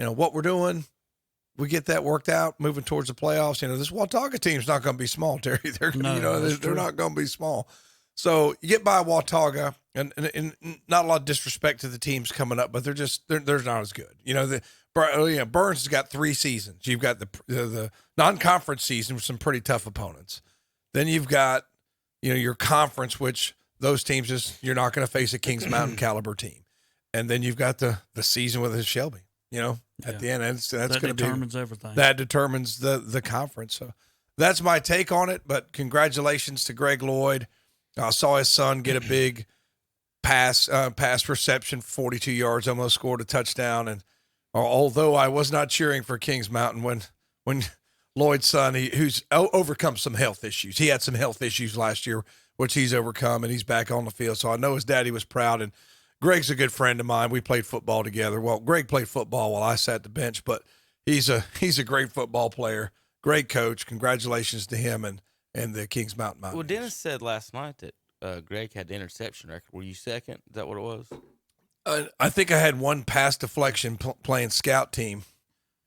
what we're doing, we get that worked out, moving towards the playoffs. This Watauga team's not going to be small, Terry. They're not going to be small. So you get by Watauga, and not a lot of disrespect to the teams coming up, but they're not as good. Burns has got 3 seasons. You've got the non-conference season with some pretty tough opponents. Then you've got your conference, which those teams you're not going to face a Kings Mountain caliber team, and then you've got the season with Shelby. At the end, that's going to determines everything. That determines the conference. So that's my take on it. But congratulations to Greg Lloyd. I saw his son get a big pass reception, 42 yards, almost scored a touchdown. And although I was not cheering for Kings Mountain when Lloyd's son, who's overcome some health issues, he had some health issues last year, which he's overcome, and he's back on the field. So I know his daddy was proud. And Greg's a good friend of mine. We played football together. Well, Greg played football while I sat at the bench, but he's a great football player, great coach. Congratulations to him and the Kings Mountain Mountaineers. Well, Dennis said last night that Greg had the interception record. Were you second? Is that what it was? I think I had one pass deflection playing scout team,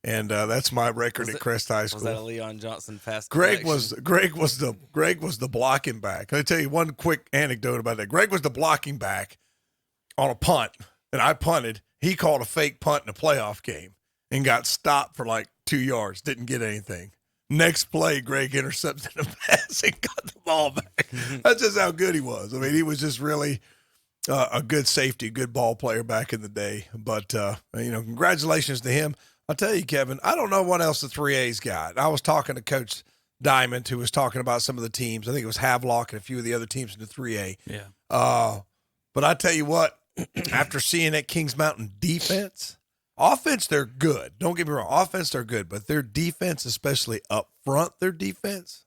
and that's my record at Crest High School. Was that a Leon Johnson pass Greg deflection? Greg was the blocking back. Let me tell you one quick anecdote about that. Greg was the blocking back on a punt, and I punted. He called a fake punt in a playoff game and got stopped for like 2 yards, didn't get anything. Next play, Greg intercepted a pass and got the ball back. That's just how good he was. I mean, he was just really a good safety, good ball player back in the day. But, congratulations to him. I'll tell you, Kevin, I don't know what else the 3A's got. I was talking to Coach Diamond, who was talking about some of the teams. I think it was Havelock and a few of the other teams in the 3A. Yeah. But I tell you what, after seeing that Kings Mountain defense, offense, they're good. Don't get me wrong. Offense, they're good. But their defense, especially up front, their defense,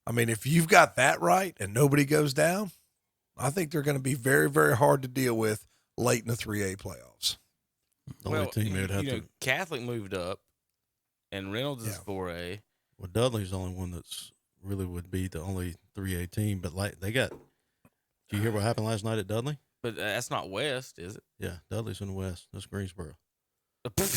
I mean, if you've got that right and nobody goes down, I think they're going to be very, very hard to deal with late in the 3A playoffs. The only team would have to. Catholic moved up, and Reynolds is 4A. Well, Dudley's the only one that's really would be the only 3A team. But they got. Did you hear what happened last night at Dudley? But that's not West, is it? Yeah, Dudley's in the West. That's Greensboro. Well,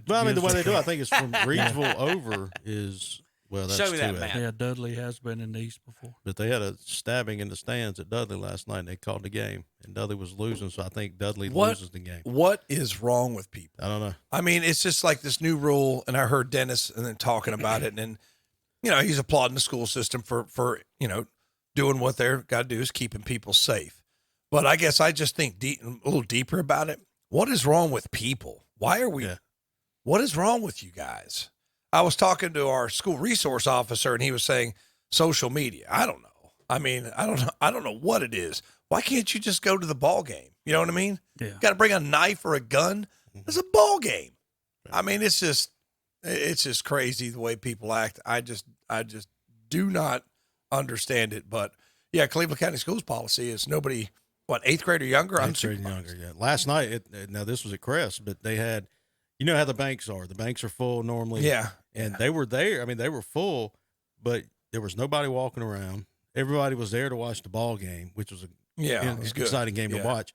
Well, I mean, the way they do it, I think it's from Reedsville over is, well, that's Show me that 2A. map. Yeah, Dudley has been in the East before. But they had a stabbing in the stands at Dudley last night, and they called the game. And Dudley was losing, so I think Dudley loses the game. What is wrong with people? I don't know. I mean, it's just like this new rule, and I heard Dennis and then talking about it, and he's applauding the school system for doing what they're got to do is keeping people safe. But I guess I just think a little deeper about it. What is wrong with people? Why are we? Yeah. What is wrong with you guys? I was talking to our school resource officer, and he was saying social media. I don't know. I mean, I don't know what it is. Why can't you just go to the ball game? You know what I mean? Yeah. Got to bring a knife or a gun. It's a ball game. I mean, it's just crazy the way people act. I just do not understand it. But yeah, Cleveland County Schools policy is nobody. What, 8th grade or younger? 8th grade and younger, yeah. Last night, now this was at Crest, but they had, you know how the banks are. The banks are full normally. Yeah. And they were there. I mean, they were full, but there was nobody walking around. Everybody was there to watch the ball game, which was an exciting game to watch.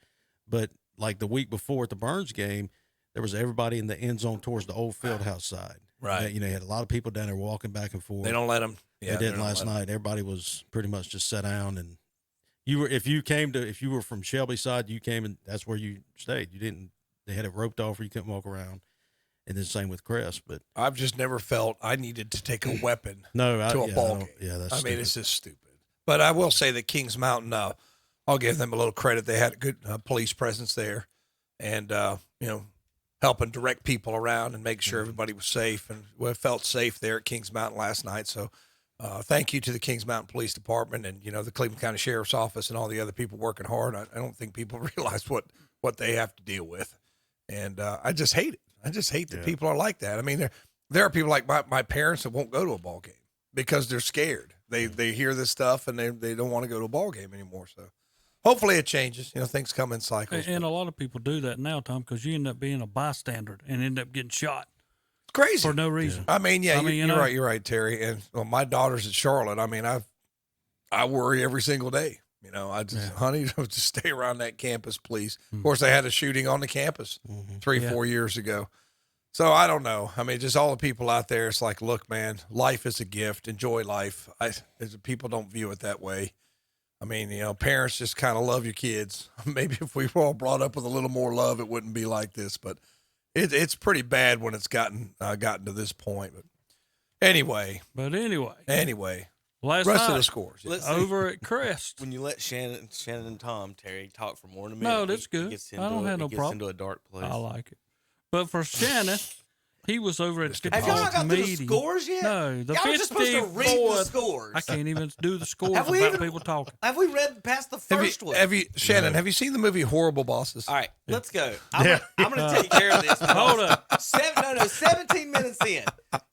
But like the week before at the Burns game, there was everybody in the end zone towards the old field house side. Right. You had a lot of people down there walking back and forth. They don't let them. Yeah, they didn't last night. Everybody was pretty much just sat down, and if you were from Shelby side, you came and that's where you stayed. You didn't. They had it roped off where you couldn't walk around, and then same with Crest. But I've just never felt I needed to take a weapon to a ball game. Yeah, that's. I mean, it's just stupid. But I will say that Kings Mountain, I'll give them a little credit. They had a good police presence there, and helping direct people around and make sure everybody was safe, and we felt safe there at Kings Mountain last night. So. Thank you to the Kings Mountain Police Department and, the Cleveland County Sheriff's Office and all the other people working hard. I don't think people realize what they have to deal with. And I just hate it. I just hate that people are like that. I mean, there are people like my parents that won't go to a ball game because they're scared. They hear this stuff and they don't want to go to a ball game anymore. So hopefully it changes. Things come in cycles. And a lot of people do that now, Tom, because you end up being a bystander and end up getting shot. Crazy for no reason. I mean, you're right, Terry. And my daughter's at Charlotte. I mean, I worry every single day. I just, honey, just stay around that campus, please. Of course, they had a shooting on the campus 3-4 years ago. So I don't know. I mean, just all the people out there, it's like, look, man, life is a gift. Enjoy life. People don't view it that way. I mean, parents just kind of love your kids. Maybe if we were all brought up with a little more love, it wouldn't be like this. But it's pretty bad when it's gotten to this point. But anyway. Last rest night, of the scores. Let's over at Crest. When you let Shannon and Tom, Terry, talk for more than a minute. No, that's good. I don't have no problem. Into a dark place. I like it. But for Shannon, he was over at the Have y'all not got through the scores yet? No, the y'all are just supposed to read the scores. I can't even do the scores without people talking. Have we read past the first one? Shannon, have you seen the movie Horrible Bosses? All right, let's go. I'm going to take care of this. Hold up. 17 minutes in.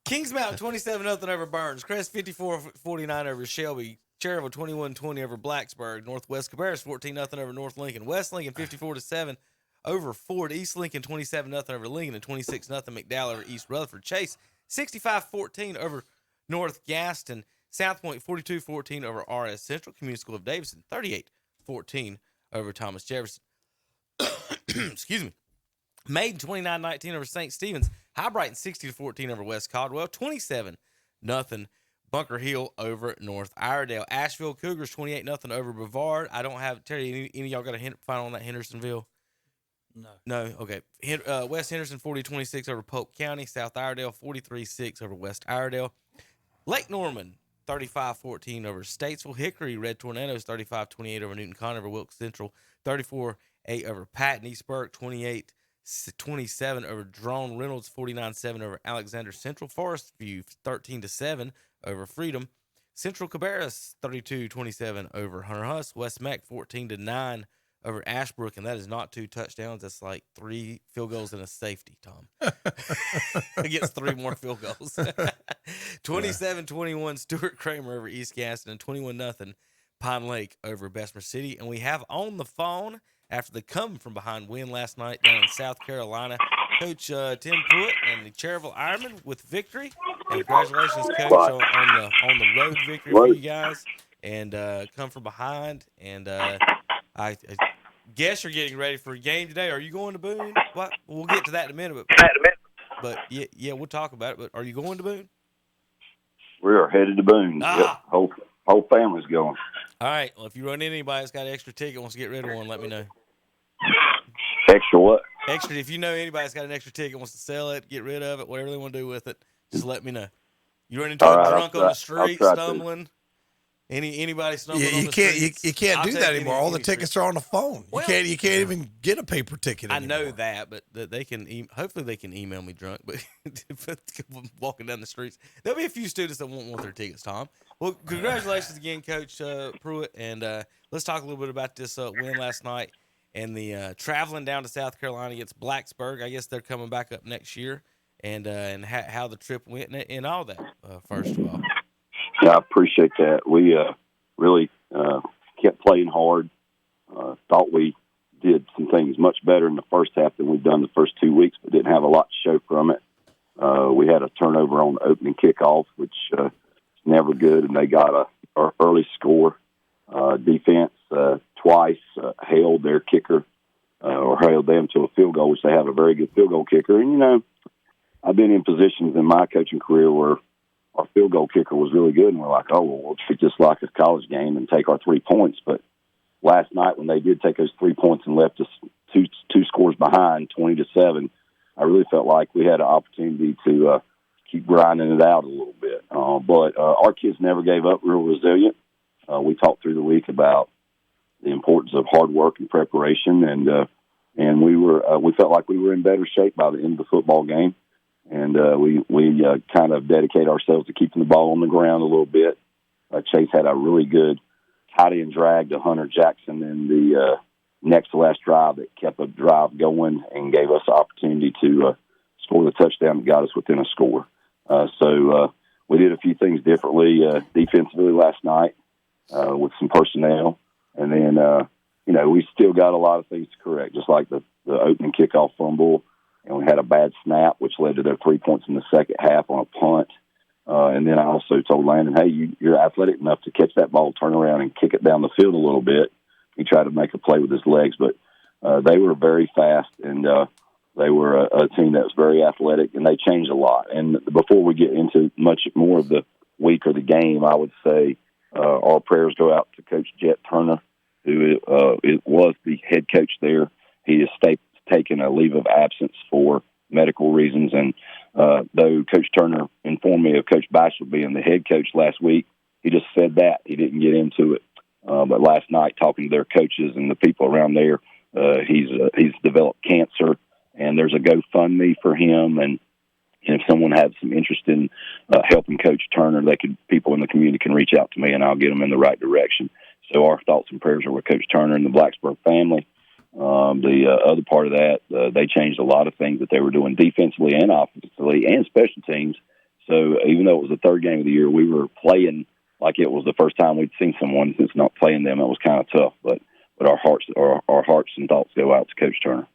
Kings Mountain 27-0 over Burns. Crest 54-49 over Shelby. Cherville 21-20 over Blacksburg. Northwest Cabarrus 14-0 over North Lincoln. West Lincoln 54-7 over Ford. East Lincoln 27-0 over Lincoln and 26-0 McDowell over East Rutherford. Chase 65-14 over North Gaston. South Point 42-14 over RS Central. Community School of Davidson 38-14 over Thomas Jefferson. Excuse me. Maiden 29-19 over St. Stephen's. High Brighton 60-14 over West Caldwell. 27-0 Bunker Hill over North Iredale. Asheville Cougars 28-0 over Brevard. I don't have Terry. Any of y'all got a final on that Hendersonville? No. Okay. West Henderson 40-26 over Polk County. South Iredale 43-6 over West Iredale. Lake Norman 35-14 over Statesville. Hickory Red Tornadoes 35-28 over Newton Conover. Wilkes Central 34-8 over Patton. East Burke 28-27 over Drone Reynolds. 49-7 over Alexander Central. Forest View 13-7 over Freedom. Central Cabarrus 32-27 over Hunter Huss. West Mac 14-9 over Ashbrook, and that is not 2 touchdowns. That's like 3 field goals and a safety, Tom. He gets 3 more field goals. 27-21 Stuart Kramer over East Gaston, and 21-0 Pine Lake over Bessemer City. And we have on the phone, after the come-from-behind win last night down in South Carolina, Coach Tim Pruitt and the Cherville Ironmen with victory. And congratulations, Coach, on the road victory for you guys. And come from behind. And I guess you're getting ready for a game today. Are you going to Boone? What? We'll get to that in a minute. But yeah, we'll talk about it. But are you going to Boone? We are headed to Boone. Yep. Whole family's going. All right. Well, if you run into anybody that's got an extra ticket, wants to get rid of one, let me know. Extra what? Extra. If you know anybody that's got an extra ticket, wants to sell it, get rid of it, whatever they want to do with it, just let me know. You run into a drunk on the street stumbling. Anybody stumbling on the streets? You can't do that anymore. All the tickets are on the phone. Well, you can't even get a paper ticket anymore. I know that, but they can. Hopefully, they can email me drunk. But walking down the streets, there'll be a few students that won't want their tickets. Tom, well, congratulations again, Coach Pruitt, and let's talk a little bit about this win last night and the traveling down to South Carolina against Blacksburg. I guess they're coming back up next year, and how the trip went and all that. First of all. Yeah, I appreciate that. We really kept playing hard. Thought we did some things much better in the first half than we've done the first 2 weeks, but didn't have a lot to show from it. We had a turnover on the opening kickoff, which is never good, and they got our early score. Defense twice hailed their kicker or hailed them to a field goal, which they have a very good field goal kicker. And, I've been in positions in my coaching career where our field goal kicker was really good, and we're like, oh, well, we'll treat this like a college game and take our 3 points. But last night when they did take those 3 points and left us two scores behind, 20-7, I really felt like we had an opportunity to keep grinding it out a little bit. But our kids never gave up, real resilient. We talked through the week about the importance of hard work and preparation, and we felt like we were in better shape by the end of the football game. And we kind of dedicate ourselves to keeping the ball on the ground a little bit. Chase had a really good tight end drag to Hunter Jackson in the next to last drive that kept a drive going and gave us the opportunity to score the touchdown that got us within a score. So we did a few things differently defensively last night with some personnel. And then, we still got a lot of things to correct, just like the opening kickoff fumble. And we had a bad snap, which led to their 3 points in the second half on a punt. And then I also told Landon, hey, you're athletic enough to catch that ball, turn around, and kick it down the field a little bit. He tried to make a play with his legs, but they were very fast. And They were a team that was very athletic, and they changed a lot. And before we get into much more of the week or the game, I would say our prayers go out to Coach Jet Turner, who was the head coach there. He has taken a leave of absence for medical reasons. And though Coach Turner informed me of Coach Bachelor being the head coach last week, he just said that. He didn't get into it. But last night, talking to their coaches and the people around there, he's developed cancer, and there's a GoFundMe for him. And if someone has some interest in helping Coach Turner, people in the community can reach out to me, and I'll get them in the right direction. So our thoughts and prayers are with Coach Turner and the Blacksburg family. The other part of that, they changed a lot of things that they were doing defensively and offensively and special teams. So even though it was the third game of the year, we were playing like it was the first time we'd seen someone since not playing them. It was kind of tough, but our hearts and thoughts go out to Coach Turner.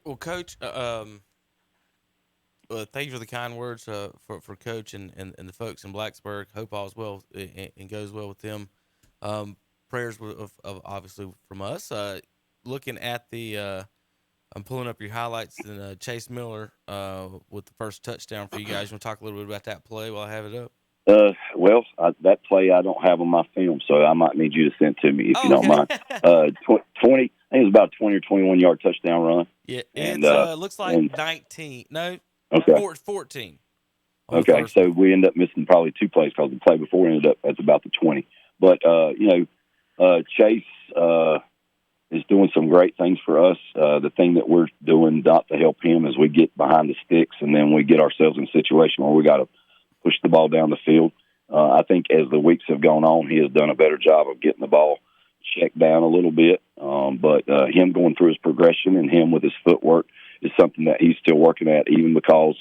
Well, Coach, thank you for the kind words for Coach and the folks in Blacksburg. Hope all's well and goes well with them. Prayers of obviously from us. Looking at I'm pulling up your highlights and Chase Miller with the first touchdown for you guys. You want to talk a little bit about that play while I have it up? That play I don't have on my film, so I might need you to send it to me if you don't mind. 20, I think it was about a 20 or 21-yard touchdown run. Yeah, it looks like 19. No, okay. 14. Okay, so we end up missing probably two plays because the play before ended up at about the 20. But, Chase is doing some great things for us. The thing that we're doing not to help him is we get behind the sticks, and then we get ourselves in a situation where we got to push the ball down the field. I think as the weeks have gone on, he has done a better job of getting the ball checked down a little bit. But him going through his progression and him with his footwork is something that he's still working at, even because,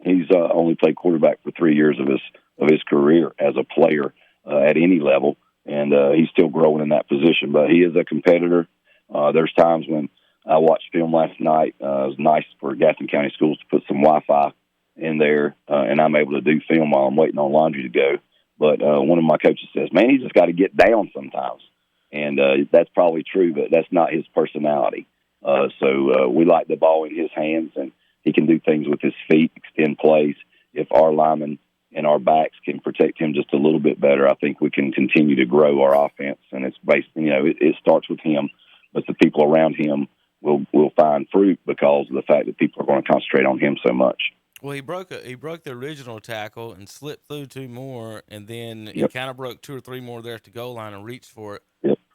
he's only played quarterback for 3 years of his career as a player at any level. And he's still growing in that position. But he is a competitor. There's times when I watched film last night. It was nice for Gaston County Schools to put some Wi-Fi in there, and I'm able to do film while I'm waiting on laundry to go. But one of my coaches says, man, he's just got to get down sometimes. And that's probably true, but that's not his personality. So we like the ball in his hands, and he can do things with his feet, extend plays. If our linemen and our backs can protect him just a little bit better, I think we can continue to grow our offense. And it's based, it starts with him, but the people around him will find fruit because of the fact that people are going to concentrate on him so much. Well, he broke the original tackle and slipped through two more, and then he kind of broke two or three more there at the goal line and reached for it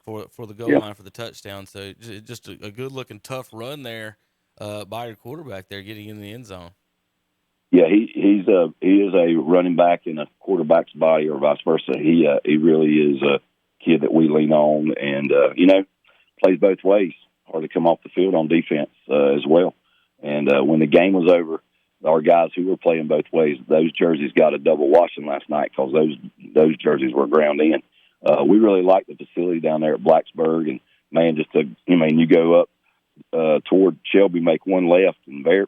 for the goal line for the touchdown. So just a good looking tough run there by your quarterback there, getting in the end zone. Yeah, he is a running back in a quarterback's body, or vice versa. He really is a kid that we lean on, and plays both ways. Hard to come off the field on defense as well. And when the game was over, our guys who were playing both ways, those jerseys got a double washing last night because those jerseys were ground in. We really like the facility down there at Blacksburg, and man, you go up toward Shelby, make one left, and Bear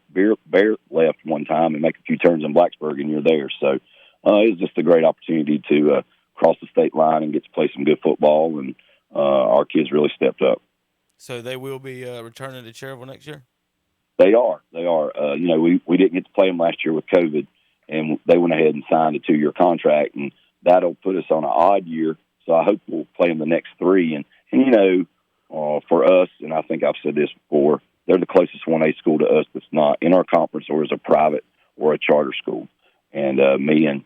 left one time, and make a few turns in Blacksburg, and you're there. So it was just a great opportunity to cross the state line and get to play some good football, and our kids really stepped up. So they will be returning to Cherryville next year? They are. We didn't get to play them last year with COVID, and they went ahead and signed a 2-year contract, and that'll put us on an odd year. So I hope we'll play them the next 3. And for us, and I think I've said this before, they're the closest 1A school to us that's not in our conference or is a private or a charter school. And me and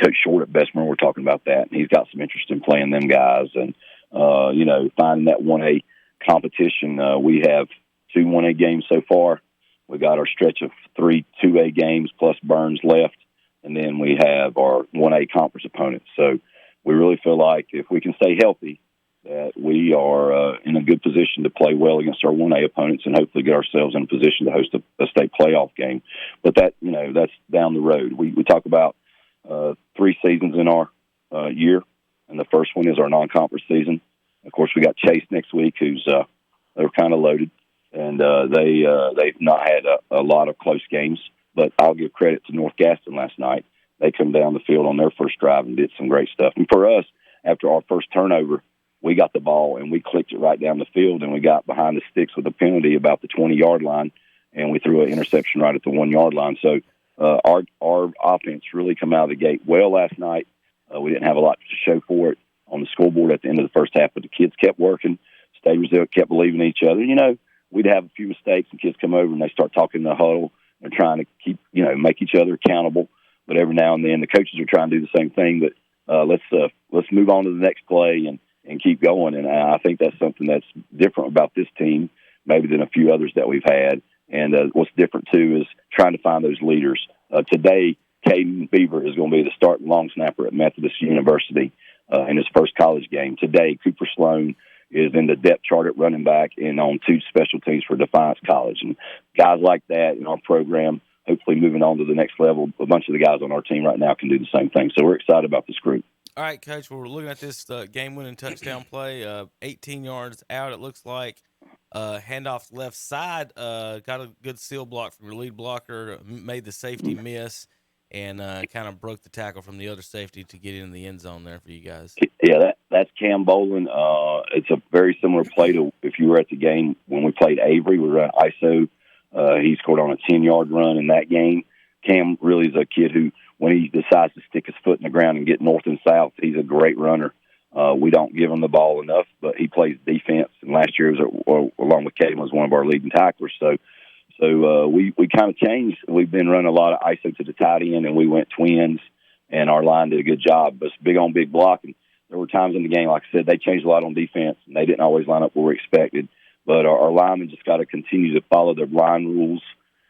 Coach Short at Bessemer were talking about that, and he's got some interest in playing them guys. And, finding that 1A competition, we have 2 1A games so far. We got our stretch of 3 2A games plus Burns left, and then we have our 1A conference opponents. So we really feel like if we can stay healthy, that we are in a good position to play well against our 1A opponents and hopefully get ourselves in a position to host a state playoff game. But that's down the road. We talk about 3 seasons in our year, and the first one is our non-conference season. Of course, we got Chase next week, who's they're kind of loaded. And they've not had a lot of close games, but I'll give credit to North Gaston last night. They come down the field on their first drive and did some great stuff. And for us, after our first turnover, we got the ball and we clicked it right down the field, and we got behind the sticks with a penalty about the 20-yard line, and we threw an interception right at the 1-yard line. So our offense really come out of the gate well last night. We didn't have a lot to show for it on the scoreboard at the end of the first half, but the kids kept working, stayed resilient, kept believing in each other. You know, we'd have a few mistakes, and kids come over and they start talking in the huddle. They're trying to keep, you know, make each other accountable. But every now and then the coaches are trying to do the same thing. But let's move on to the next play and keep going. And I think that's something that's different about this team, maybe than a few others that we've had. And what's different, too, is trying to find those leaders. Today, Caden Beaver is going to be the starting long snapper at Methodist University in his first college game. Today, Cooper Sloan is in the depth chart at running back and on 2 special teams for Defiance College. And guys like that in our program, hopefully moving on to the next level, a bunch of the guys on our team right now can do the same thing. So we're excited about this group. All right, Coach, well, we're looking at this game-winning touchdown play, 18 yards out, it looks like. Handoff left side, got a good seal block from your lead blocker, made the safety miss, and kind of broke the tackle from the other safety to get in the end zone there for you guys. Yeah, that's Cam Bolin. It's a very similar play to if you were at the game when we played Avery. We ran ISO. He scored on a 10-yard run in that game. Cam really is a kid who, when he decides to stick his foot in the ground and get north and south, he's a great runner. We don't give him the ball enough, but he plays defense. And last year, along with Caden, was one of our leading tacklers. So we kind of changed. We've been running a lot of ISO to the tight end, and we went twins, and our line did a good job. But it's big on big block. And there were times in the game, like I said, they changed a lot on defense, and they didn't always line up where we expected. But our linemen just got to continue to follow their line rules.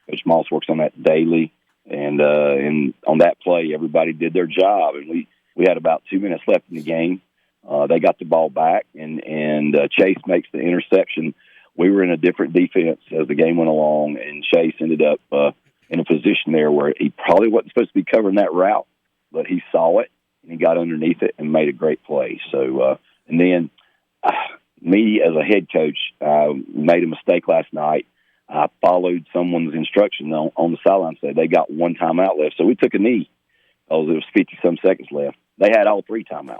Coach Moss works on that daily. And on that play, everybody did their job. And we had about 2 minutes left in the game. They got the ball back, and Chase makes the interception. We were in a different defense as the game went along, and Chase ended up in a position there where he probably wasn't supposed to be covering that route, but he saw it, and he got underneath it and made a great play. So, and then me as a head coach, made a mistake last night. I followed someone's instruction on the sideline, said they got 1 timeout left. So we took a knee because there was 50-some seconds left. They had all 3 timeouts.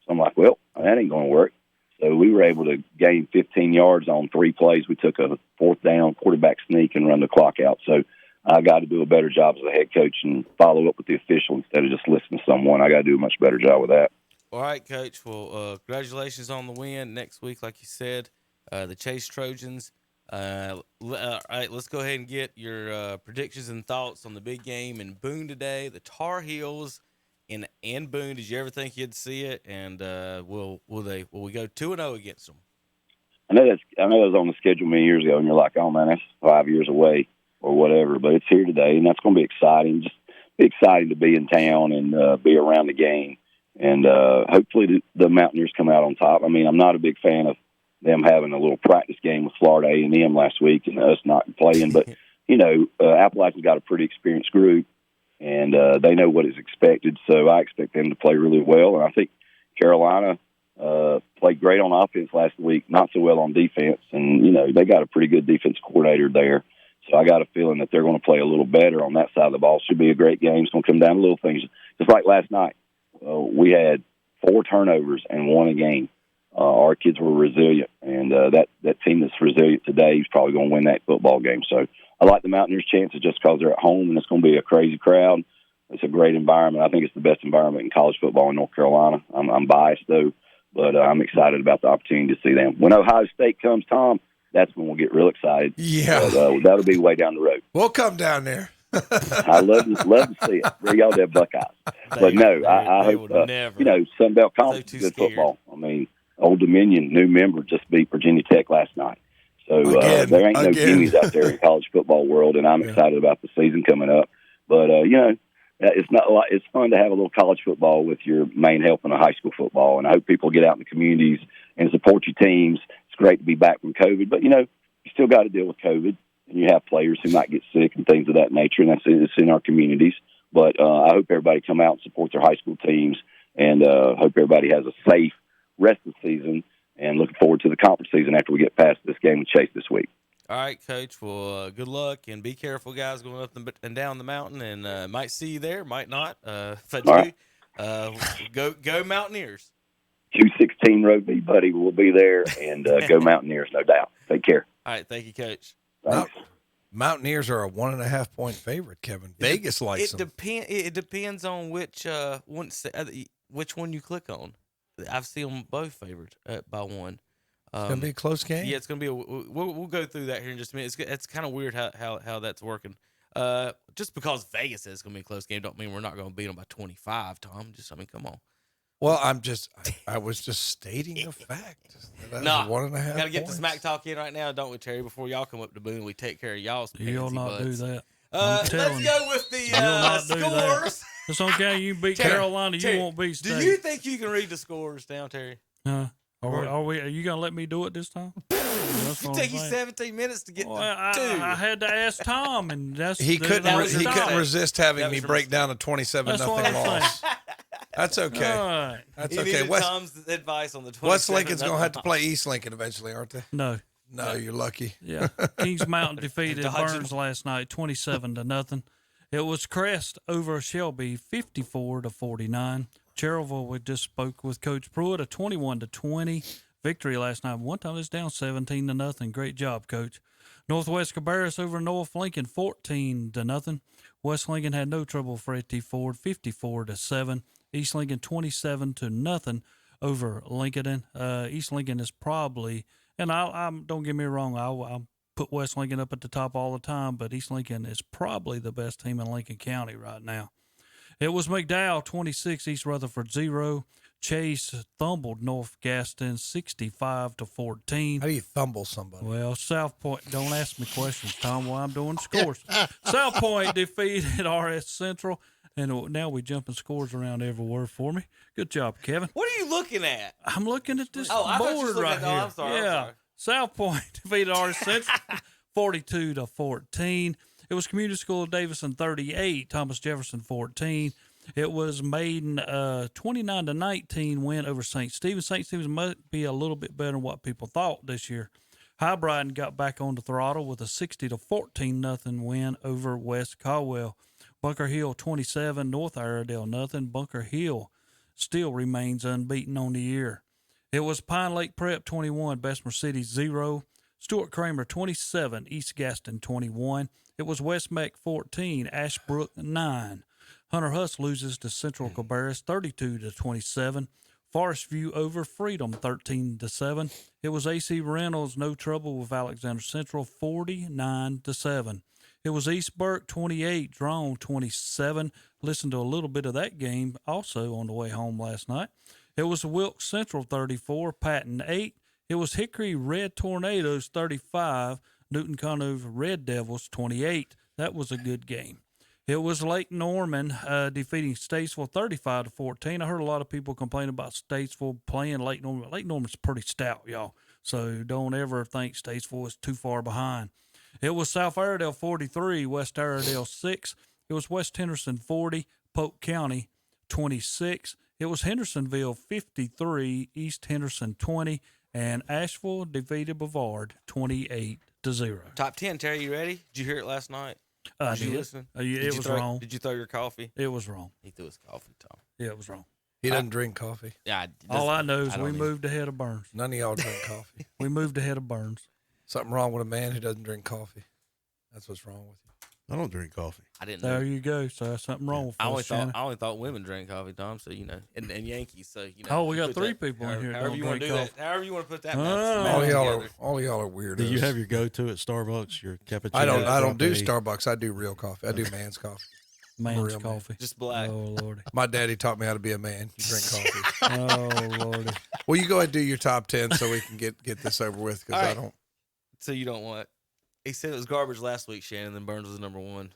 So I'm like, well, that ain't going to work. So we were able to gain 15 yards on 3 plays. We took a 4th down quarterback sneak and run the clock out. So I got to do a better job as a head coach and follow up with the official instead of just listening to someone. I got to do a much better job with that. All right, Coach. Well, congratulations on the win. Next week, like you said, the Chase Trojans. All right, let's go ahead and get your predictions and thoughts on the big game in Boone today. The Tar Heels in Boone. Did you ever think you'd see it? And will we go 2-0 against them? I know that was on the schedule many years ago, and you're like, oh man, that's 5 years away or whatever. But it's here today, and that's going to be exciting. Just be exciting to be in town and be around the game. And hopefully the Mountaineers come out on top. I mean, I'm not a big fan of them having a little practice game with Florida A&M last week and us not playing. But, you know, Appalachia's got a pretty experienced group, and they know what is expected. So I expect them to play really well. And I think Carolina played great on offense last week, not so well on defense. And, you know, they got a pretty good defense coordinator there. So I got a feeling that they're going to play a little better on that side of the ball. Should be a great game. It's going to come down to little things. Just like last night. We had 4 turnovers and won a game. Our kids were resilient, and that team that's resilient today is probably going to win that football game. So I like the Mountaineers' chances just because they're at home, and it's going to be a crazy crowd. It's a great environment. I think it's the best environment in college football in North Carolina. I'm biased, though, but I'm excited about the opportunity to see them. When Ohio State comes, Tom, that's when we'll get real excited. Yeah. But, that'll be way down the road. We'll come down there. I love to see it. Bring y'all that Buckeyes. But no, I hope, you know, Sun Belt Conference is good football. I mean, Old Dominion, new member, just beat Virginia Tech last night. So there ain't no gimmies out there in college football world, and I'm excited about the season coming up. But, you know, it's fun to have a little college football with your main help in a high school football, and I hope people get out in the communities and support your teams. It's great to be back from COVID, but, you know, you still got to deal with COVID. And you have players who might get sick and things of that nature, and it's in our communities. But I hope everybody come out and support their high school teams, and hope everybody has a safe rest of the season, and looking forward to the conference season after we get past this game with Chase this week. All right, Coach. Well, good luck, and be careful, guys, going up and down the mountain, and might see you there, might not. If I do, right. Go Mountaineers. 216. Team Road B Buddy will be there, and go Mountaineers, no doubt. Take care. All right, thank you, Coach. Thanks. Mountaineers are a 1.5-point favorite, Kevin. Vegas likes them. It depends on which one you click on. I see them both favored by one. It's gonna be a close game. Yeah, it's gonna be. We'll go through that here in just a minute. It's kind of weird how that's working. Just because Vegas says it's gonna be a close game, don't mean we're not gonna beat them by 25. Tom, come on. Well, I was just stating a fact. That Nah, 1.5. Gotta get the smack talk in right now, don't we, Terry? Before y'all come up to Boone, we take care of y'all's. You'll not butts. do that. Let's go with the scores. It's okay. You beat Carolina. Terry, you won't beat State. Do you think you can read the scores down, Terry? Are you gonna let me do it this time? It take you 17 minutes to get I had to ask Tom, and he couldn't resist having me break down a 27-0 loss. Saying. That's okay. Right. That's he okay. Tom's advice on the 27. West Lincoln's gonna have to play East Lincoln eventually, aren't they? No, you're lucky. Yeah, Kings Mountain defeated Burns last night, 27-0. It was Crest over Shelby, 54-49. Cherylville, we just spoke with Coach Pruitt, a 21-20 victory last night. One time it's down 17-0. Great job, Coach. Northwest Cabarrus over North Lincoln, 14-0. West Lincoln had no trouble for Etty Ford, 54-7. East Lincoln 27-0 over Lincoln. East Lincoln is probably, and I don't get me wrong, I put West Lincoln up at the top all the time, but East Lincoln is probably the best team in Lincoln County right now. It was McDowell 26, East Rutherford 0. Chase thumbled North Gaston 65-14. How do you thumble somebody? Well, South Point, don't ask me questions, Tom, while I'm doing scores. South Point defeated RS Central, and now we jumping scores around everywhere for me. Good job, Kevin. What are you looking at? I'm looking at this I thought you was board looking right at here. I'm sorry. Yeah, South Point defeated RS Central 42-14. It was Community School of Davison 38, Thomas Jefferson 14. It was Maiden 29-19 win over St. Stephen's. St. Stephen's might be a little bit better than what people thought this year. High Brighton got back on the throttle with a 60-14 win over West Caldwell. Bunker Hill 27, North Iredale nothing. Bunker Hill still remains unbeaten on the year. It was Pine Lake Prep 21, Bessemer City 0. Stuart Kramer 27, East Gaston 21. It was West Meck 14, Ashbrook 9. Hunter Huss loses to Central Cabarrus 32-27. Forest View over Freedom 13-7. It was AC Reynolds no trouble with Alexander Central 49-7. It was East Burke 28, Drone 27. Listened to a little bit of that game also on the way home last night. It was Wilkes Central 34, Patton 8. It was Hickory Red Tornadoes 35, Newton Conover Red Devils 28. That was a good game. It was Lake Norman defeating Statesville 35-14. I heard a lot of people complain about Statesville playing Lake Norman. Lake Norman's pretty stout, y'all. So don't ever think Statesville is too far behind. It was South Iredale 43, West Iredale 6. It was West Henderson 40, Polk County 26. It was Hendersonville 53, East Henderson 20, and Asheville defeated Brevard 28-0. Top 10, Terry, you ready? Did you hear it last night? Did you you listen? It was wrong. Did you throw your coffee? It was wrong. He threw his coffee, Tom. Yeah, it was wrong. He doesn't drink coffee. Yeah. All I know is we moved ahead of Burns. None of y'all drink coffee. We moved ahead of Burns. Something wrong with a man who doesn't drink coffee. That's what's wrong with you. I don't drink coffee. I didn't know. There you go. So that's something wrong with us, I only thought women drank coffee, Tom. So and Yankees. So Oh, we got three people in here. However you want to do that. However you want to put that. All y'all are weirdos. Do you have your go-to at Starbucks? Your cappuccino? I don't do Starbucks. I do real coffee. I do man's coffee. Man's coffee. Just black. Oh Lordy. My daddy taught me how to be a man. You drink coffee. Oh Lordy. Well, you go ahead and do your top 10 so we can get this over with because I don't. So you don't want. He said it was garbage last week, Shannon. Then Burns was number one.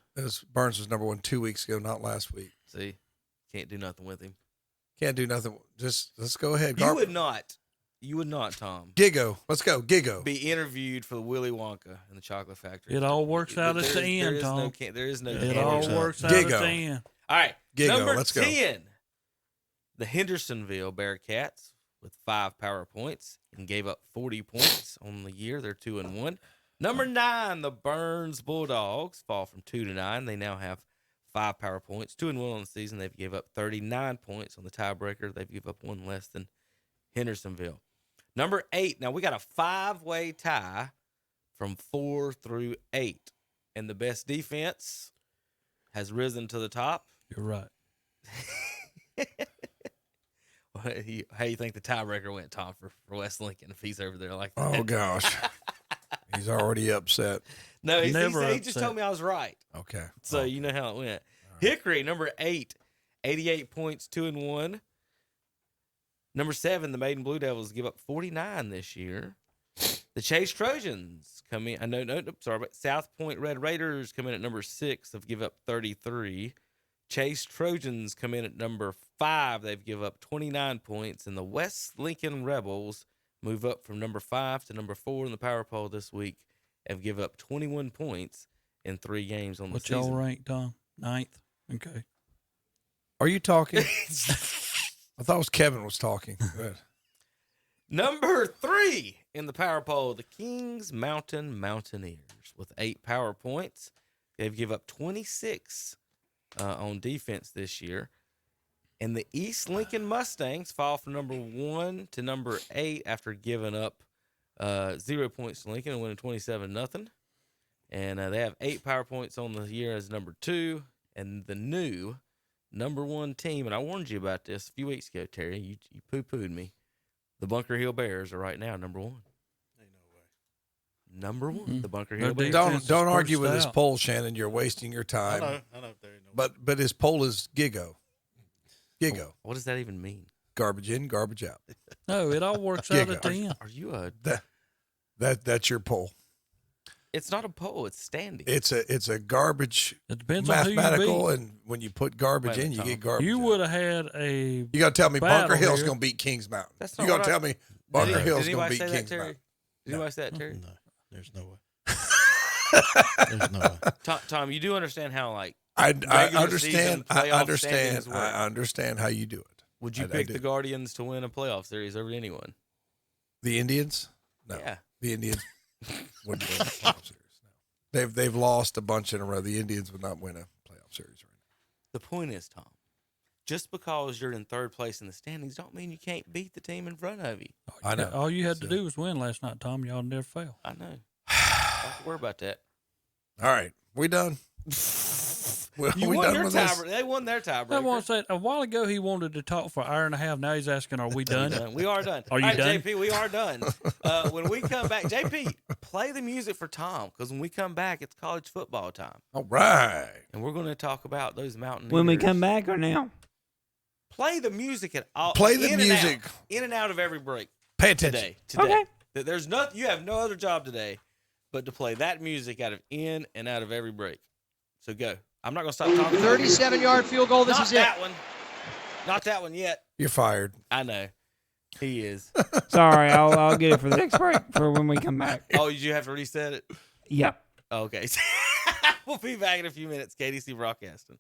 Burns was number one 2 weeks ago, not last week. See, can't do nothing with him. Can't do nothing. Just let's go ahead. You would not, Tom. Giggo. Let's go. Giggo. Be interviewed for Willy Wonka and the Chocolate Factory. It all works out at the end, Tom. There is no. It all works out at the end. All right. Giggo. Number Let's 10. Go. The Hendersonville Bearcats with 5 power points and gave up 40 points on the year. They're 2-1. Number 9, the Burns Bulldogs fall from 2-9. They now have 5 power points, 2-1 on the season. They've gave up 39 points on the tiebreaker. They've given up one less than Hendersonville. Number 8. Now we got a 5-way tie from 4 through 8. And the best defense has risen to the top. You're right. How do you think the tiebreaker went, Tom, for West Lincoln if he's over there like that? Oh, gosh. He's already upset. No, he Never just told me I was right. Okay. So you know how it went. Hickory, number 8, 88 points, 2-1. Number 7, the Maiden Blue Devils give up 49 this year. The Chase Trojans come in. But South Point Red Raiders come in at number 6. They've give up 33. Chase Trojans come in at number 5. They've give up 29 points. And the West Lincoln Rebels move up from number 5 to number 4 in the power poll this week and give up 21 points in 3 games on the season. What's y'all rank, Tom? 9th? Okay. Are you talking? I thought it was Kevin was talking. Good. Number 3 in the power poll, the Kings Mountain Mountaineers with 8 power points. They've give up 26 on defense this year. And the East Lincoln Mustangs fall from number 1 to number 8 after giving up 0 points to Lincoln and winning 27-0. And they have 8 power points on the year as number 2. And the new number 1 team, and I warned you about this a few weeks ago, Terry. You poo-pooed me. The Bunker Hill Bears are right now number 1. Ain't no way. Number 1, the Bunker Hill Bears. Don't argue with his poll, Shannon. You're wasting your time. I know. There ain't no But his poll is Gigo. Gigo. What does that even mean? Garbage in, garbage out. No, it all works out at the end. Are you a? That's your poll. It's not a poll. It's standing. It's a garbage. It depends mathematical, on who you beat. and when you put garbage in, you get garbage. You out. would have had a. You got to tell me Bunker Hill's here. going to beat Kings Mountain. That's You not got to tell me Bunker Hill's going to beat say Kings that, Mountain. Did anybody say that, Terry? No, there's no way. There's no way. Tom, you do understand how I regular understand. season I playoff understand. standings work. I understand how you do it. Would you pick the Guardians to win a playoff series over anyone? The Indians? No. Yeah. The Indians wouldn't win a playoff series. No. They've lost a bunch in a row. The Indians would not win a playoff series right now. The point is, Tom, just because you're in 3rd place in the standings don't mean you can't beat the team in front of you. I know. All you had to do was win last night, Tom. Y'all never fail. I know. Don't have to worry about that. All right. We done? You won your tiebreaker. They won their tiebreaker. I want to say a while ago he wanted to talk for an hour and a half. Now he's asking, "Are we done?" We are done. Are you done, JP? We are done. When we come back, JP, play the music for Tom because when we come back, it's college football time. All right. And we're going to talk about those Mountaineers. When we come back or now? Play the music at all. Play the music in and out of every break. Pay attention today. Okay. There's nothing. You have no other job today, but to play that music in and out of every break. So go. I'm not going to stop talking. 37-yard field goal. This is it. Not that one. Not that one yet. You're fired. I know. He is. Sorry, I'll get it for the next break for when we come back. Oh, did you have to reset it? Yep. Okay. We'll be back in a few minutes. KDC Broadcasting.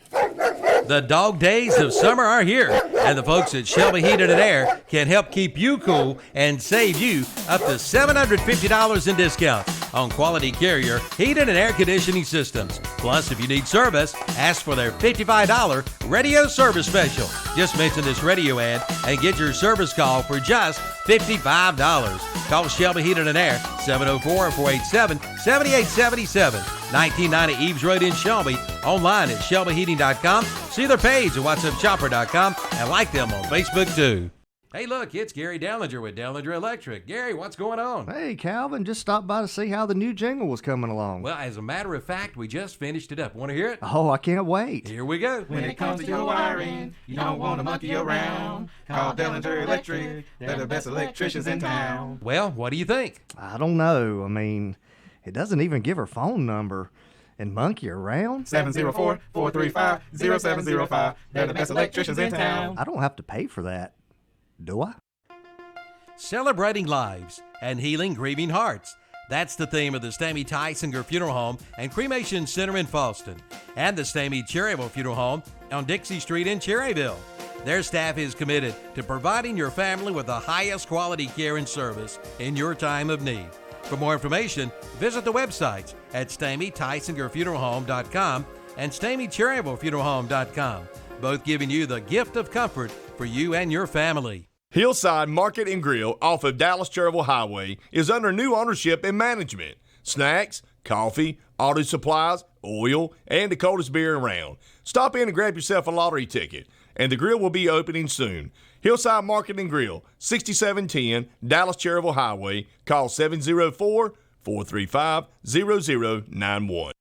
The dog days of summer are here, and the folks at Shelby Heated and Air can help keep you cool and save you up to $750 in discounts on quality Carrier heated and air conditioning systems. Plus, if you need service, ask for their $55 radio service special. Just mention this radio ad and get your service call for just $55. Call Shelby Heated and Air, 704-487-7877. 1990 Eves Road in Shelby. Online at shelbyheating.com. See their page at whatsupshopper.com and like them on Facebook too. Hey, look, it's Gary Dallinger with Dallinger Electric. Gary, what's going on? Hey, Calvin, just stopped by to see how the new jingle was coming along. Well, as a matter of fact, we just finished it up. Want to hear it? Oh, I can't wait. Here we go. When it comes to your wiring, you don't want to monkey around. Call Dallinger Electric. They're the best electricians in town. Well, what do you think? I don't know. I mean, it doesn't even give her phone number. And monkey around? 704-435-0705. They're the best electricians in town. I don't have to pay for that, do I? Celebrating lives and healing grieving hearts. That's the theme of the Stamey Tysinger Funeral Home and Cremation Center in Falston and the Stamey Cherryville Funeral Home on Dixie Street in Cherryville. Their staff is committed to providing your family with the highest quality care and service in your time of need. For more information, visit the websites at StameyTysingerFuneralHome.com and StameyCherryvilleFuneralHome.com, both giving you the gift of comfort for you and your family. Hillside Market and Grill off of Dallas-Cherville Highway is under new ownership and management. Snacks, coffee, auto supplies, oil, and the coldest beer around. Stop in and grab yourself a lottery ticket, and the grill will be opening soon. Hillside Market and Grill, 6710 Dallas-Cherville Highway. Call 704-435-0091.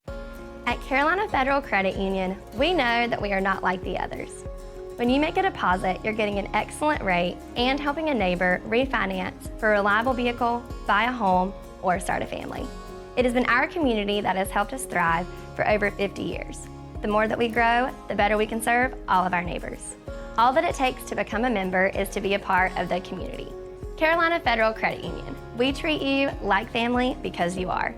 At Carolina Federal Credit Union, we know that we are not like the others. When you make a deposit, you're getting an excellent rate and helping a neighbor refinance for a reliable vehicle, buy a home, or start a family. It has been our community that has helped us thrive for over 50 years. The more that we grow, the better we can serve all of our neighbors. All that it takes to become a member is to be a part of the community. Carolina Federal Credit Union. We treat you like family because you are.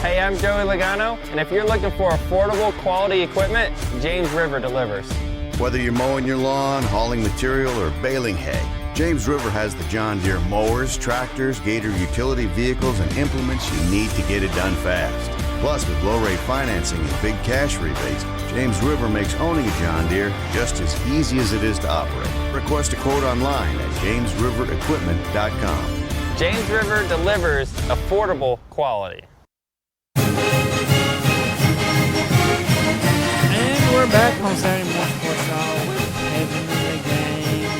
Hey, I'm Joey Logano, and if you're looking for affordable, quality equipment, James River delivers. Whether you're mowing your lawn, hauling material, or baling hay, James River has the John Deere mowers, tractors, Gator utility vehicles, and implements you need to get it done fast. Plus, with low-rate financing and big cash rebates, James River makes owning a John Deere just as easy as it is to operate. Request a quote online at jamesriverequipment.com. James River delivers affordable quality. And we're back on Saturday Morning Sports Talk with Kevin in the game.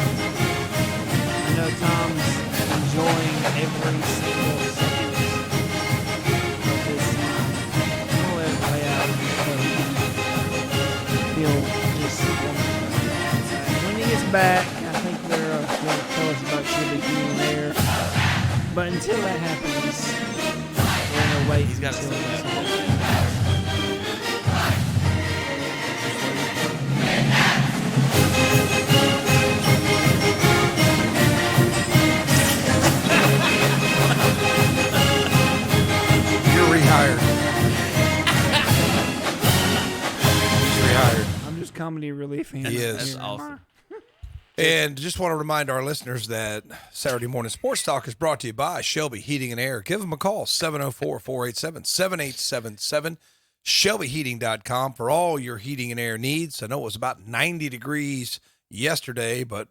I know Tom's enjoying every single second of this. We'll let it play out until he'll just when he gets back, I think they're going to tell us about Chili being there. But until that happens, we're going to wait. He's got to Rehired. He's rehired. I'm just comedy relief. He is. That's awesome. And just want to remind our listeners that Saturday Morning Sports Talk is brought to you by Shelby Heating and Air. Give them a call, 704-487-7877, shelbyheating.com for all your heating and air needs. I know it was about 90 degrees yesterday, but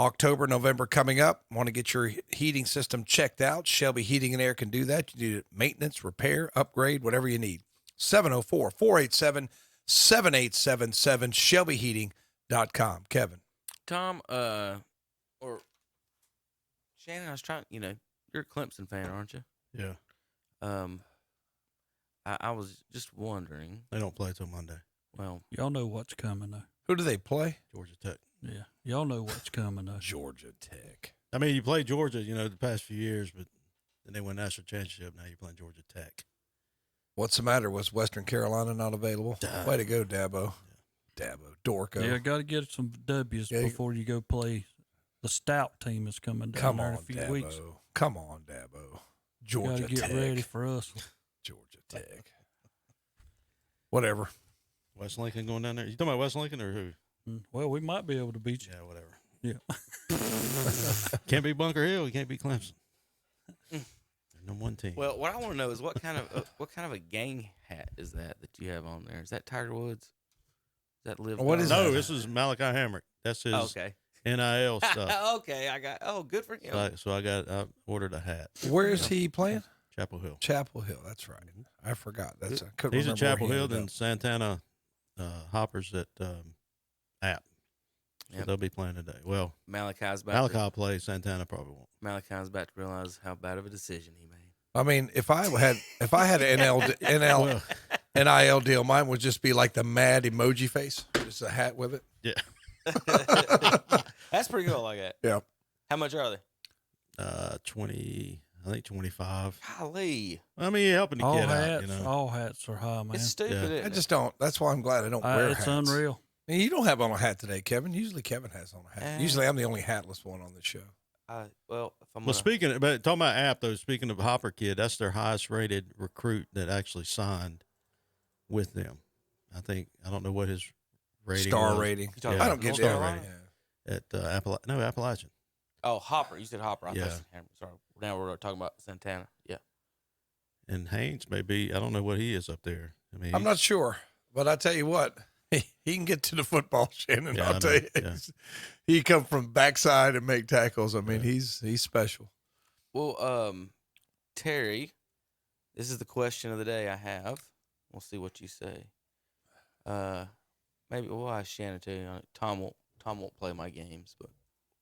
October, November coming up. Want to get your heating system checked out? Shelby Heating and Air can do that. You need maintenance, repair, upgrade, whatever you need. 704-487-7877, shelbyheating.com. Kevin. Tom, or Shannon, I was trying, you're a Clemson fan, aren't you? Yeah. I was just wondering. They don't play till Monday. Well, y'all know what's coming, though. Who do they play? Georgia Tech. Yeah. Y'all know what's coming, though. Georgia Tech. I mean, you play Georgia, the past few years, but then they won national championship. Now you're playing Georgia Tech. What's the matter? Was Western Carolina not available? Way to go, Dabo. Yeah. Dabo. Dorco. Yeah, got to get some W's before you go play. The stout team is coming down there in a few weeks. Come on, Dabo. Georgia Tech. Got to get ready for us. Georgia Tech. Whatever. West Lincoln going down there. You talking about West Lincoln or who? Well, we might be able to beat you. Yeah, whatever. Yeah. Can't beat Bunker Hill. You can't beat Clemson. They're number one team. Well, what I want to know is what kind of a gang hat is that you have on there? Is that Tiger Woods? Is that Live? What is no, that? this is Malachi Hamrick. That's his okay. NIL stuff. Okay, good for him. I ordered a hat. Where is he playing? Chapel Hill. Chapel Hill. That's right. I forgot. He's at Chapel Hill, then Santana Hoppers at App. So they'll be playing today. Well, Malachi plays. Santana probably won't. Malachi's about to realize how bad of a decision he made. I mean, if I had an NIL deal, mine would just be like the mad emoji face, just a hat with it. Yeah. That's pretty good. I like that. Yeah. How much are they? 20. I think 25. Golly. I mean, you're helping the kid out. All hats are high, man. It's stupid. Yeah. I just don't. That's why I'm glad I don't wear hats. It's unreal. And you don't have on a hat today, Kevin. Usually Kevin has on a hat. Usually I'm the only hatless one on the show. Talking about App though, speaking of Hopper kid, that's their highest rated recruit that actually signed with them. I don't know what his rating Star was. rating. Yeah. I don't get that rating. At Appalachian. Oh, Hopper. You said Hopper. Yeah. Sorry. Now we're talking about Santana. Yeah. And Haynes maybe, I don't know what he is up there. I mean, I'm not sure, but I tell you what, He can get to the football, Shannon. Yeah, I'll tell you. Yeah. He come from backside and make tackles. I mean, he's special. Well, Terry, this is the question of the day I have. We'll see what you say. Maybe we'll ask Shannon too. Tom won't play my games, but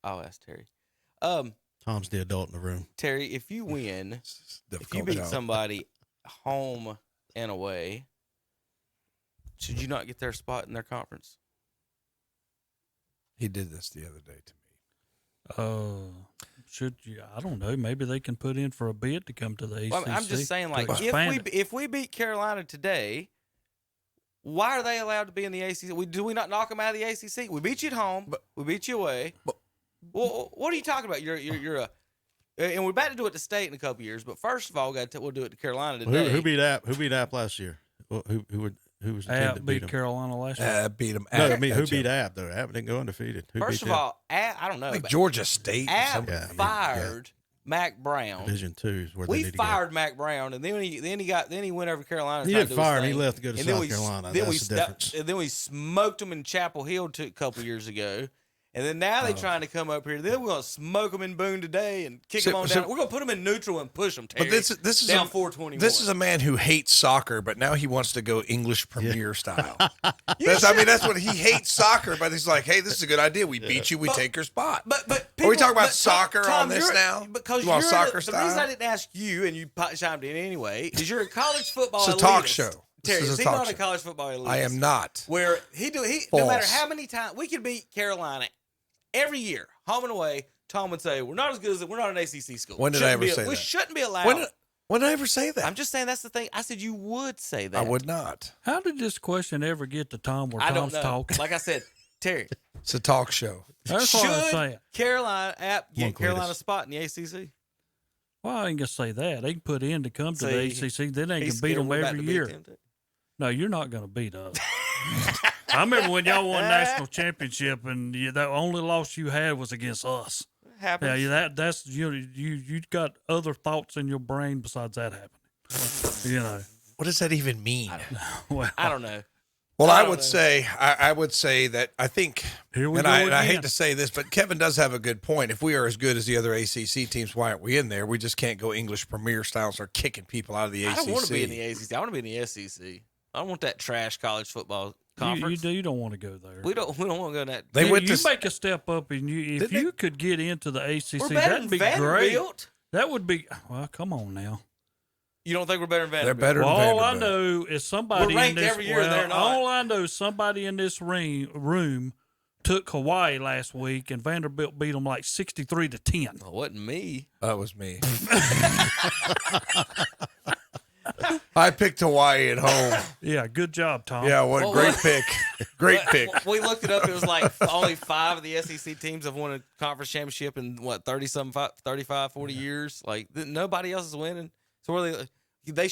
I'll ask Terry. Tom's the adult in the room. Terry, if you win, if you beat somebody home and away, should you not get their spot in their conference? He did this the other day to me. Should you? I don't know. Maybe they can put in for a bid to come to the ACC. Well, I'm just saying, like, if we beat Carolina today, why are they allowed to be in the ACC? Do we not knock them out of the ACC? We beat you at home, we beat you away. Well, what are you talking about? You're a, and we're about to do it to State in a couple years. But first of all, we'll do it to Carolina today. Who beat App? Who beat App last year? Who was the team that beat them? Carolina last year? Beat them. No, I mean, who beat App, though? App didn't go undefeated. First of all, I don't know. Like Georgia State. App fired Mac Brown. Division II is where we they need to fired Mac Brown, and then he went over to Carolina. He didn't fire him. He left to go to South Carolina. That's the difference. And then we smoked him in Chapel Hill a couple years ago. And then now they're trying to come up here. Then we're going to smoke them in Boone today and kick them on down. We're going to put them in neutral and push them, Terry. But this is down 421. This is a man who hates soccer, but now he wants to go English Premier style. That's what he hates soccer, but he's like, hey, this is a good idea. We beat you, we take your spot. But are we talking about soccer Tom, on this now? Because you want soccer the style? reason I didn't ask you, and you chimed in anyway, is you're a college football elitist. It's a talk show. Terry, is he talk not show. a college football elitist? I am not. Where no matter how many times we could beat Carolina every year, home and away, Tom would say, we're not as good as we're not an ACC school. When did I ever say that? We shouldn't be allowed. When did I ever say that? I'm just saying that's the thing. I said you would say that. I would not. How did this question ever get to Tom where I Tom's don't know. talking? Like I said, Terry. It's a talk show. That's what I'm saying. Carolina get Carolina spot in the ACC? Well, I ain't gonna say that. They can put in to come to the ACC. Then they can beat them every year. No, you're not gonna beat us. I remember when y'all won national championship, and the only loss you had was against us. Happens. Yeah, that's you got other thoughts in your brain besides that happening. What does that even mean? I don't know. Well, I would say that I think, I hate to say this, but Kevin does have a good point. If we are as good as the other ACC teams, why aren't we in there? We just can't go English Premier style and start kicking people out of the ACC. I don't want to be in the ACC. I want to be in the SEC. I don't want that trash college football conference. You don't want to go there. We don't want to go in that. You make a step up, and if you could get into the ACC, that'd be great. That would be. Well, come on now. You don't think we're better than Vanderbilt? They're better than Vanderbilt. All I know is somebody we're ranked in this, every year. They're not. All I know is somebody in this room took Hawaii last week, and Vanderbilt beat them like 63-10. Well, it wasn't me. That was me. I picked Hawaii at home. Yeah, good job, Tom. Yeah, great pick. Great pick. We looked it up. It was like only 5 of the SEC teams have won a conference championship in 35, 40 years. Like nobody else is winning. So the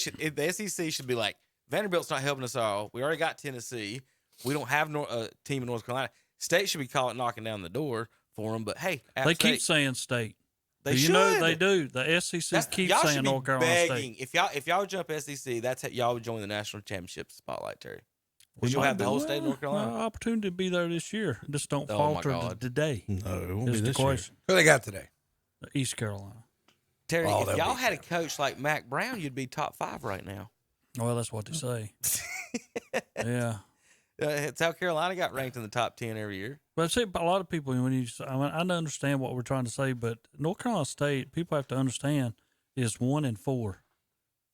SEC should be like, Vanderbilt's not helping us all. We already got Tennessee. We don't have a team in North Carolina. State should be knocking down the door for them. But hey, they keep saying State. They should. You know they do. The SEC keeps saying North Carolina State. If y'all jump SEC, that's how y'all would join the national championship spotlight, Terry. Because you'll have the whole state of North Carolina. Opportunity to be there this year. Just don't falter today. No, it won't be the this question. Who they got today? East Carolina. Terry, if y'all had a coach like Mac Brown, you'd be top 5 right now. Well, that's what they say. Yeah. South Carolina got ranked in the top 10 every year. But see, a lot of people, I understand what we're trying to say, but North Carolina State, people have to understand, is 1-4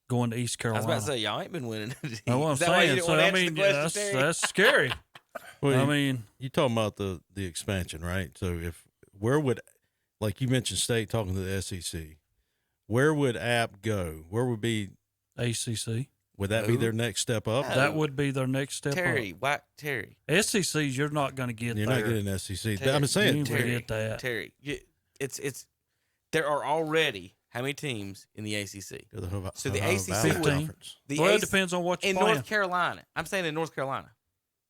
going to East Carolina. I was about to say, y'all ain't been winning. That's what I'm saying. So, that's scary. Well, you talking about the expansion, right? So where would, like you mentioned State talking to the SEC, where would App go? Where would be ACC? Would that be their next step up? That would be their next step up. Terry. SECs, you're not going to get You're not getting SEC. Terry, I'm saying, get that. Terry, there are already how many teams in the ACC? So the ACC conference. Well, it depends on what you're playing. North Carolina. I'm saying in North Carolina.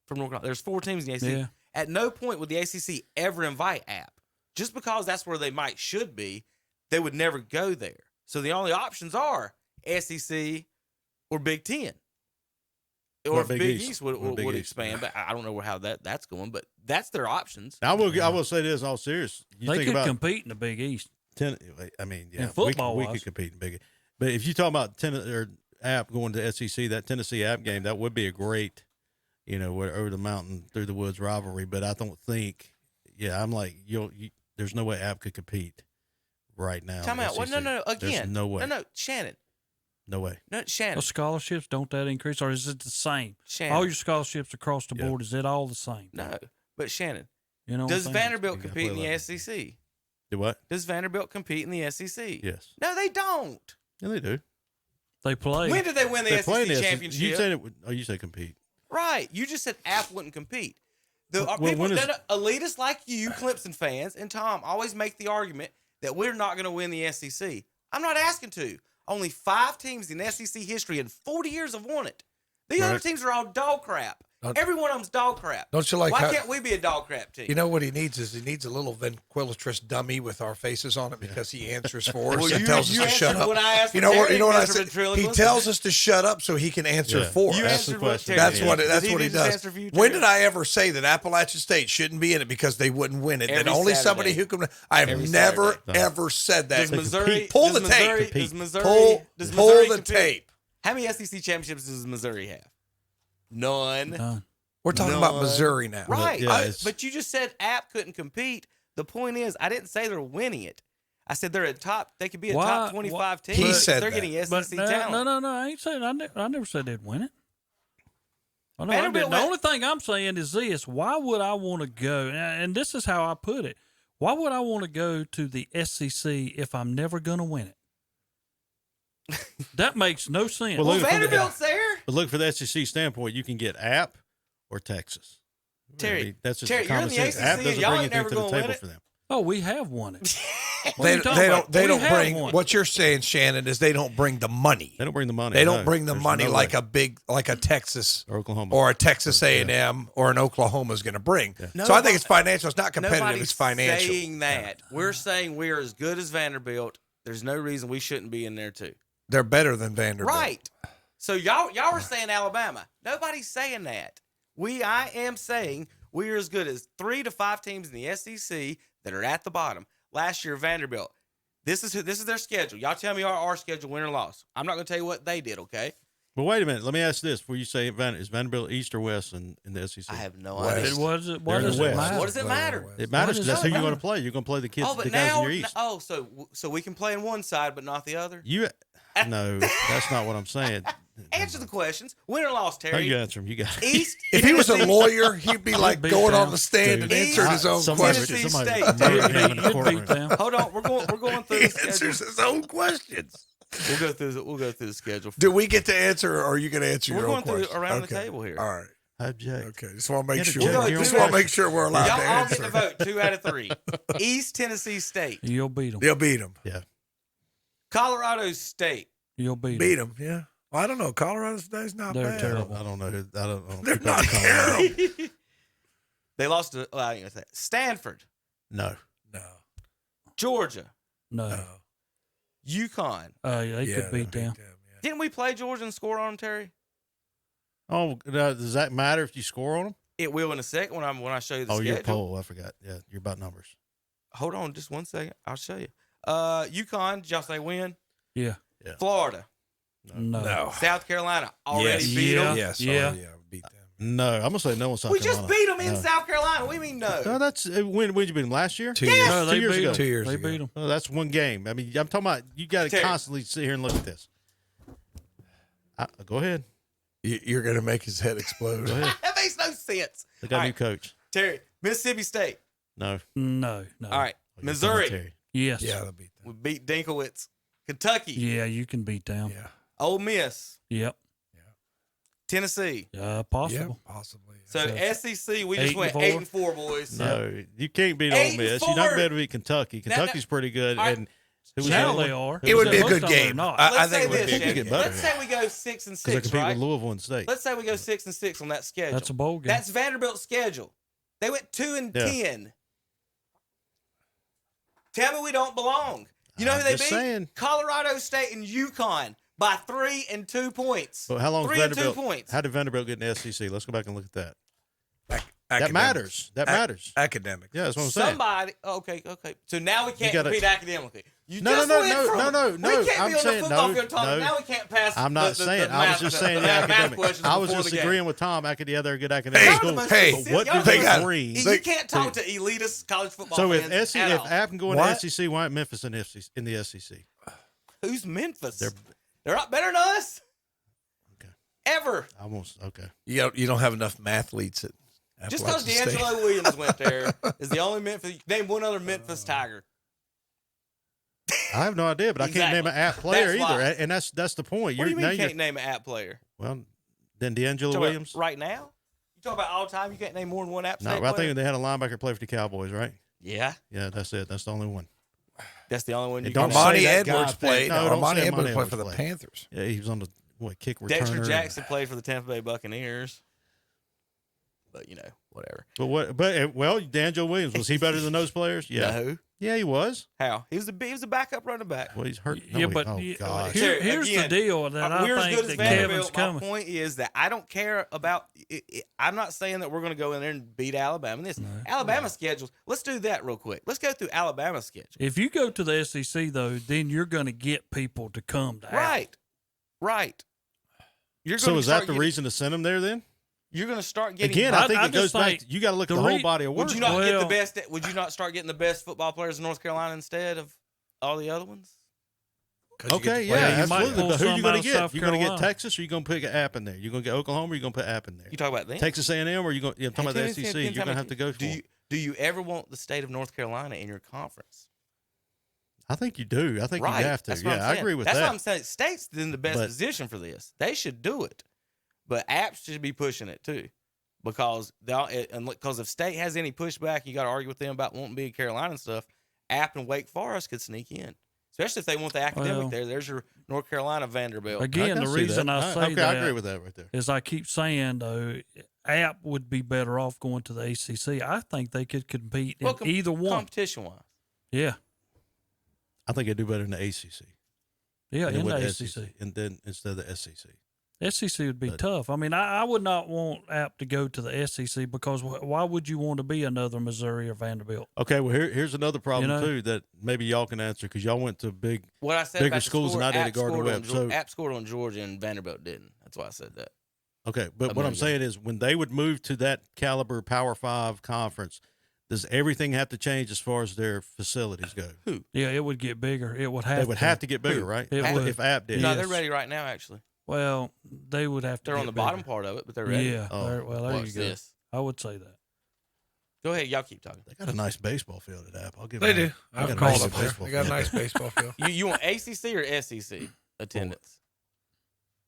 From North Carolina. There's 4 teams in the ACC. Yeah. At no point would the ACC ever invite App. Just because that's where they should be, they would never go there. So the only options are SEC or Big Ten. Or if Big East would expand, but I don't know how that's going. But that's their options. I will say this all serious. They could compete in the Big East. Football we could compete in Big East. But if you talk about App going to SEC, that Tennessee App game, that would be a great, over the mountain through the woods rivalry. But I don't think, I'm like there's no way App could compete right now. Time out. Well, no. Again, there's no way. No, Shannon. No way. No, Shannon. Well, scholarships, don't that increase, or is it the same? Shannon. All your scholarships across the board, is it all the same? No, but Shannon, you know, does Vanderbilt compete in the SEC? Do what? Does Vanderbilt compete in the SEC? Yes. No, they don't. Yeah, they do. They play. When did they win the SEC championship? You said you said compete. Right. You just said App wouldn't compete. People, elitists like you, Clemson fans, and Tom always make the argument that we're not going to win the SEC. I'm not asking to. Only 5 teams in SEC history in 40 years have won it. The other teams are all dog crap. Every one of them's dog crap. Don't you like? Why can't we be a dog crap team? You know what he needs is a little ventriloquist dummy with our faces on it because he answers for us and tells us to shut up. You know what I said? He tells us to shut up so he can answer for us. That's what he does. When did I ever say that Appalachian State shouldn't be in it because they wouldn't win it? And only somebody who can. I have never ever said that. Does Missouri pull the tape? Pull the tape. How many SEC championships does Missouri have? None. We're talking about Missouri now. Right. But you just said App couldn't compete. The point is, I didn't say they're winning it. I said they're they could be a top 25 team. He said they're getting SEC talent. No. I ain't saying. I never said they'd win it. The only thing I'm saying is this: why would I want to go? And this is how I put it: why would I want to go to the SEC if I'm never going to win it? That makes no sense. Well, Vanderbilt's there. But look, for the SEC standpoint, you can get App or Texas. Terry, that's just you're in the ACC. App doesn't y'all bring ain't anything never to the going to table win it. for them. Oh, we have won it. They don't bring what you're saying, Shannon, is they don't bring the money. They don't bring the money. They don't bring the money like a Texas or Oklahoma or a Texas A&M or an Oklahoma is going to bring. Yeah. So I think it's financial. It's not competitive. It's financial. Saying that we're saying we're as good as Vanderbilt. There's no reason we shouldn't be in there too. They're better than Vanderbilt. Right. So y'all were saying Alabama. Nobody's saying that. I am saying we are as good as 3 to 5 teams in the SEC that are at the bottom. Last year, Vanderbilt. This is their schedule. Y'all tell me our schedule, win or loss. I'm not going to tell you what they did, okay? But wait a minit. Let me ask this. Before you say is Vanderbilt East or West in the SEC? I have no idea. What does it matter? What does it matter? It matters because that's who you're going to play. You're going to play the kids, the guys in your East. So we can play in one side but not the other? No, that's not what I'm saying. Answer the questions. Win or loss, Terry? How you answer them? You got it. East. If he was a lawyer, he'd be like going on the stand and answering his own questions. Hold on, we're going through. He answers his own questions. We'll go through the schedule. Do we get to answer, or are you going to answer your own question? We're going through around the table here. All right. Object. Okay. Just want to make sure. Just want to make sure we're allowed to answer. Y'all all get the vote. 2 out of 3. East Tennessee State. You'll beat them. They'll beat them. Yeah. Colorado State. You'll beat them. Yeah. Well, I don't know. Colorado State's not They're bad. terrible. I don't know. They're not terrible. They lost to Stanford. No. Georgia. No. UConn. They could beat them. Didn't we play Georgia and score on them, Terry? Oh, does that matter if you score on them? It will in a second when I show you the schedule. Oh, your poll. I forgot. Yeah, you're about numbers. Hold on just 1 second. I'll show you. UConn, did y'all say win? Yeah. Florida. No. South Carolina already beat them? Yes. Yeah. Beat them. No, I'm going to say no in South We Carolina. just beat them in South Carolina. What do you mean no? No, that's when did you beat them? Last year? 2 years. No, 2 years ago. 2 years They ago. beat them. Oh, that's one game. I mean, I'm talking about you got to constantly sit here and look at this. Go ahead. You're going to make his head explode. Go ahead. That makes no sense. They got a new coach. Terry, Mississippi State. No. No. All right. Missouri. Yes. Yeah, they'll beat them. We beat Dinkowitz. Kentucky. Yeah, you can beat them. Yeah. Ole Miss. Yep. Tennessee. Possible. Yeah, possibly. So SEC, we just went 8-4, boys. No, you can't beat Ole Miss. You're not going to be able to beat Kentucky. Kentucky's pretty good. And now they are. It would be a good game. I think it would be a good game. Let's say we go 6-6, they compete right? with Louisville and State. Let's say we go 6-6 on that schedule. That's a bowl game. That's Vanderbilt's schedule. They went 2-10. Tell me we don't belong. You know who they beat? Saying. Colorado State and UConn. by 3 and 2 points. But how long 3 and 2 points. How did Vanderbilt get in the SEC? Let's go back and look at that. That Academics. matters. That matters. Academic. Yeah, that's what I'm saying. Somebody. Okay. So now we can't compete academically. No. We can't I'm be on saying the football field no. talking. Now we can't pass. I'm not saying. I was just saying the academic. I was just agreeing with Tom. They're a good academic school. But what do they agree? You can't talk to elitist college football So fans if App can go in the SEC, why ain't Memphis in the SEC? Who's Memphis? They're not better than us. Okay. Ever. Almost. Okay. You don't have enough mathletes at just because D'Angelo Williams went there is the only Memphis. Name one other Memphis Tiger. I have no idea, but I can't name an App player either, and that's the point. What do you mean you can't name an App player? Well, then D'Angelo Williams. Right now, you talk about all time. You can't name more than one App. No, I think they had a linebacker play for the Cowboys, right? Yeah. Yeah, that's it. That's the only one. That's the only one. You Armani Edwards played. No, Armani Edwards played for the Panthers. Yeah, he was on the kick returner. Dexter Jackson played for the Tampa Bay Buccaneers. But whatever. But D'Angelo Williams, was he better than those players? Yeah. No. Yeah, he was. How? He was a backup running back. Well, he's hurt. Gosh. Here's the deal that we're I think that Kevin's coming. My point is that I don't care about. I'm not saying that we're going to go in there and beat Alabama. Alabama schedules. Let's do that real quick. Let's go through Alabama's schedule. If you go to the SEC though, then you're going to get people to come to Right. So is that the reason to send them there then? You're going to start getting. Again, I think it goes back. You got to look at the whole body of work. Would you not get the best? Would you not start getting the best football players in North Carolina instead of all the other ones? Okay, yeah, absolutely. But who are you going to get? You're going to get Texas, or you going to put an App in there? You're going to get Oklahoma, or you going to put App in there? You talk about them? Texas A&M, or you going? I'm talking about the SEC. You're going to have to go for. Do you ever want the state of North Carolina in your conference? I think you do. I think you have to. Yeah, I agree with that. That's what I'm saying. State's in the best position for this. They should do it, but apps should be pushing it too. Because if State has any pushback, you got to argue with them about wanting to be in Carolina and stuff. App and Wake Forest could sneak in, especially if they want the academic there. There's your North Carolina Vanderbilt. Again, the reason I say that I agree with that right there is I keep saying though, App would be better off going to the ACC. I think they could compete in either one, competition wise. Yeah, I think they do better in the ACC. Yeah, in the ACC, and then instead of the SEC. SEC would be tough. I mean, I would not want App to go to the SEC because why would you want to be another Missouri or Vanderbilt? Okay, well, here's another problem, too, that maybe y'all can answer because y'all went to bigger schools than I did at Gardner-Webb. So App scored on Georgia and Vanderbilt didn't. That's why I said that. Okay, but what I'm saying is when they would move to that caliber Power 5 conference, does everything have to change as far as their facilities go? Yeah, it would get bigger. It would have. They would have to get bigger, right? If App did. No, they're ready right now, actually. Well, they would have to. They're on the bottom part of it, but they're ready. Yeah. Well, there you go. This. I would say that. Go ahead, y'all keep talking. They got a nice baseball field at App. I'll give they them. They do. I've called up there. They got a nice baseball field. You want ACC or SEC attendance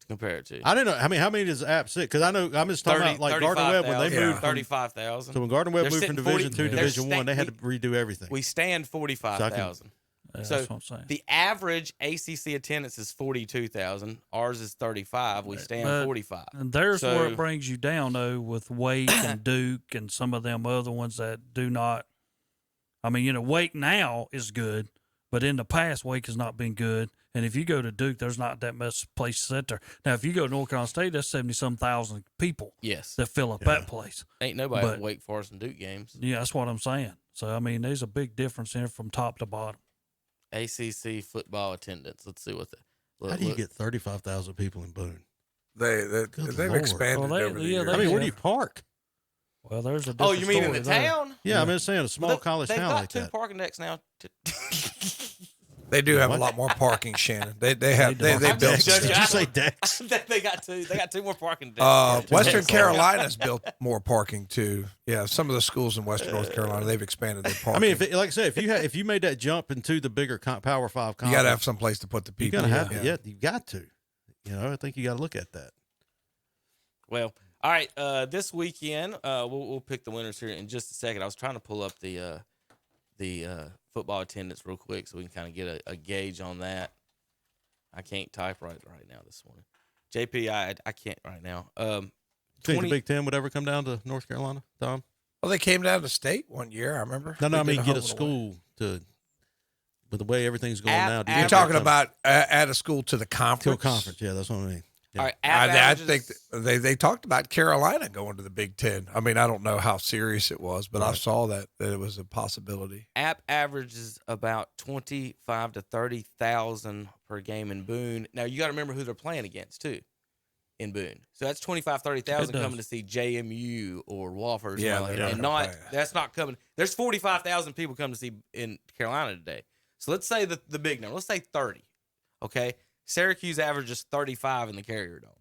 to compare it to? I don't know. I mean, how many does App sit? Because I know I'm just talking about like Gardner-Webb when they moved 35,000. So when Gardner-Webb moved from Division 2 to Division 1, they had to redo everything. We stand 45,000. So that's what I'm saying. The average ACC attendance is 42,000. Ours is 35. We stand 45. And there's where it brings you down, though, with Wake and Duke and some of them other ones that do not. I mean, Wake now is good, but in the past, Wake has not been good. And if you go to Duke, there's not that much place to sit there. Now, if you go to North Carolina State, that's 70-some thousand people that fill up that place. Ain't nobody at Wake Forest and Duke games. Yeah, that's what I'm saying. So, I mean, there's a big difference there from top to bottom. ACC football attendance. Let's see what how do you get 35,000 people in Boone? They've expanded over the years. I mean, where do you park? Well, there's a you mean in the town? Yeah, I'm just saying a small college town like that. They've got 2 parking decks now. They do have a lot more parking, Shannon. They built. Did you say decks? They got 2. They got 2 more parking decks. Western Carolina's built more parking too. Yeah, some of the schools in Western North Carolina they've expanded their parking. I mean, like I said, if you made that jump into the bigger Power 5 conference, you got to have some place to put the people. You got to have it. Yeah, you got to. I think you got to look at that. Well, all right. This weekend, we'll pick the winners here in just a second. I was trying to pull up the football attendance real quick so we can kind of get a gauge on that. I can't type right now this morning. JP, I can't right now. Think the Big Ten would ever come down to North Carolina, Tom? Well, they came down to state one year. I remember. No, I mean get a school to with the way everything's going now. You're talking about add a school to the conference? To a conference, yeah, that's what I mean. Yeah. All right, I think they talked about Carolina going to the Big Ten. I mean, I don't know how serious it was, but I saw that it was a possibility. App averages about 25 to 30,000 per game in Boone. Now you got to remember who they're playing against too, in Boone. So that's 25, 30,000 coming to see JMU or Wofford. That's not coming. There's 45,000 people coming to see in Carolina today. So let's say the big number. Let's say 30. Okay. Syracuse averages 35 in the Carrier Dome.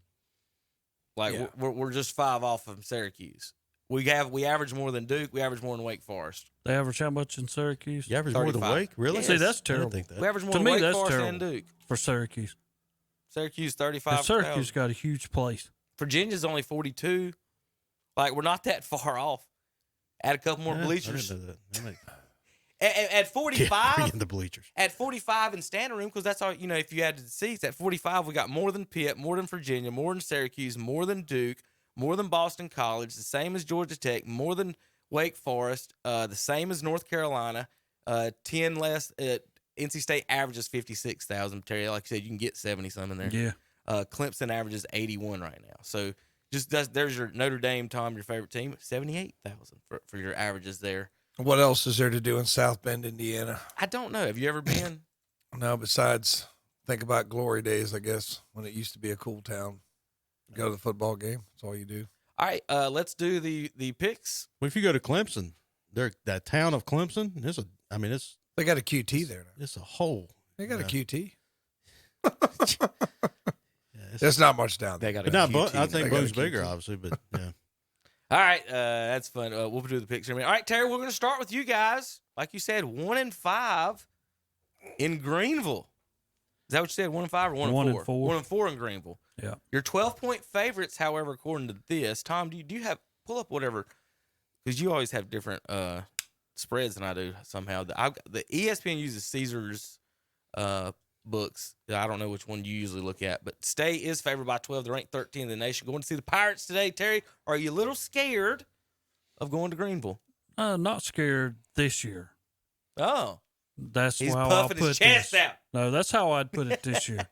Like we're just 5 off from Syracuse. We average more than Duke. We average more than Wake Forest. They average how much in Syracuse? You average 35. More than Wake? Really? Yes. See, that's terrible. I think that. We average more than Wake Forest and Duke. For Syracuse. Syracuse 35. Syracuse got a huge place. Virginia's only 42. Like we're not that far off. Add a couple more bleachers. At 45, the bleachers. At 45 in standing room, because that's all, if you added the seats, at 45, we got more than Pitt, more than Virginia, more than Syracuse, more than Duke, more than Boston College, the same as Georgia Tech, more than Wake Forest, the same as North Carolina, 10 less. NC State averages 56,000. Terry, like you said, you can get 70-some in there. Yeah. Clemson averages 81 right now. So there's your Notre Dame, Tom, your favorite team, 78,000 for your averages there. What else is there to do in South Bend, Indiana? I don't know. Have you ever been? No, besides think about glory days, I guess, when it used to be a cool town. Go to the football game. That's all you do. All right, let's do the picks. Well, if you go to Clemson, that town of Clemson, they got a QT there now. It's a whole. They got a QT. There's not much down there. They got a QT. I think Boone's bigger, obviously, but yeah. All right, that's fun. We'll do the picks in a minute. All right, Terry, we're going to start with you guys. Like you said, 1-5 in Greenville. Is that what you said? 1-5 or 1-4? 1-4 in Greenville. Yeah. Your 12-point favorites, however, according to this, Tom, do you have pull up whatever? Because you always have different spreads than I do somehow. The ESPN uses Caesar's books. I don't know which one you usually look at, but State is favored by 12. They're ranked 13th in the nation. Going to see the Pirates today. Terry, are you a little scared of going to Greenville? Not scared this year. Oh. He's how I'll put his chest out. No, that's how I'd put it this year.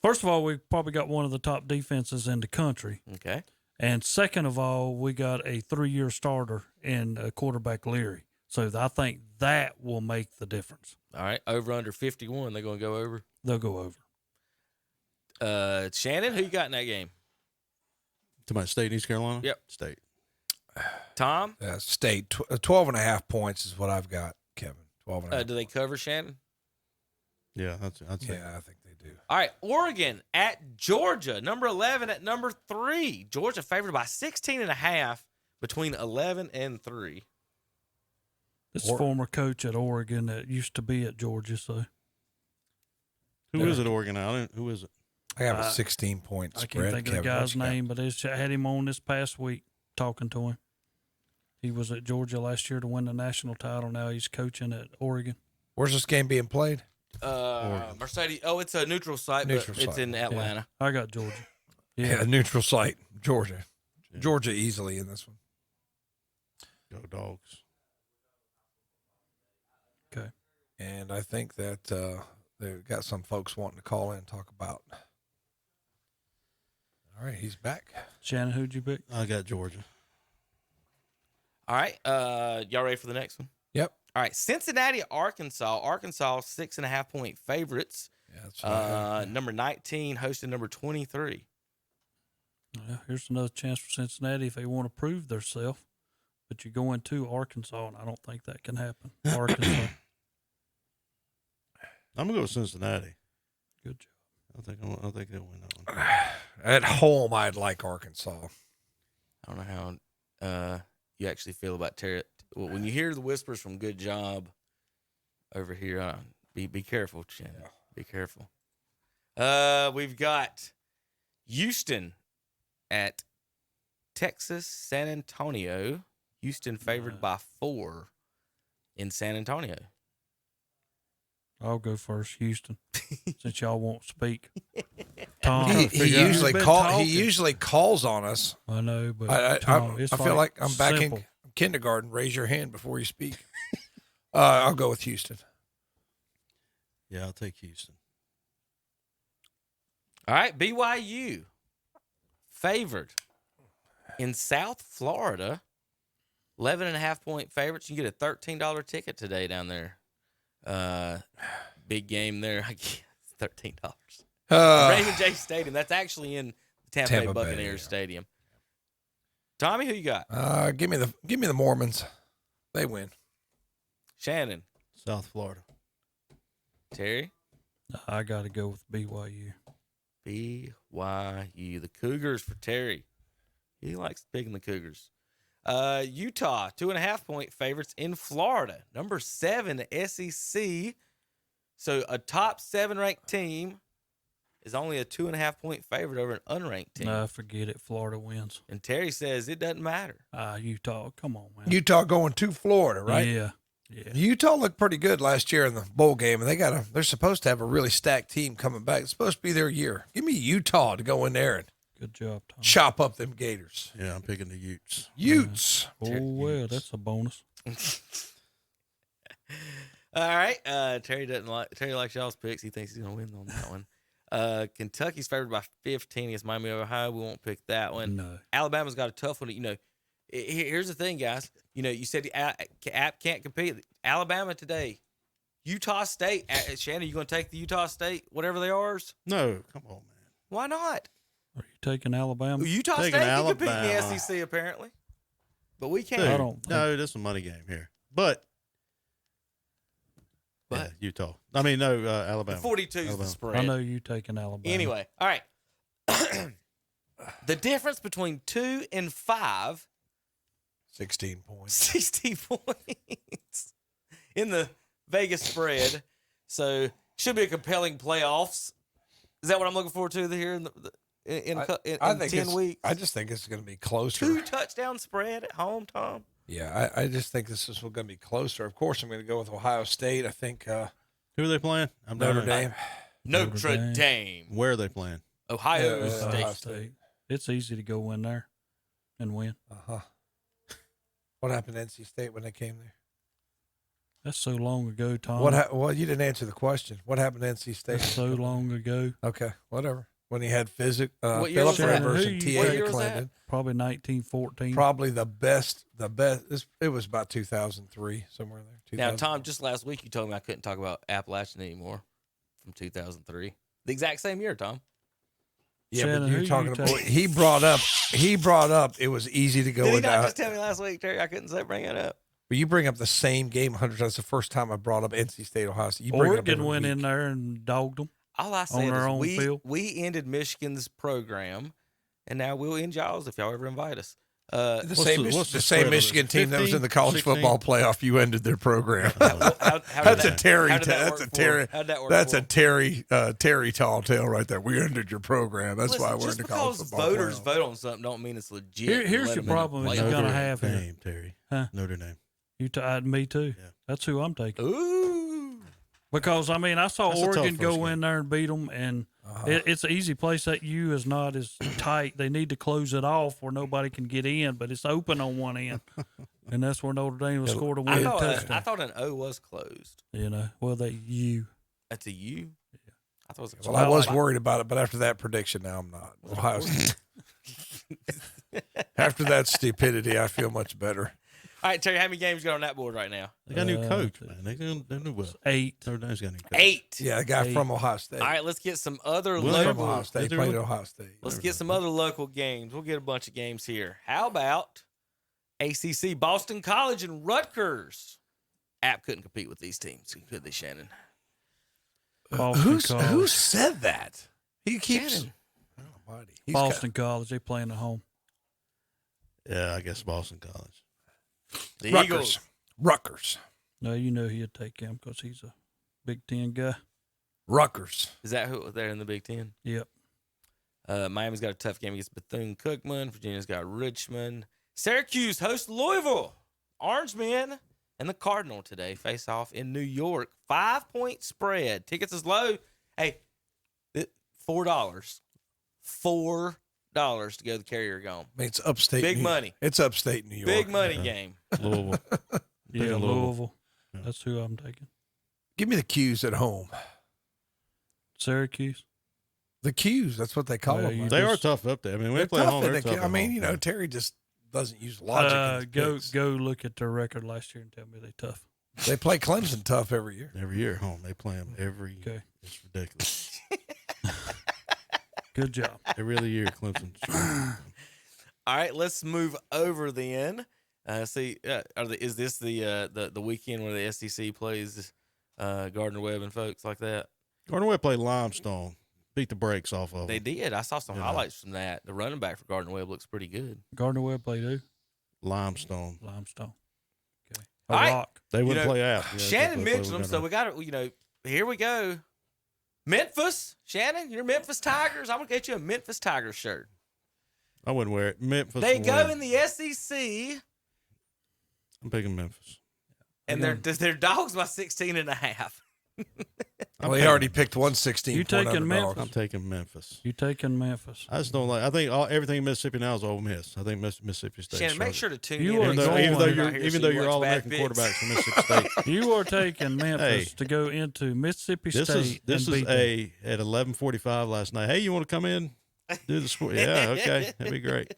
First of all, we probably got one of the top defenses in the country. Okay. And second of all, we got a 3-year starter in quarterback Leary. So I think that will make the difference. All right. Over under 51. They're going to go over? They'll go over. Shannon, who you got in that game? To my State, East Carolina? Yep. State. Tom? State. 12.5 points is what I've got, Kevin. 12.5. Do they cover, Shannon? Yeah, I'd say. Yeah, I think they do. All right. Oregon at Georgia. Number 11 at number 3. Georgia favored by 16.5 between 11 and 3. This former coach at Oregon that used to be at Georgia. So, who is it? Oregon now? Who is it? I have a 16-point spread. I can't think of the guy's name, but I had him on this past week talking to him. He was at Georgia last year to win the national title. Now he's coaching at Oregon. Where's this game being played? Mercedes. Oh, it's a neutral site, but it's in Atlanta. Yeah. I got Georgia. Yeah, neutral site, Georgia. Yeah. Georgia easily in this one. Go Dogs. Okay. And I think that they've got some folks wanting to call in and talk about. All right, he's back. Shannon, who'd you pick? I got Georgia. All right. Y'all ready for the next one? Yep. All right. Cincinnati, Arkansas. Arkansas, 6.5-point favorites. Yeah, that's right. Number 19 hosting number 23. Yeah, here's another chance for Cincinnati if they want to prove themselves. But you're going to Arkansas, and I don't think that can happen. Arkansas. I'm gonna go with Cincinnati. Good job. I think they'll win that one. At home, I'd like Arkansas. I don't know how you actually feel about Terry. Well, when you hear the whispers from "Good job" over here, be careful, Shannon. Yeah. Be careful. We've got Houston at Texas, San Antonio. Houston favored by 4 in San Antonio. I'll go first, Houston, since y'all won't speak. Tom, he usually calls on us. I know, but I feel like I'm back simple. in kindergarten. Raise your hand before you speak. I'll go with Houston. Yeah, I'll take Houston. All right, BYU favored in South Florida. 11.5-point favorites. You can get a $13 ticket today down there. Big game there. I guess $13. Raymond J. Stadium. That's actually in the Tampa Bay Buccaneers Stadium. Tommy, who you got? Give me the Mormons. They win. Shannon. South Florida. Terry. I got to go with BYU. BYU. The Cougars for Terry. He likes picking the Cougars. Utah, 2.5-point favorites in Florida. Number 7, the SEC. So a top 7 ranked team is only a 2.5-point favorite over an unranked team. Nah, forget it. Florida wins. And Terry says it doesn't matter. Utah, come on, man. Utah going to Florida, right? Yeah. Utah looked pretty good last year in the bowl game, and they're supposed to have a really stacked team coming back. It's supposed to be their year. Give me Utah to go in there and good job, Tom. Chop up them Gators. Yeah, I'm picking the Utes. Utes. Oh, well, that's a bonus. All right. Terry likes y'all's picks. He thinks he's going to win on that one. Kentucky's favored by 15 against Miami of Ohio. We won't pick that one. No. Alabama's got a tough one. You know, here's the thing, guys. You know, you said the app can't compete. Alabama today. Utah State. Shannon, you going to take the Utah State, whatever they are? No, come on, man. Why not? Are you taking Alabama? Utah State can compete in the SEC, apparently. But we can't. Dude, I don't. No, this is a money game here. But yeah, Utah. I mean, no, Alabama. 42 is the spread. I know you taking Alabama. Anyway, all right. The difference between 2 and 5. 16 points. 60 points in the Vegas spread. So should be a compelling playoffs. Is that what I'm looking forward to here in 10 weeks? I just think it's going to be closer. 2 touchdown spread at home, Tom. Yeah, I just think this is going to be closer. Of course, I'm going to go with Ohio State. I think. Who are they playing? Notre Dame. Notre Dame. Where are they playing? Ohio Ohio State. State. It's easy to go in there and win. What happened to NC State when they came there? That's so long ago, Tom. Well, you didn't answer the question. What happened to NC State? That's so long ago. Okay, whatever. When he had Philip was that? Rivers and T.A. McClendon. Probably 1914. Probably the best. It was about 2003, somewhere there. Now, Tom, just last week you told me I couldn't talk about Appalachian anymore from 2003. The exact same year, Tom. Yeah, Shannon, but you're who talking you about. take? He brought up. It was easy to go. Did he without. not just tell me last week, Terry? I couldn't bring it up. But you bring up the same game 100 times. The first time I brought up NC State, Ohio State. You bring it up Oregon every went week. in there and dogged them. All I said our own is field. we ended Michigan's program, and now we'll end y'all's if y'all ever invite us. The same Michigan team that was in the college 16? football playoff. You ended their program. That's a Terry. How'd that work? Terry tall tale right there. We ended your program. That's why we're in the college football playoff. Just because voters vote on something don't mean it's legit. Here's your problem you're going to have Notre here. Dame, Terry. Huh? Notre Dame. Me too. Yeah. That's who I'm taking. Ooh. Because, I mean, I saw That's a tough Oregon first go game. in there and beat them, and it's an easy place. That U is not as tight. They need to close it off where nobody can get in, but it's open on one end. And that's where Notre Dame will score the winning touchdown. I thought an O was closed. Well, that U. That's a U? Yeah. I thought it was I was worried about it, but after that prediction, now I'm not. Ohio State. After that stupidity, I feel much better. All right, Terry, how many games you got on that board right now? They got a new coach, man. They do well. 8. Notre Dame's got a new coach. 8. Yeah, a guy from Ohio State. All right, let's get some other From local. Ohio State. Played at Ohio State. Let's get some other local games. We'll get a bunch of games here. How about ACC, Boston College, and Rutgers? App couldn't compete with these teams, could they, Shannon? Who said that? He keeps. Shannon. Almighty. Boston College, they playing at home. Yeah, I guess Boston College. The Rutgers. Eagles. Rutgers. No, you know he'd take him because he's a Big Ten guy. Rutgers. Is that who they're in the Big Ten? Yep. Miami's got a tough game against Bethune-Cookman. Virginia's got Richmond. Syracuse hosts Louisville. Orangemen and the Cardinal today face off in New York. 5-point spread. Tickets is low. Hey, $4. $4 to go to the Carrier Gone. I mean, it's upstate. Big money. It's upstate New York. Big money game. Louisville. Yeah, Louisville. That's who I'm taking. Give me the Qs at home. Syracuse. The Qs, that's what they call them. They are tough up there. I mean, we play tough home. They're tough. I mean, Terry just doesn't use logic. Go look at their record last year and tell me they're tough. They play Clemson tough every year. Every year at home. They play them every year. It's ridiculous. Good job. Every other year, Clemson. All right, let's move over then. Is this the weekend where the SEC plays Gardner Webb and folks like that? Gardner Webb played Limestone. Beat the brakes off of them. They did. I saw some highlights from that. The running back for Gardner Webb looks pretty good. Gardner Webb played who? Limestone. Okay. All right. Rock. They wouldn't play out. Yeah, Shannon mentioned them, so we got to, here we go. Memphis. Shannon, you're Memphis Tigers. I'm going to get you a Memphis Tigers shirt. I wouldn't wear it. Memphis. They go in the SEC. I'm picking Memphis. And they're dogs by 16.5. Well, he already picked 116. You taking Memphis? I'm taking Memphis. You taking Memphis? I just don't like. I think everything in Mississippi now is Ole Miss. I think Mississippi State. Shannon, make sure to tune in. Even though you're all American quarterbacks from Mississippi State, you are taking Memphis to go into Mississippi State. This is at 11:45 last night. Hey, you want to come in? Do the sport? Yeah, okay, that'd be great.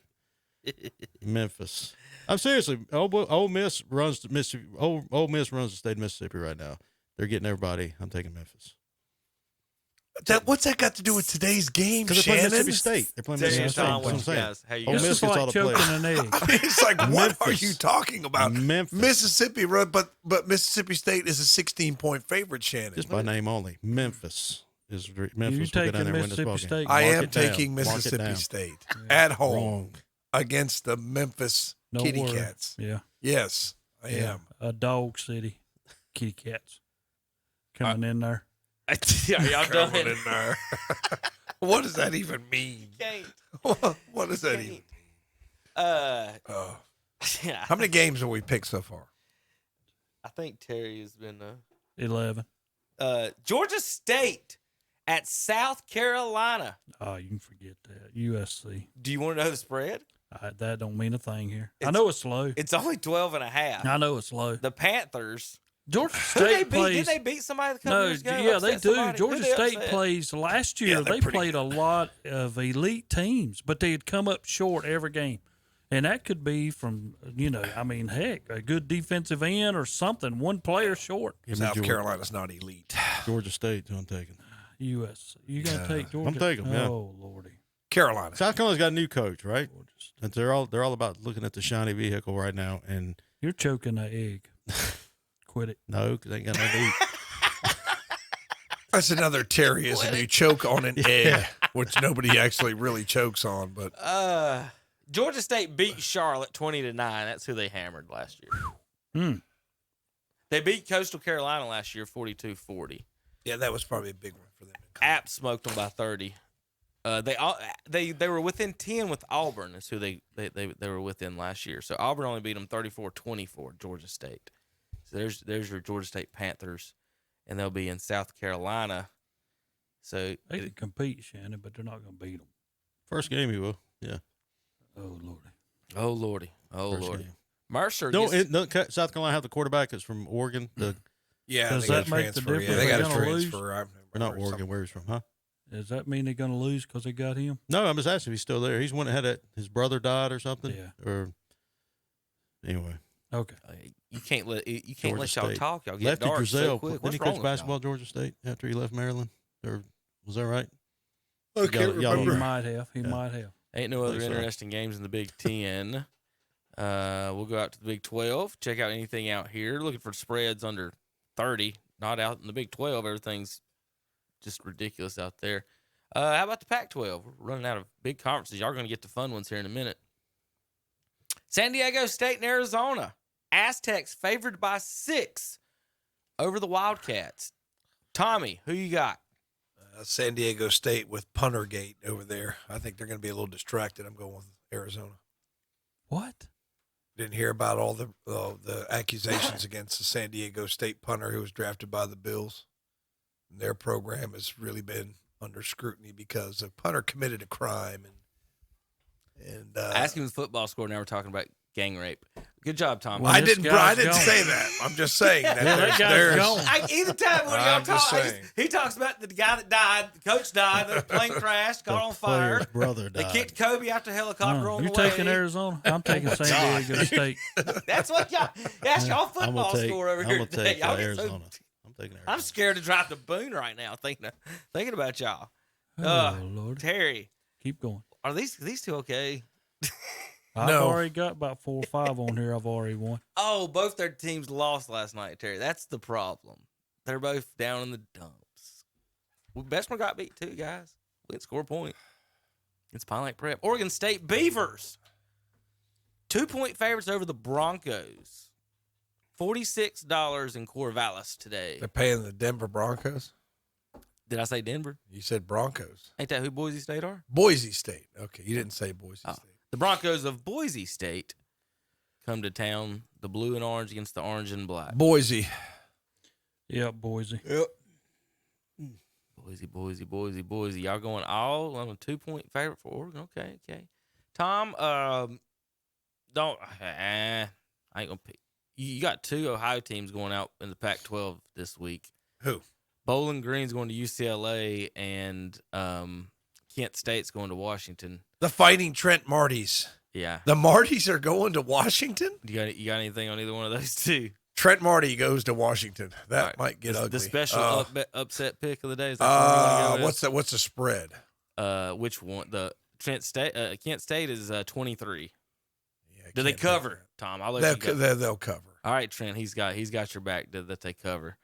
Memphis. I'm seriously. Ole Miss runs the Mississippi. Ole Miss runs the state of Mississippi right now. They're getting everybody. I'm taking Memphis. What's that got to do with today's game, Because they're playing Shannon? Mississippi State. They're playing Mississippi State. That's what I'm saying. Guys, how you Ole guys? Miss This is gets all like the choking players. an egg. I mean, it's like, what are you talking about? Memphis. Mississippi, but Mississippi State is a 16-point favorite, Shannon. Just by name only. Memphis is Memphis. You will go down taking there and win this Mississippi ballgame. State? I Mark am it down. taking Mark it Mississippi down. State at home Wrong. against the Memphis No Kitty word. Cats. Yeah. Yes, I am. A dog city. Kitty Cats. Coming in there. Y'all done. Coming in there. What does that even mean? What does that even mean? How many games have we picked so far? I think Terry has been 11. Georgia State at South Carolina. Oh, you can forget that. USC. Do you want to know the spread? That don't mean a thing here. I know it's slow. It's only 12.5. I know it's slow. The Panthers. Georgia State plays. Did they beat somebody a couple No, years ago? yeah, they Upset do. somebody? Georgia Who they State upset? plays. Last year, they played a lot of elite teams, but they had come up short every game. And that could be from, heck, a good defensive end or something. One player short. South Carolina's not elite. Georgia State, I'm taking. U.S. You going to take Georgia? I'm taking them, yeah. Oh, Lordy. Carolina. South Carolina's got a new coach, right? And they're all about looking at the shiny vehicle right now. And you're choking the egg. Quit it. No, because they ain't got no to eat. That's another Terry, isn't it? You choke on an egg, which nobody actually really chokes on. But Georgia State beat Charlotte 20-9. That's who they hammered last year. They beat Coastal Carolina last year 42-40. Yeah, that was probably a big one for them. App smoked them by 30. They were within 10 with Auburn. That's who they were within last year. So Auburn only beat them 34-24. Georgia State. So there's your Georgia State Panthers, and they'll be in South Carolina. So they can compete, Shannon, but they're not going to beat them. First game, you will. Yeah. Oh Lordy. Oh Lordy. Oh First Lordy. game. Mercer. Don't South Carolina have the quarterback that's from Oregon? Yeah, does that make the difference? Yeah, they got to lose? transfer. We're not Oregon. Where he's from, huh? Does that mean they're going to lose because they got him? No, I'm just asking if he's still there. He's one that had his brother died or something. Yeah. Or anyway. Okay. You can't let y'all talk. Y'all get Lefty dark Drizel. so quick. Didn't What's he wrong coach with basketball y'all? at Georgia State after he left Maryland? Or was that right? I can't remember. He might have. He might have. Ain't no other so. interesting games in the Big Ten. We'll go out to the Big 12. Check out anything out here. Looking for spreads under 30. Not out in the Big 12. Everything's just ridiculous out there. How about the Pac-12? We're running out of big conferences. Y'all are going to get the fun ones here in a minute. San Diego State and Arizona. Aztecs favored by 6 over the Wildcats. Tommy, who you got? San Diego State with Puntergate over there. I think they're going to be a little distracted. I'm going with Arizona. What? Didn't hear about all the accusations against the San Diego State punter who was drafted by the Bills. Their program has really been under scrutiny because the punter committed a crime. And ask him the football score. Now we're talking about gang rape. Good job, Tom. I didn't say that. I'm just saying that. Either time when y'all talk, he talks about the guy that died, the coach died, the plane crashed, caught on fire. Brother died. They kicked Kobe out the helicopter on the way. You're taking Arizona? I'm taking San Diego State. That's what y'all. That's y'all football score over here today. Take Arizona. I'm taking Arizona. I'm scared to drive to Boone right now, thinking about y'all. Lord, Terry, keep going. Are these two okay? I've already got about 4 or 5 on here. I've already won. Oh, both their teams lost last night, Terry. That's the problem. They're both down in the dumps. Bessemer got beat too, guys. We didn't score a point. It's Pine Lake Prep. Oregon State Beavers. 2-point favorites over the Broncos. $46 in Corvallis today. They're paying the Denver Broncos? Did I say Denver? You said Broncos. Ain't that who Boise State are? Boise State. Okay, you didn't say Boise State. The Broncos of Boise State come to town, the blue and orange against the orange and black. Boise. Yep, Boise. Yep. Boise. Y'all going all on a 2-point favorite for Oregon? Okay. Tom, I ain't gonna pick. You got 2 Ohio teams going out in the Pac-12 this week. Who? Bowling Green's going to UCLA, and Kent State's going to Washington. The Fighting Trent Martys. Yeah. The Martys are going to Washington? You got anything on either one of those two? Trent Marty goes to Washington. That might get ugly. The special upset pick of the day. Is that what's the spread? Which one? The Kent State is 23. Yeah, do they cover, Tom? I'll let you go. They'll cover. All right, Trent. He's got your back that they cover.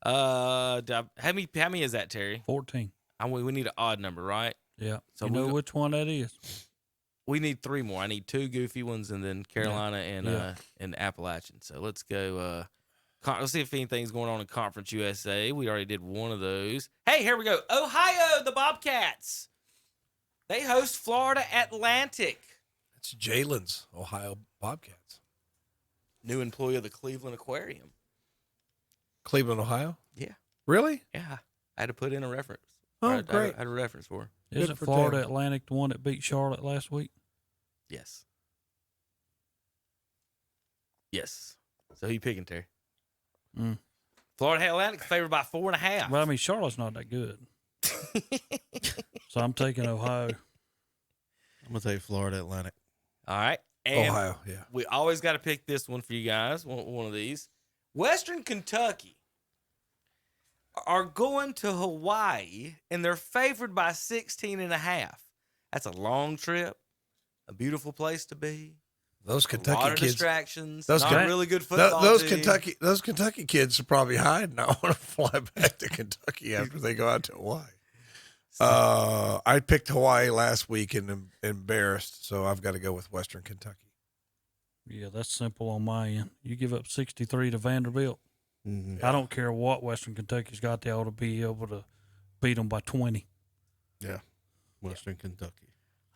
How many is that, Terry? 14. We need an odd number, right? Yeah. So you know which one that is. We need 3 more. I need 2 goofy ones, and then Carolina and Appalachian. So let's go. Let's see if anything's going on in Conference USA. We already did one of those. Hey, here we go. Ohio, the Bobcats. They host Florida Atlantic. It's Jalen's Ohio Bobcats. New employee of the Cleveland Aquarium. Cleveland, Ohio? Yeah. Really? Yeah. I had to put in a reference. Oh, great. I had a reference for her. Isn't Florida Atlantic the one that beat Charlotte last week? Yes. So who you picking, Terry? Florida Atlantic favored by 4.5. Well, I mean, Charlotte's not that good. So I'm taking Ohio. I'm going to take Florida Atlantic. All right. And Ohio, yeah. We always got to pick this one for you guys, one of these. Western Kentucky are going to Hawaii, and they're favored by 16.5. That's a long trip, a beautiful place to be. Those Kentucky a lot of kids, distractions. Not really good football. Those Kentucky kids are probably hiding. I want to fly back to Kentucky after they go out to Hawaii. I picked Hawaii last week and am embarrassed, so I've got to go with Western Kentucky. Yeah, that's simple on my end. You give up 63 to Vanderbilt. Mm-hmm. I don't care what Western Kentucky's got; they ought to be able to beat them by 20. Yeah, Western Kentucky.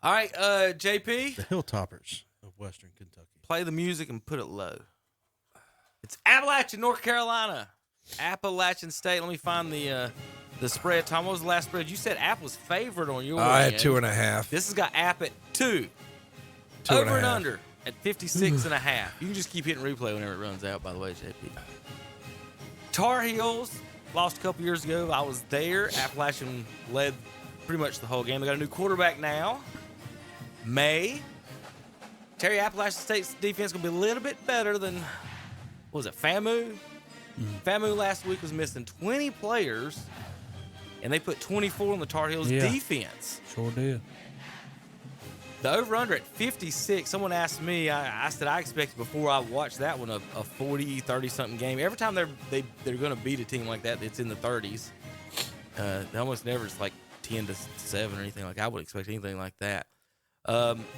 All right, JP. The Hilltoppers of Western Kentucky. Play the music and put it low. It's Appalachian, North Carolina. Appalachian State. Let me find the spread. Tom, what was the last spread? You said App was favored on your I had end. 2.5. This has got App at 2. 2.5. Over and under at 56.5. You can just keep hitting replay whenever it runs out, by the way, JP. Tar Heels lost a couple years ago. I was there. Appalachian led pretty much the whole game. They got a new quarterback now. Terry, Appalachian State's defense going to be a little bit better than, what was it, FAMU? FAMU last week was missing 20 players, and they put 24 on the Tar Heels defense. Sure did. The over-under at 56, someone asked me, I said I expected before I watched that one a 40, 30-something game. Every time they're going to beat a team like that, it's in the 30s. They almost never it's like 10-7 or anything like that. I wouldn't expect anything like that.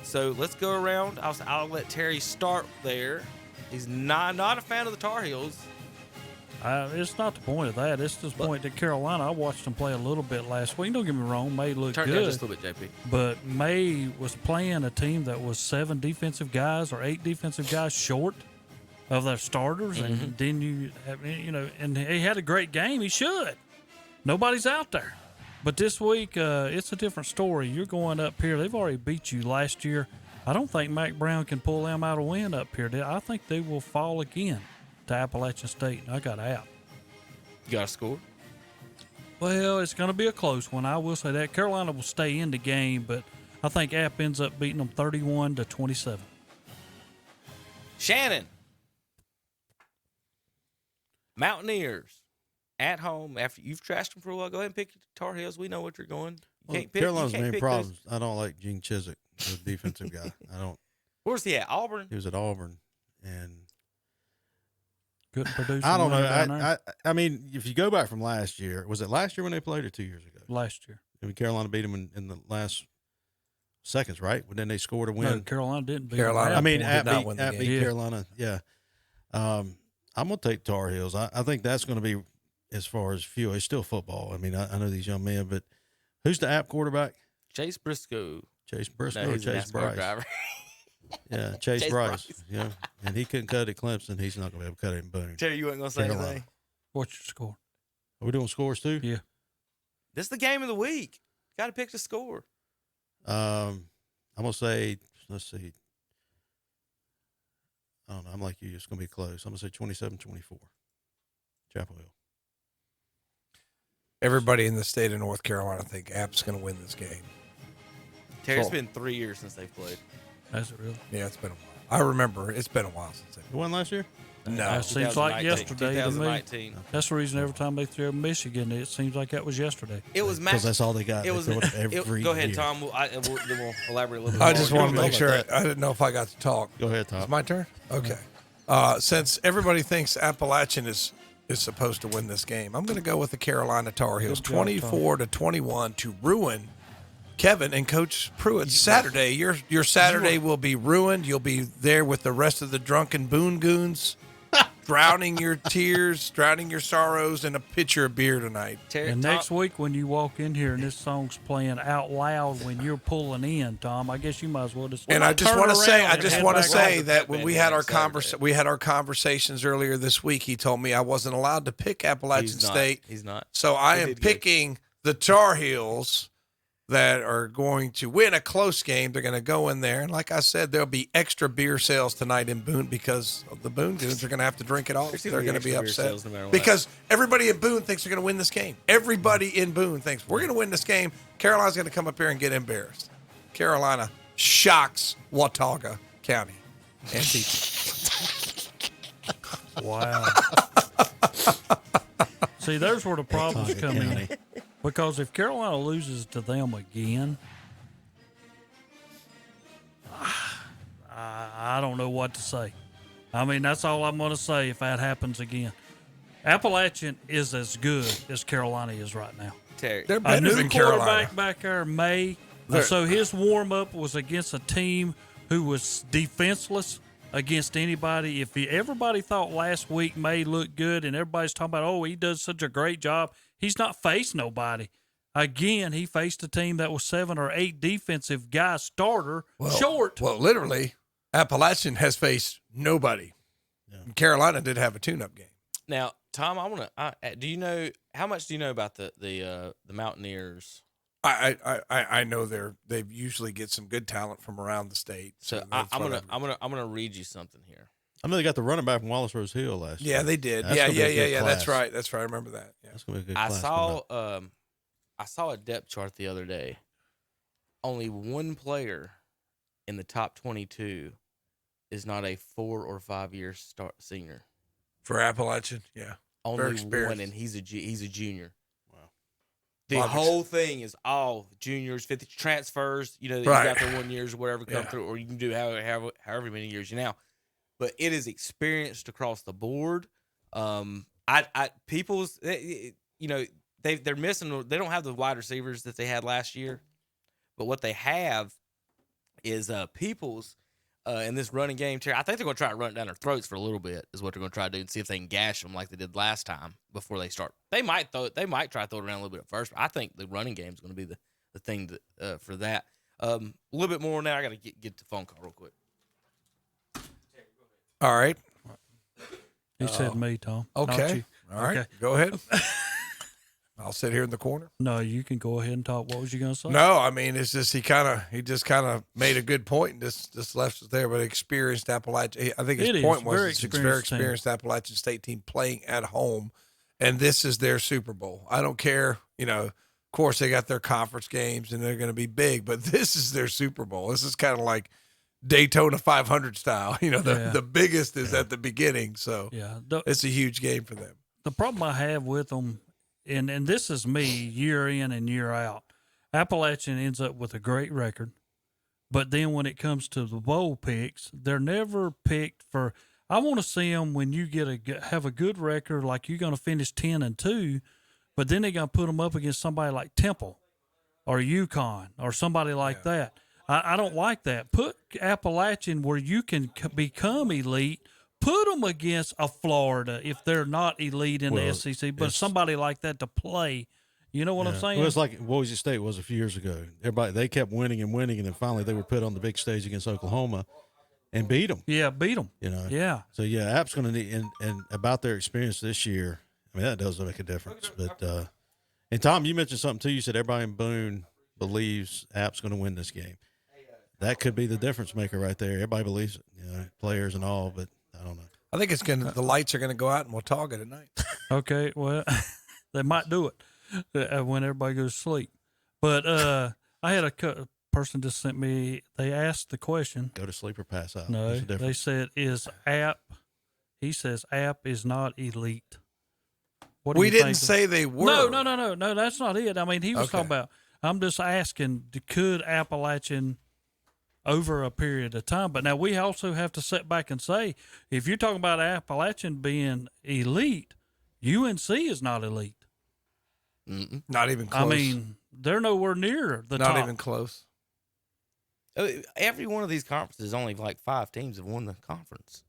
So let's go around. I'll let Terry start there. He's not a fan of the Tar Heels. It's not the point of that. It's just the point that Carolina, I watched them play a little bit last week. Don't get me wrong, May looked good. Turn down just a little bit, JP. But May was playing a team that was 7 defensive guys or 8 defensive guys short of their starters. Mm-hmm. And then and he had a great game. He should. Nobody's out there. But this week, it's a different story. You're going up here. They've already beat you last year. I don't think Mac Brown can pull them out a win up here. I think they will fall again to Appalachian State. I got App. You got a score? Well, it's going to be a close one. I will say that. Carolina will stay in the game, but I think App ends up beating them 31-27. Shannon. Mountaineers at home. After you've trashed them for a while, go ahead and pick your Tar Heels. We know what you're going. You can't pick. Carolina's you can't main pick problem. I don't like Gene Chizik, the defensive guy. I don't. Where's he at? Auburn. He was at Auburn, and couldn't produce. I don't know. I mean, if you go back from last year, was it last year when they played or 2 years ago? Last year. I mean, Carolina beat them in the last seconds, right? When then they scored a win. No, Carolina didn't beat Carolina. I mean, App beat Carolina. Yeah. I'm gonna take Tar Heels. I think that's going to be, as far as fuel, it's still football. I mean, I know these young men, but who's the App quarterback? Chase Briscoe. Chase Briscoe No, or he's a Chase NASCAR Bryce? driver. Yeah, Chase Bryce. Yeah, and he couldn't cut it at Clemson. He's not going to be able to cut it in Boone. Terry, you wasn't going to say Carolina. anything. What's your score? Are we doing scores too? Yeah. This is the game of the week. Got to pick the score. I'm going to say, let's see. I don't know. I'm like you. It's going to be close. I'm going to say 27-24. Chapel Hill. Everybody in the state of North Carolina think App's going to win this game. Terry, it's been 3 years since they've played. Has it really? Yeah, it's been a while. I remember it's been a while since they won last year. No, It seems like yesterday to me. 2019. That's the reason every time they throw Michigan, it seems like that was yesterday. It was Because that's all they got. It was They throw it every Go ahead, year. Tom. We'll elaborate a little bit. I just more. want to make sure. I didn't know if I got to talk. Go ahead, Tom. It's my turn? Okay. Since everybody thinks Appalachian is supposed to win this game, I'm going to go with the Carolina Tar Heels, Good job, 24-21 to ruin Kevin and Coach Pruitt's Saturday. Your Saturday will be ruined. You'll be there with the rest of the drunken Boone goons, drowning your tears, drowning your sorrows in a pitcher of beer tonight. And next week when you walk in here and this song's playing out loud when you're pulling in, Tom, I guess you might as well just. And I just want to say, that when we had our conversations earlier this week, he told me I wasn't allowed to pick Appalachian State. He's not. So I am picking the Tar Heels that are going to win a close game. They're going to go in there. And like I said, there'll be extra beer sales tonight in Boone because the Boone Goons are going to have to drink it all. They're going to be upset because everybody in Boone thinks they're going to win this game. Everybody in Boone thinks we're going to win this game. Carolina's going to come up here and get embarrassed. Carolina shocks Watauga County and Wow. See, there's where the problems come in. Because if Carolina loses to them again, I don't know what to say. I mean, that's all I'm going to say if that happens again. Appalachian is as good as Carolina is right now. Terry, they're better than Carolina. Quarterback back there, May. So his warm-up was against a team who was defenseless against anybody. Everybody thought last week May looked good, and everybody's talking about, oh, he does such a great job. He's not faced nobody. Again, he faced a team that was 7 or 8 defensive guys starter short. Well, literally, Appalachian has faced nobody. Yeah. Carolina did have a tune-up game. Now, Tom, I want to. Do you know how much do you know about the Mountaineers? I know they usually get some good talent from around the state. So I'm gonna read you something here. I know they got the running back from Wallace Rose Hill last year. Yeah, they did. Yeah. That's right. I remember that. Yeah. That's gonna be a good class. I saw a depth chart the other day. Only one player in the top 22 is not a 4 or 5 year senior. For Appalachian, yeah. Only one, and he's a junior. Wow. The whole thing is all juniors, 50 transfers. You know, you got their 1 years or whatever come through, or you can do however many years you now. But it is experienced across the board. People's, you know, they're missing. They don't have the wide receivers that they had last year, but what they have is Peoples in this running game. I think they're going to try to run it down their throats for a little bit. Is what they're going to try to do and see if they can gash them like they did last time before they start. They might try to throw it around a little bit at first, but I think the running game is going to be the thing for that. A little bit more now. I got to get the phone call real quick. All right. He said me, Tom. Okay. All right. Okay. Go ahead. I'll sit here in the corner. No, you can go ahead and talk. What was you going to say? No, I mean, it's just he just kind of made a good point and just left it there. But experienced Appalachian, I think his point was it's a very experienced Appalachian State team playing at home, and this is their Super Bowl. I don't care, of course they got their conference games and they're going to be big, but this is their Super Bowl. This is kind of like Daytona 500 style. The biggest is at the beginning, so it's a huge game for them. The problem I have with them, and this is me year in and year out, Appalachian ends up with a great record, but then when it comes to the bowl picks, they're never picked for. I want to see them when you have a good record, like you're going to finish 10-2, but then they're going to put them up against somebody like Temple or UConn or somebody like that. I don't like that. Put Appalachian where you can become elite. Put them against a Florida if they're not elite in the SEC, but somebody like that to play. You know what I'm saying? Well, it's like Boise State was a few years ago. They kept winning, and then finally they were put on the big stage against Oklahoma and beat them. Yeah, beat them. Yeah. So, App's going to need – and about their experience this year, I mean, that does make a difference. But and, Tom, you mentioned something, too. You said everybody in Boone believes App's going to win this game. That could be the difference maker right there. Everybody believes it, players and all, but I don't know. I think the lights are going to go out and we'll talk it at night. Okay, well, they might do it when everybody goes to sleep. But I had a person just sent me, they asked the question. Go to sleep or pass out. No, they said, is App, he says App is not elite. What do we you didn't think say they were. No, that's not it. I mean, he was talking about, I'm just asking, could Appalachian over a period of time. But now we also have to sit back and say, if you're talking about Appalachian being elite, UNC is not elite. Not even close. I mean, they're nowhere near the top. Not even close. Every one of these conferences, only like 5 teams have won the conference.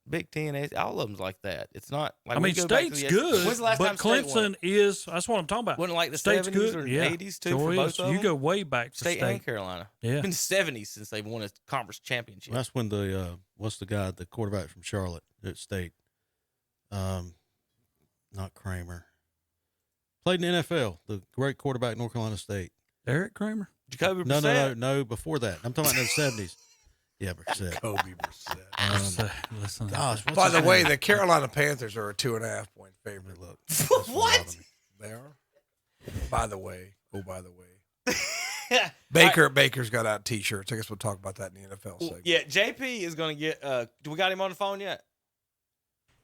Big Ten, all of them's like that. It's not like, I mean, State's good, when's the last but time State Clemson won? is, that's what I'm talking about. Wasn't like the State's 70s good. or Yeah. 80s too Sure for both is. of them? You go way back for State and Carolina. Yeah. It's been the 70s since they've won a conference championship. Well, that's when the what's the guy, the quarterback from Charlotte at State? Not Kramer. Played in the NFL. The great quarterback, North Carolina State. Eric Kramer? Jacoby Brissett? No. Before that, I'm talking about in the 70s. Yeah, Brissett. Kobe Brissett. Listen. Gosh. By the way, the Carolina Panthers are a 2.5 point favorite. Look. What? They are. By the way. Baker's got out T-shirts. I guess we'll talk about that in the NFL segment. Yeah, JP is going to get. Do we got him on the phone yet?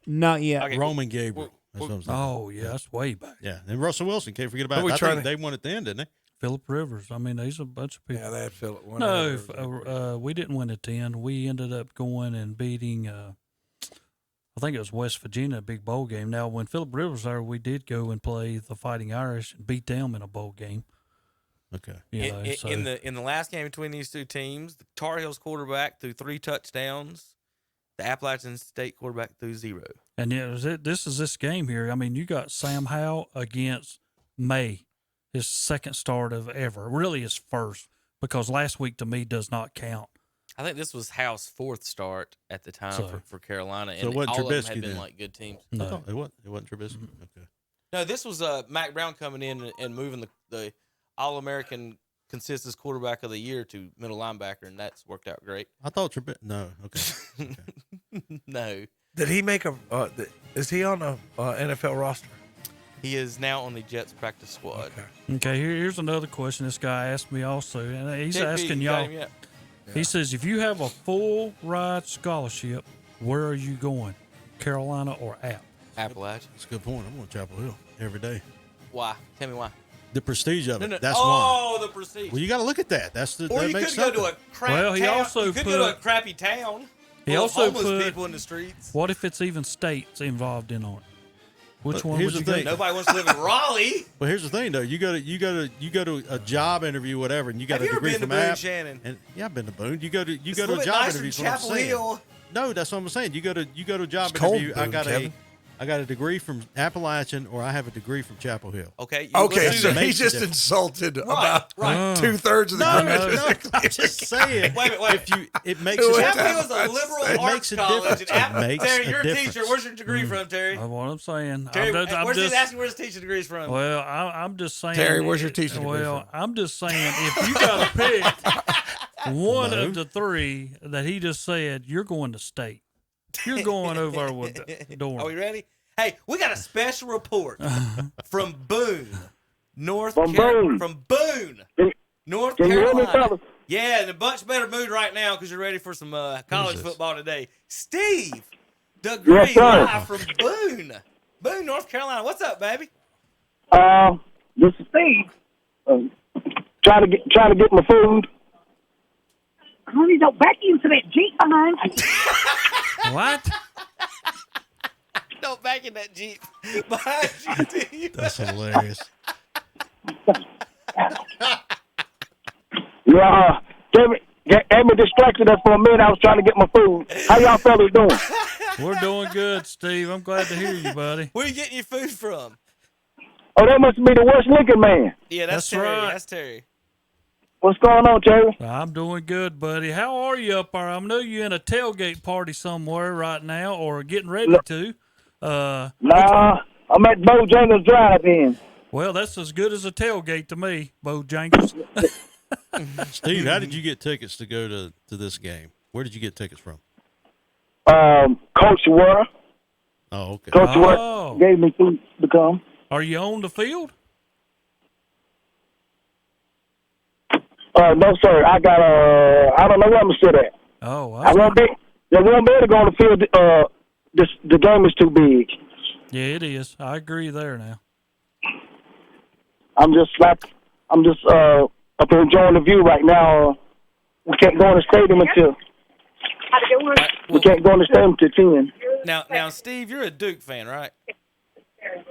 Not yet. Okay. Roman Gabriel. That's what I'm saying. Oh, yeah, that's way back. Yeah, and Russell Wilson, can't forget about it. I think they won at the end, didn't they? Phillip Rivers. I mean, there's a bunch of people. Yeah, they had Phillip. No, we didn't win at 10. We ended up going and beating, I think it was West Virginia, a big bowl game. Now, when Phillip Rivers was there, we did go and play the Fighting Irish and beat them in a bowl game. Okay. In the last game between these two teams, the Tar Heels quarterback threw 3 touchdowns. The Appalachian State quarterback threw 0. And this is this game here. I mean, you got Sam Howell against May, his second start of ever. Really his first, because last week to me does not count. I think this was Howell's 4th start at the time for Carolina, and so it wasn't all Trubisky of them had been then? like good teams. No, it wasn't Trubisky. Okay. No, this was Mac Brown coming in and moving the All-American consensus quarterback of the year to middle linebacker, and that's worked out great. I thought Trubisky. No, okay. No. Did he make is he on a NFL roster? He is now on the Jets practice squad. Okay, here's another question this guy asked me also, and he's asking you got y'all. him yet? He says, if you have a full ride scholarship, where are you going, Carolina or App? Appalachian. That's a good point. I'm going to Chapel Hill every day. Why? Tell me why. The prestige of it. No. That's why. The prestige. Well, you got to look at that. Or that you makes could go to a crap town. You could go to a crappy town. He also homeless people in the streets. What if it's even states involved in on it? Which one here's would you the thing. go? Nobody wants to live in Raleigh. Well, here's the thing, though. You go to a job interview, whatever, and you got Have a you ever degree been from to Boone, App. Shannon? And yeah, I've been to Boone. You go to It's a a little bit job nicer interview. than Chapel Hill. No, that's what I'm saying. You go to a job It's cold, interview. I Boone, got Kevin. I got a degree from Appalachian, or I have a degree from Chapel Hill. Okay. Okay, so he's just insulted about 2/3 of the graduates. No, I'm just saying. Wait. It makes Chapel Hill's a liberal arts college. Terry, you're a teacher. Where's your degree from, Terry? That's what I'm saying. Terry, where's he asking where's his teaching degrees from? Well, I'm just saying. Terry, where's your teaching degree from? I'm just saying, if you got to pick one of the three that he just said, you're going to state. You're going over with the door. Are we ready? Hey, we got a special report from Boone, North Boone, North Can you hear me, Carolina. fellas? Yeah, in a much better mood right now because you're ready for some college football today. Steve Degree, Yes, sir. live from Boone, North Carolina. What's up, baby? This is Steve. Trying to get my food. Honey, don't back into that Jeep behind you. What? Don't back in that Jeep behind you, Steve. That's hilarious. Yeah, had me distracted there for a minute. I was trying to get my food. How y'all fellas doing? We're doing good, Steve. I'm glad to hear you, buddy. Where you getting your food from? Oh, that must be the West Lincoln man. Yeah, that's Terry. right. That's Terry. What's going on, Terry? I'm doing good, buddy. How are you up there? I know you're in a tailgate party somewhere right now, or getting ready to. Nah, I'm at Bojangles Drive-In. Well, that's as good as a tailgate to me, Bojangles. Steve, how did you get tickets to go to this game? Where did you get tickets from? Coach Ware. Oh, okay. Coach Ware gave me food to come. Are you on the field? No, sir. I got I don't know where I'm gonna sit at. Oh, I won't be. They won't be able to go on the field. The game is too big. Yeah, it is. I agree there now. I'm just up here enjoying the view right now. We can't go in the stadium until. We can't go in the stadium until 10. Now, Steve, you're a Duke fan, right?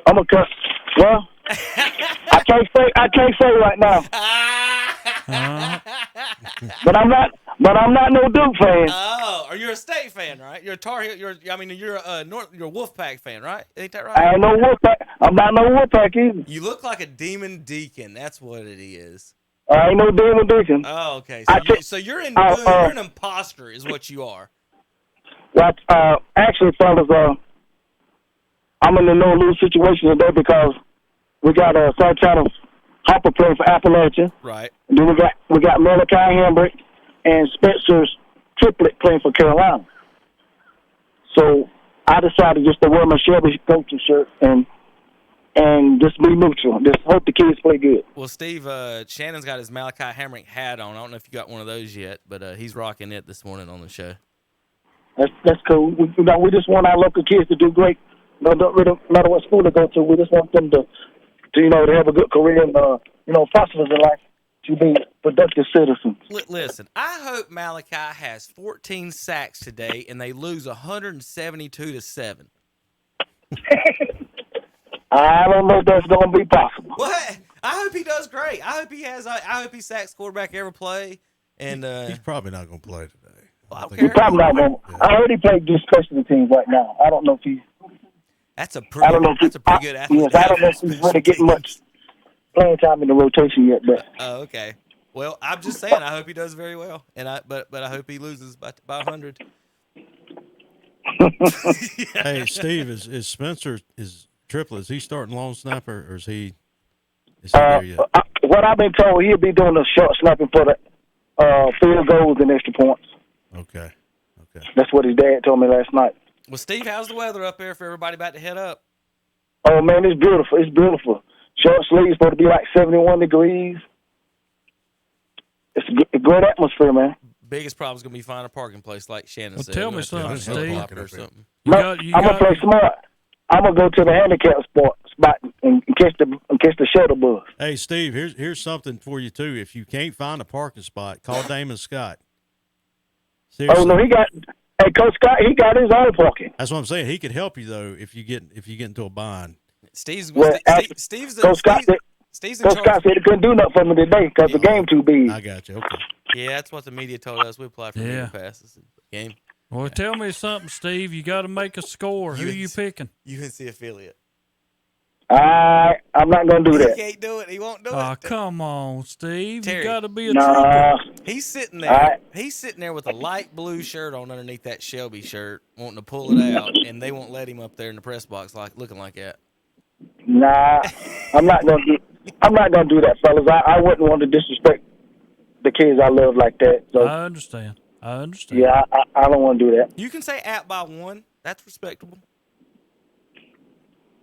I'm a cut. Well, I can't say right now. But I'm not no Duke fan. Oh, or you're a State fan, right? You're a Tar Heel. You're a you're a Wolfpack fan, right? Ain't that right? I ain't no Wolfpack. I'm not no Wolfpack either. You look like a Demon Deacon. That's what it is. I ain't no Demon Deacon. Oh, okay. So you're in Boone. You're an imposter, is what you are. Well, actually, fellas, I'm in a no-lose situation today because we got Santana Hopper playing for Appalachia. Right. And then we got Malachi Hambrick and Spencer's triplet playing for Carolina. So I decided just to wear my Shelby coaching shirt and just be neutral. Just hope the kids play good. Well, Steve, Shannon's got his Malachi Hambrick hat on. I don't know if you got one of those yet, but he's rocking it this morning on the show. That's cool. We just want our local kids to do great. No matter what school they go to, we just want them to have a good career and prosper in life, to be productive citizens. Listen, I hope Malachi has 14 sacks today and they lose 172-7. I don't know if that's going to be possible. What? I hope he does great. I hope he sacks quarterback every play. And he's probably not going to play today. He's probably not going. I heard he played just special teams right now. I don't know if he's. That's a pretty good athlete. Yes, I don't know if he's really getting much playing time in the rotation yet. But okay. Well, I'm just saying. I hope he does very well, but I hope he loses by 100. Hey, Steve, is Spencer triplet? Is he starting long snapper, or is he there yet? What I've been told, he'll be doing the short snapping for the field goals and extra points. Okay. That's what his dad told me last night. Well, Steve, how's the weather up there for everybody about to head up? Oh, man, it's beautiful. It's beautiful. Short sleeves supposed to be like 71 degrees. It's a great atmosphere, man. Biggest problem is going to be finding a parking place, like Shannon said. Tell me something, Steve. I'm going to play smart. I'm going to go to the handicap spot and catch the shuttle bus. Hey, Steve, here's something for you, too. If you can't find a parking spot, call Damon Scott. Seriously. Oh, no, Coach Scott, he got his own parking. That's what I'm saying. He could help you, though, if you get into a bind. Steve's Coach Scott said he couldn't do nothing for me today because the game too big. I got you. Okay. Yeah, that's what the media told us. We applied for media passes. Game. Well, tell me something, Steve. You got to make a score. Who you picking? UNC affiliate. I'm not going to do that. He can't do it. He won't do it. Oh, come on, Steve. Terry, you got to be a trooper. He's sitting there. He's sitting there with a light blue shirt on underneath that Shelby shirt, wanting to pull it out, and they won't let him up there in the press box looking like that. Nah, I'm not going to do that, fellas. I wouldn't want to disrespect the kids I love like that. So I understand. Yeah, I don't want to do that. You can say at by one. That's respectable.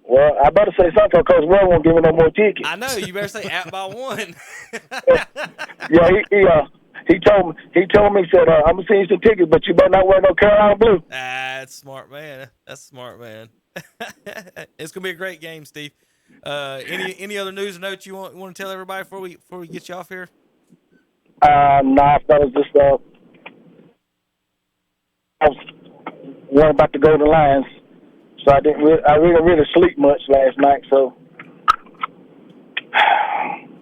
Well, I better say something because Will won't give me no more tickets. I know. You better say at by one. Yeah, he told me. He said, "I'm gonna send you some tickets, but you better not wear no Carolina blue." That's smart, man. That's smart, man. It's gonna be a great game, Steve. Any other news or notes you want to tell everybody before we get you off here? Nah, fellas, just I was worried about the Golden Lions, so I didn't. I really sleep much last night, so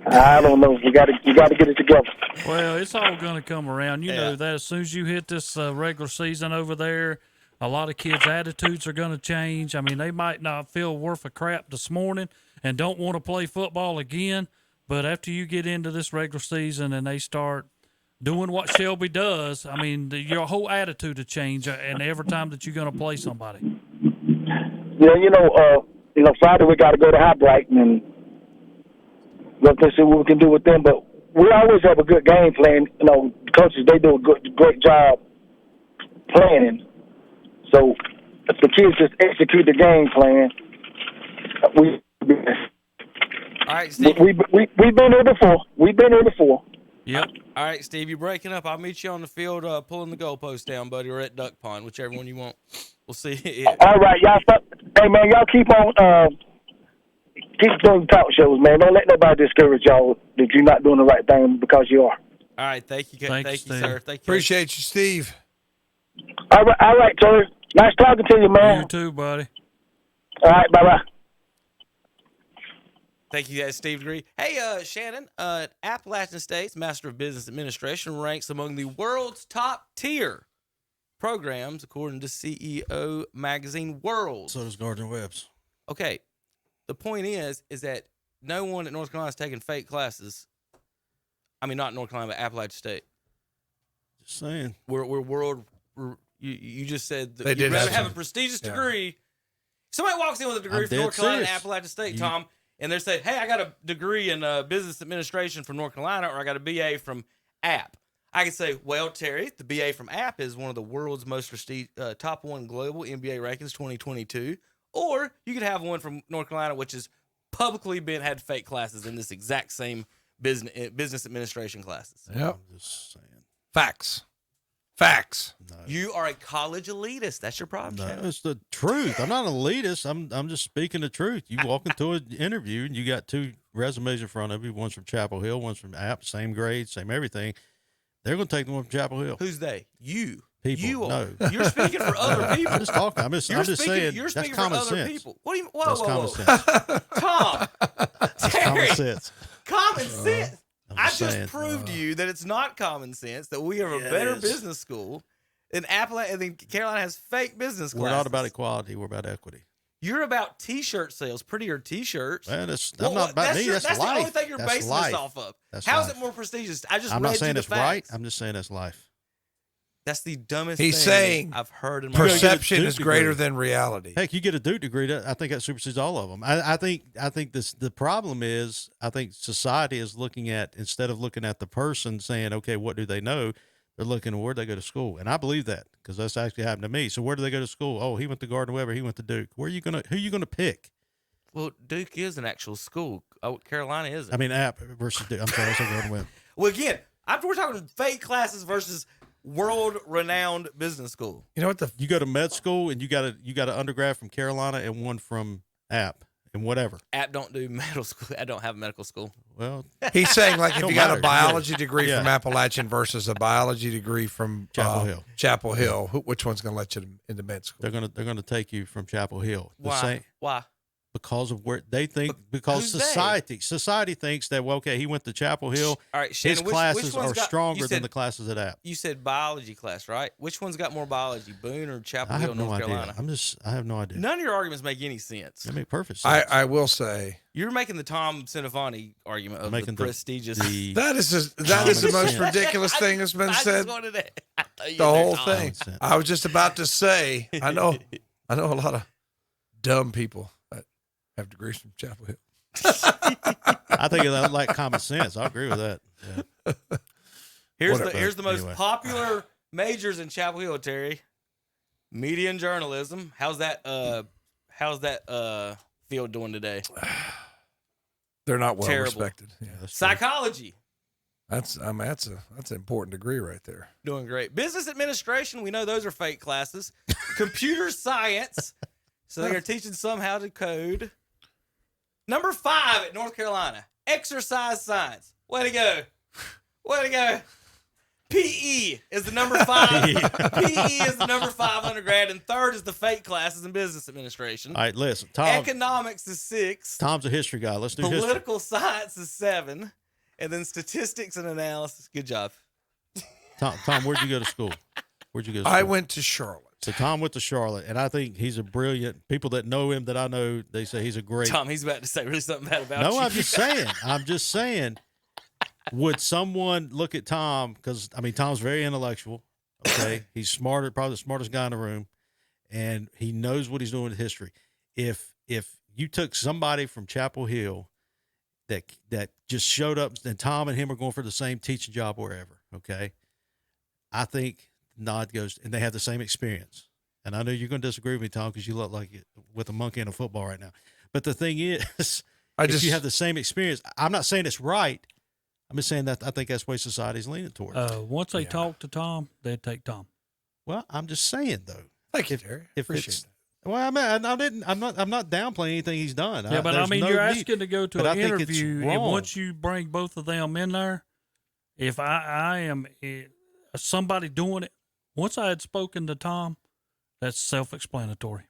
I don't know. You got to get it together. Well, it's all going to come around. You know that as soon as you hit this regular season over there, a lot of kids' attitudes are going to change. I mean, they might not feel worth a crap this morning and don't want to play football again, but after you get into this regular season and they start doing what Shelby does, I mean, your whole attitude will change, and every time that you're going to play somebody. Yeah, Friday we got to go to High Brighton and look and see what we can do with them. But we always have a good game plan. The coaches, they do a great job planning. So if the kids just execute the game plan, all right, Steve. We've been here before. Yep. All right, Steve, you're breaking up. I'll meet you on the field pulling the goalpost down, buddy, or at Duck Pond, whichever one you want. We'll see. Yeah. All right, y'all. Hey, man, y'all keep doing the talk shows, man. Don't let nobody discourage y'all that you're not doing the right thing because you are. All right, thank you, Steve. sir. Thank you. Appreciate you, Steve. All right, Terry. Nice talking to you, man. You too, buddy. All right, bye-bye. Thank you, guys, Steve Degree. Hey, Shannon, Appalachian State's Master of Business Administration ranks among the world's top tier programs, according to CEO Magazine World. So does Gardner Webb's. Okay, the point is that no one at North Carolina is taking fake classes. I mean, not North Carolina, but Appalachian State. Just saying. We're world. You just said that They you'd did rather have have a prestigious degree. Somebody walks in with a degree from North Carolina and Appalachian State, Tom, and they're saying, hey, I got a degree in business administration from North Carolina, or I got a BA from App. I can say, well, Terry, the BA from App is one of the world's most prestigious, top one global MBA rankings 2022. Or you could have one from North Carolina, which has publicly had fake classes in this exact same business administration classes. Yep. I'm just saying. Facts. No. You are a college elitist. That's your problem, No, Shannon. it's the truth. I'm not an elitist. I'm just speaking the truth. You walk into an interview and you got two resumes in front of you. One's from Chapel Hill, one's from App. Same grade, same everything. They're going to take the one from Chapel Hill. Who's they? You. People. You no. are. You're speaking for other people. I'm just talking. I'm just saying. You're speaking that's common for other sense. people. What do you? Whoa, That's whoa, common whoa. sense. Tom. That's Terry. common sense. Common sense. I just saying. proved to you that it's not common sense, that we have a better business school than Appalachian, and then Carolina has fake business classes. We're not about equality. We're about equity. You're about T-shirt sales, prettier T-shirts. Man, that's not about me. That's life. That's the only thing you're That's basing life. this off of. That's How is life. it more prestigious? I just I'm read not saying you the it's right. facts. I'm just saying that's life. That's the dumbest He's thing saying I've heard in my life. perception is greater than reality. Heck, you get a Duke degree. I think that supersedes all of them. I think the problem is, I think society is looking at, instead of looking at the person saying, okay, what do they know? They're looking at where they go to school. And I believe that because that's actually happened to me. So where do they go to school? Oh, he went to Gardner Webb, he went to Duke. Who are you going to pick? Well, Duke is an actual school. Oh, Carolina isn't. I mean, App versus Duke. I'm sorry, I said Gardner Webb. Well, again, we're talking fake classes versus world-renowned business school. You know what? You go to med school and you got an undergrad from Carolina and one from App and whatever. App don't do medical school. I don't have medical school. Well, he's saying like if don't you got matter. a biology degree Yeah. from Appalachian versus a biology degree from Chapel Hill. which one's going to let you into med school? They're gonna take you from Chapel Hill. Why? Why? Because of where they think, because society thinks that, well, okay, he went to Chapel Hill. All right, Shannon, his classes are stronger than the classes at App. You said biology class, right? Which one's got more biology, Boone or Chapel Hill, North Carolina? I have no idea. None of your arguments make any sense. They make perfect sense. I will say you're making the Tom Centofanti argument of the prestigious. That is the most ridiculous thing that's been said. The whole thing. I was just about to say. I know a lot of dumb people that have degrees from Chapel Hill. I think that's like common sense. I agree with that. Yeah. Here's the most popular majors in Chapel Hill, Terry. Media and journalism. How's that field doing today? They're not well respected. Yeah, psychology. That's an important degree right there. Doing great. Business administration. We know those are fake classes. Computer science. So they are teaching some how to code. Number 5 at North Carolina. Exercise science. Way to go. Way to go. PE is the number 5. PE is the number 5 undergrad, and third is the fake classes in business administration. All right, listen. Tom, economics is 6. Tom's a history guy. Let's do political science is 7, and then statistics and analysis. Good job. Tom, where'd you go to school? I went to Charlotte. So Tom went to Charlotte, and I think he's a brilliant. People that know him, that I know, they say he's a great. Tom, he's about to say really something bad about you. No, I'm just saying. Would someone look at Tom? Because I mean, Tom's very intellectual. Okay, he's smarter, probably the smartest guy in the room, and he knows what he's doing with history. If you took somebody from Chapel Hill that just showed up, and Tom and him are going for the same teaching job wherever. Okay, I think Nod goes, and they have the same experience. And I know you're going to disagree with me, Tom, because you look like it with a monkey in a football right now. But the thing is, if you have the same experience, I'm not saying it's right. I'm just saying that I think that's the way society's leaning towards. Once they talk to Tom, they'd take Tom. Well, I'm just saying though. Thank you, Terry. Appreciate that. Well, I'm not downplaying anything he's done. Yeah, but I mean, you're asking to go to an interview, and once you bring both of them in there, if I am somebody doing it, once I had spoken to Tom, that's self-explanatory.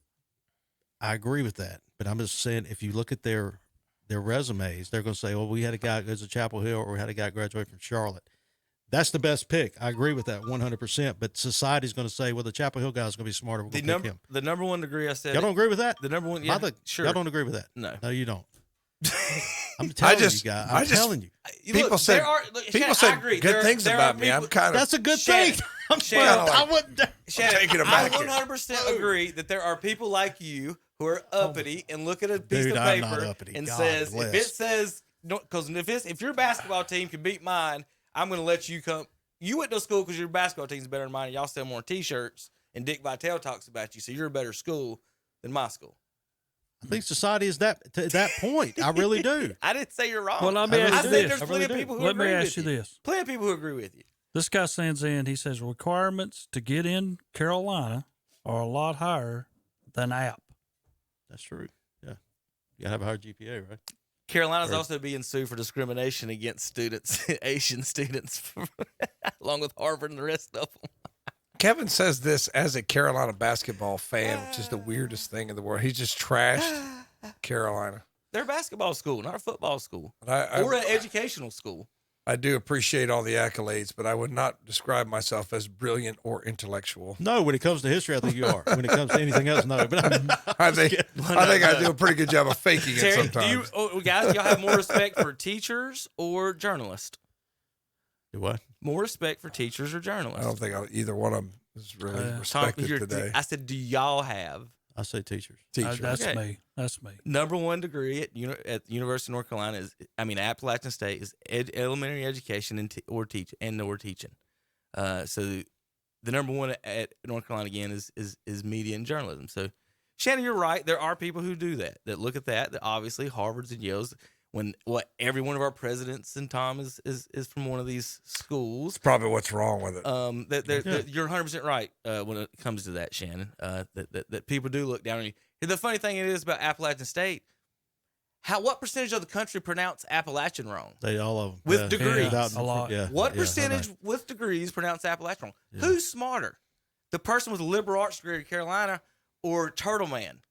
I agree with that, but I'm just saying if you look at their resumes, they're going to say, well, we had a guy who goes to Chapel Hill, or we had a guy graduate from Charlotte. That's the best pick. I agree with that 100%. But society's going to say, well, the Chapel Hill guy is going to be smarter. We're going to pick him. The number 1 degree I said. Y'all don't agree with that? The number 1, sure. Y'all don't agree with that? No, you don't. I'm telling you, guys. I'm telling you. People say good things about me. I'm kind of. That's a good thing. I wouldn't. I 100% agree that there are people like you who are uppity and look at a piece of paper and says, if it says, because if your basketball team can beat mine, I'm going to let you come. You went to school because your basketball team's better than mine, and y'all sell more T-shirts, and Dick Vitale talks about you, so you're a better school than my school. I think society is to that point. I really do. I didn't say you're wrong. Well, let me ask you this. There's plenty of people who let agree me ask with you this. Plenty of people who agree with you. This guy sends in, he says, requirements to get in Carolina are a lot higher than App. That's true. Yeah. You got to have a higher GPA, right? Carolina's also being sued for discrimination against students, Asian students, along with Harvard and the rest of them. Kevin says this as a Carolina basketball fan, which is the weirdest thing in the world. He's just trashed Carolina. They're a basketball school, not a football school, or an educational school. I do appreciate all the accolades, but I would not describe myself as brilliant or intellectual. No, when it comes to history, I think you are. When it comes to anything else, no. But I think I do a pretty good job of faking it sometimes. Guys, y'all have more respect for teachers or journalists? Do what? More respect for teachers or journalists? I don't think either one of them is really respected today. I said, do y'all have? I say teachers. That's me. That's me. Number 1 degree at the University of North Carolina Appalachian State is elementary education or teaching. So the number 1 at North Carolina again is media and journalism. So Shannon, you're right. There are people who do that that look at that obviously Harvard's and Yale's. Every one of our presidents and Tom is from one of these schools. It's probably what's wrong with it. You're 100% right when it comes to that, Shannon. That people do look down on you. The funny thing is about Appalachian State, what percentage of the country pronounce Appalachian wrong? All of them with degrees. A lot. Yeah, what percentage with degrees pronounce Appalachian wrong? Yeah. Who's smarter, the person with a liberal arts degree at Carolina or Turtle Man?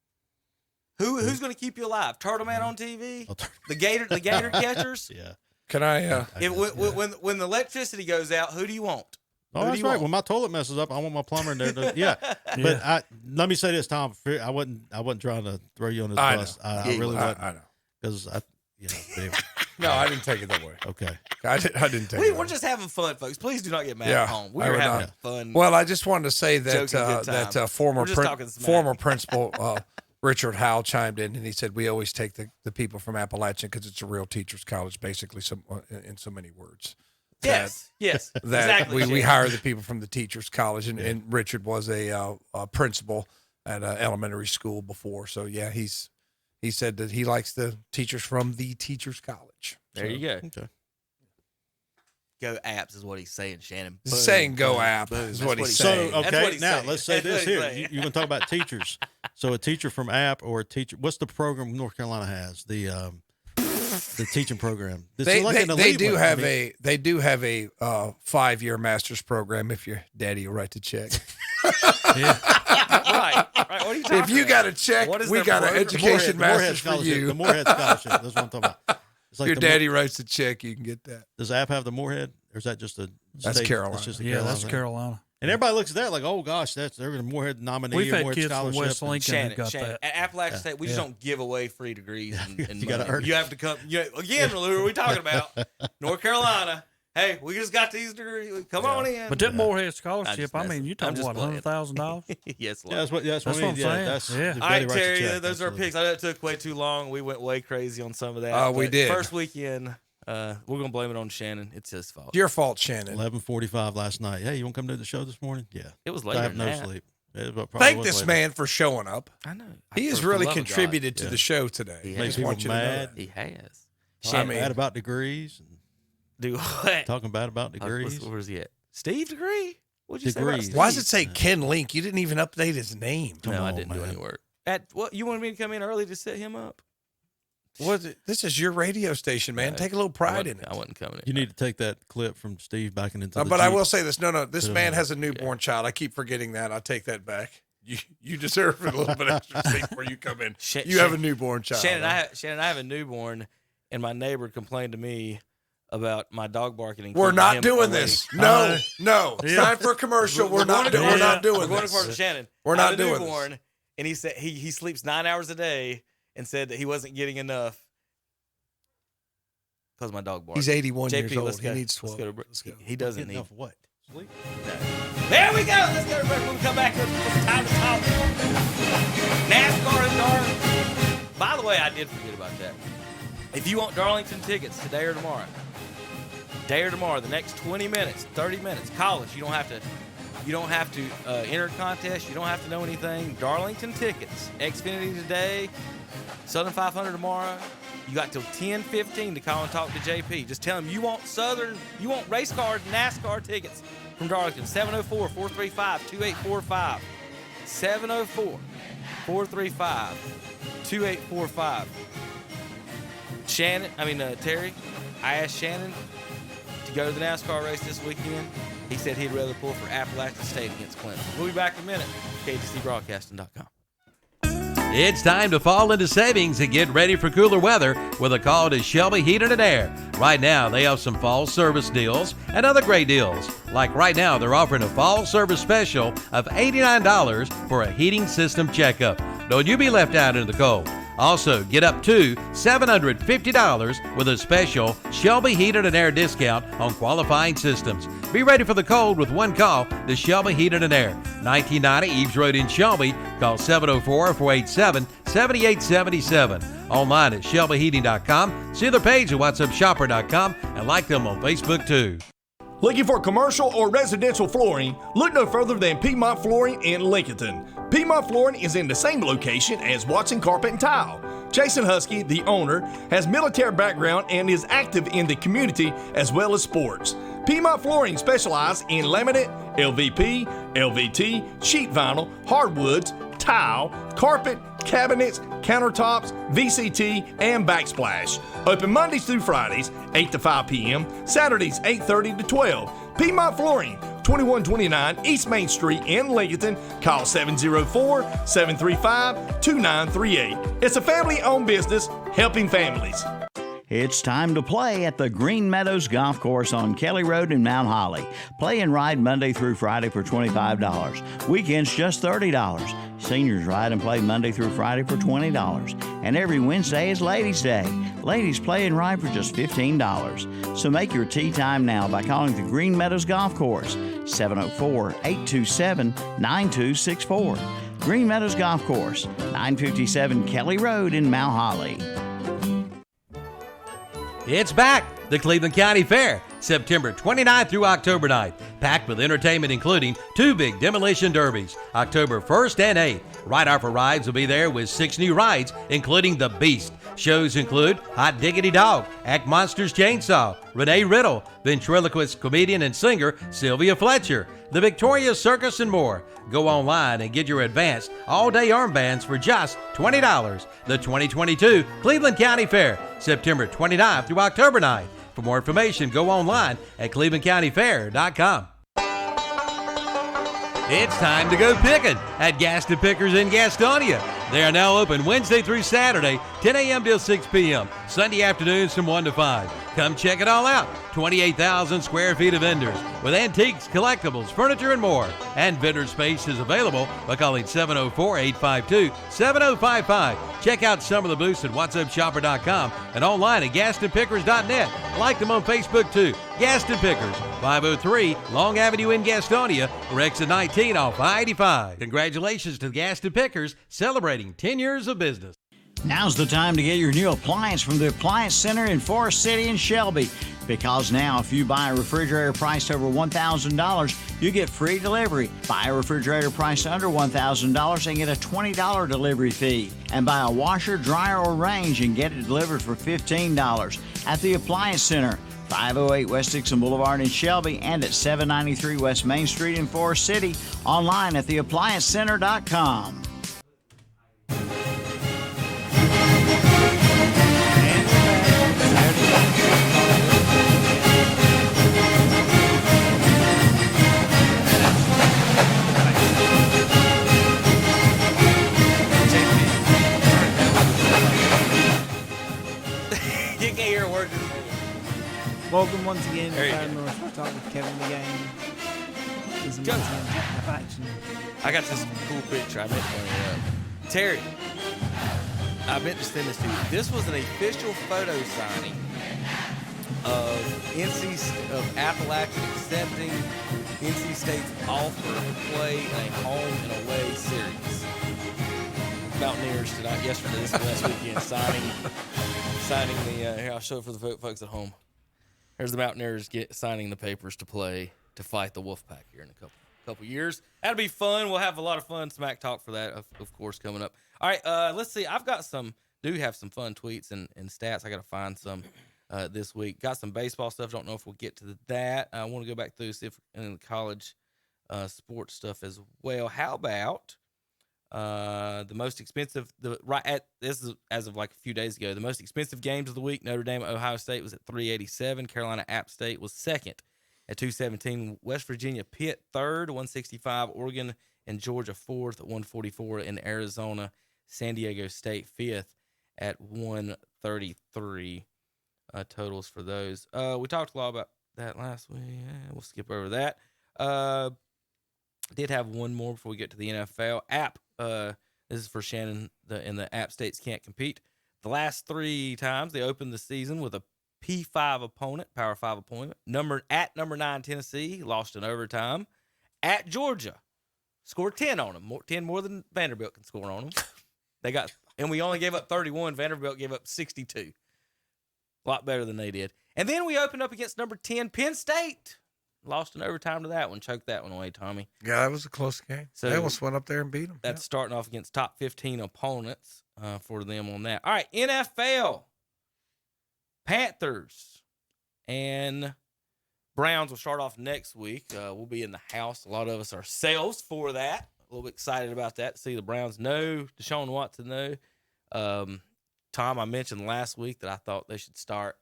Who's going to keep you alive? Turtle Man on TV? The gator catchers? Yeah. Can I? When the electricity goes out, who do you want? Oh, that's right. When my toilet messes up, I want my plumber in there. But let me say this, Tom. I wasn't trying to throw you on this bus. I really wasn't. I know. Because anyway. No, I didn't take it that way. Okay. I didn't take it. We're just having fun, folks. Please do not get mad at home. We're having fun. Well, I just wanted to say that former principal Richard Howell chimed in and he said we always take the people from Appalachian because it's a real teachers' college, basically, in so many words. Yes, exactly. We hire the people from the teachers' college, and Richard was a principal at an elementary school before. So he said that he likes the teachers from the teachers' college. There you go. Okay. Go Apps is what he's saying, Shannon. He's saying go App is what he's saying. So, okay, now let's say this here. You're going to talk about teachers. So a teacher from App or a teacher, what's the program North Carolina has? The teaching program. They do have a 5-year master's program if your daddy will write the check. Right. What are you talking if you got a check, we got an education master's for you. The Moorhead Scholarship. That's what I'm talking about. It's like your daddy writes the check, you can get that. Does App have the Moorhead, or is that just a That's state? Carolina. That's just a That's Carolina. And everybody looks at that like, oh gosh, they're a Moorhead nominee. We've or had Moorhead kids from scholarship. West Lincoln who got Shannon, that. at Appalachian State, we just don't give away free degrees. And You gotta earn it. You have to come. Again, who are we talking about? North Carolina. Hey, we just got these degrees. Come on in. But that Moorhead scholarship, you're talking just what, playing. $100,000? Yes, Yeah, that's what I'm saying. Yeah. All right, Terry, those are our picks. I know it took way too long. We went way crazy on some of that. We did. First weekend, we're going to blame it on Shannon. It's his fault. Your fault, Shannon. 11:45 last night. Hey, you want to come to the show this morning? Yeah. It was later I have than no that. sleep. Thank this man for showing up. I know. He has really contributed to the show today. He Makes has. people want you to know mad. that. He has. Talking bad about degrees. Do what? Talking bad about degrees. Where's he at? Steve Degree? What'd you say Degrees. about Steve? Why does it say Ken Link? You didn't even update his name. No, I didn't do any work. What? You wanted me to come in early to set him up? This is your radio station, man. Take a little pride in it. I wasn't coming in. You need to take that clip from Steve backing into the But I Jeep. will say this. No. This man has a newborn child. I keep forgetting that. I take that back. You deserve a little bit extra sleep before you come in. You have a newborn child. Shannon, I have a newborn, and my neighbor complained to me about my dog barking. We're not doing this. No. It's time for a commercial. We're not doing We're this. going to Shannon. We're not doing newborn, this. And he said he sleeps 9 hours a day, and said that he wasn't getting enough because my dog barks. He's 81 JP, years old. let's He go. needs 12. Let's go. He doesn't need enough what? Sleep? There we go. Let's go to break. When we come back, it's time to talk NASCAR and Darlington. By the way, I did forget about that. If you want Darlington tickets today or tomorrow, the next 20 minutes, 30 minutes, college, you don't have to enter a contest. You don't have to know anything. Darlington tickets, Xfinity today, Southern 500 tomorrow. You got till 10:15 to call and talk to JP. Just tell him you want race car NASCAR tickets from Darlington. 704-435-2845. 704-435-2845. Terry, I asked Shannon to go to the NASCAR race this weekend. He said he'd rather pull for Appalachian State against Clemson. We'll be back in a minute. KTCBroadcasting.com. It's time to fall into savings and get ready for cooler weather with a call to Shelby Heating and Air. Right now, they have some fall service deals and other great deals. Like right now, they're offering a fall service special of $89 for a heating system checkup. Don't you be left out in the cold. Also, get up to $750 with a special Shelby Heating and Air discount on qualifying systems. Be ready for the cold with one call to Shelby Heating and Air. 1990 Eves Road in Shelby. Call 704-487-7877. Online at shelbyheating.com. See their page at whatsupshopper.com and like them on Facebook too. Looking for commercial or residential flooring? Look no further than Piedmont Flooring in Lincolnton. Piedmont Flooring is in the same location as Watson Carpet and Tile. Jason Husky, the owner, has military background and is active in the community as well as sports. Piedmont Flooring specializes in laminate, LVP, LVT, sheet vinyl, hardwoods, tile, carpet, cabinets, countertops, VCT, and backsplash. Open Mondays through Fridays, 8 to 5 p.m., Saturdays, 8:30 to 12. Piedmont Flooring, 2129 East Main Street in Lincoln. Call 704-735-2938. It's a family-owned business helping families. It's time to play at the Green Meadows Golf Course on Kelly Road in Mount Holly. Play and ride Monday through Friday for $25. Weekends just $30. Seniors ride and play Monday through Friday for $20. And every Wednesday is Ladies' Day. Ladies play and ride for just $15. So make your tee time now by calling the Green Meadows Golf Course, 704-827-9264. Green Meadows Golf Course, 957 Kelly Road in Mount Holly. It's back, the Cleveland County Fair, September 29th through October 9th, packed with entertainment including 2 big demolition derbies, October 1st and 8th. Ride Our for Rides will be there with 6 new rides, including The Beast. Shows include Hot Diggity Dog, Act Monsters Chainsaw, Renee Riddle, ventriloquist comedian and singer Sylvia Fletcher, the Victoria Circus, and more. Go online and get your advanced all-day armbands for just $20. The 2022 Cleveland County Fair, September 29th through October 9th. For more information, go online at clevelandcountyfair.com. It's time to go picking at Gaston Pickers in Gastonia. They are now open Wednesday through Saturday, 10 a.m. till 6 p.m., Sunday afternoons from 1 to 5. Come check it all out. 28,000 square feet of vendors with antiques, collectibles, furniture, and more. And vendor space is available by calling 704-852-7055. Check out some of the booths at whatsupshopper.com and online at gastonpickers.net. Like them on Facebook too. Gaston Pickers, 503 Long Avenue in Gastonia, or exit 19 off I-85. Congratulations to Gaston Pickers, celebrating 10 years of business. Now's the time to get your new appliance from the Appliance Center in Forest City and Shelby. Because now, if you buy a refrigerator priced over $1,000, you get free delivery. Buy a refrigerator priced under $1,000 and get a $20 delivery fee. And buy a washer, dryer, or range and get it delivered for $15 at the Appliance Center. 508 West Dixon Boulevard in Shelby and at 793 West Main Street in Forest City. Online at theappliancecenter.com. You can't hear a word. Welcome once again to There you Fire go. North. We're talking with Kevin the Game. This is Go. action. I got this cool picture. I meant to bring it up. Terry, I meant to send this to you. This was an official photo signing of Appalachian accepting NC State's offer to play in a home and away series. Mountaineers yesterday, this last weekend, signing the. Here, I'll show it for the folks at home. Here's the Mountaineers signing the papers to fight the Wolfpack here in a couple years. That'll be fun. We'll have a lot of fun smack talk for that, of course, coming up. All right, let's see. I've got have some fun tweets and stats. I got to find some this week. Got some baseball stuff. Don't know if we'll get to that. I want to go back through see if in the college sports stuff as well. How about the most expensive? This is as of like a few days ago. The most expensive games of the week: Notre Dame, Ohio State was at $387. Carolina, App State was second at $217. West Virginia, Pitt third, $165. Oregon and Georgia fourth at $144. And Arizona, San Diego State fifth at $133. Totals for those. We talked a lot about that last week. We'll skip over that. Did have one more before we get to the NFL. This is for Shannon and the App States Can't Compete. The last 3 times they opened the season with a P5 opponent, Power 5 opponent. Number 9 Tennessee, lost in overtime. At Georgia, scored 10 on them. 10 more than Vanderbilt can score on them. And we only gave up 31. Vanderbilt gave up 62. A lot better than they did. And then we opened up against number 10, Penn State. Lost in overtime to that one. Choked that one away, Tommy. Yeah, that was a close game. So they almost went up there and beat them. That's starting off against top 15 opponents for them on that. All right, NFL. Panthers and Browns will start off next week. We'll be in the house, a lot of us ourselves, for that. A little bit excited about that. See the Browns know, Deshaun Watson know. Tom, I mentioned last week that I thought they should start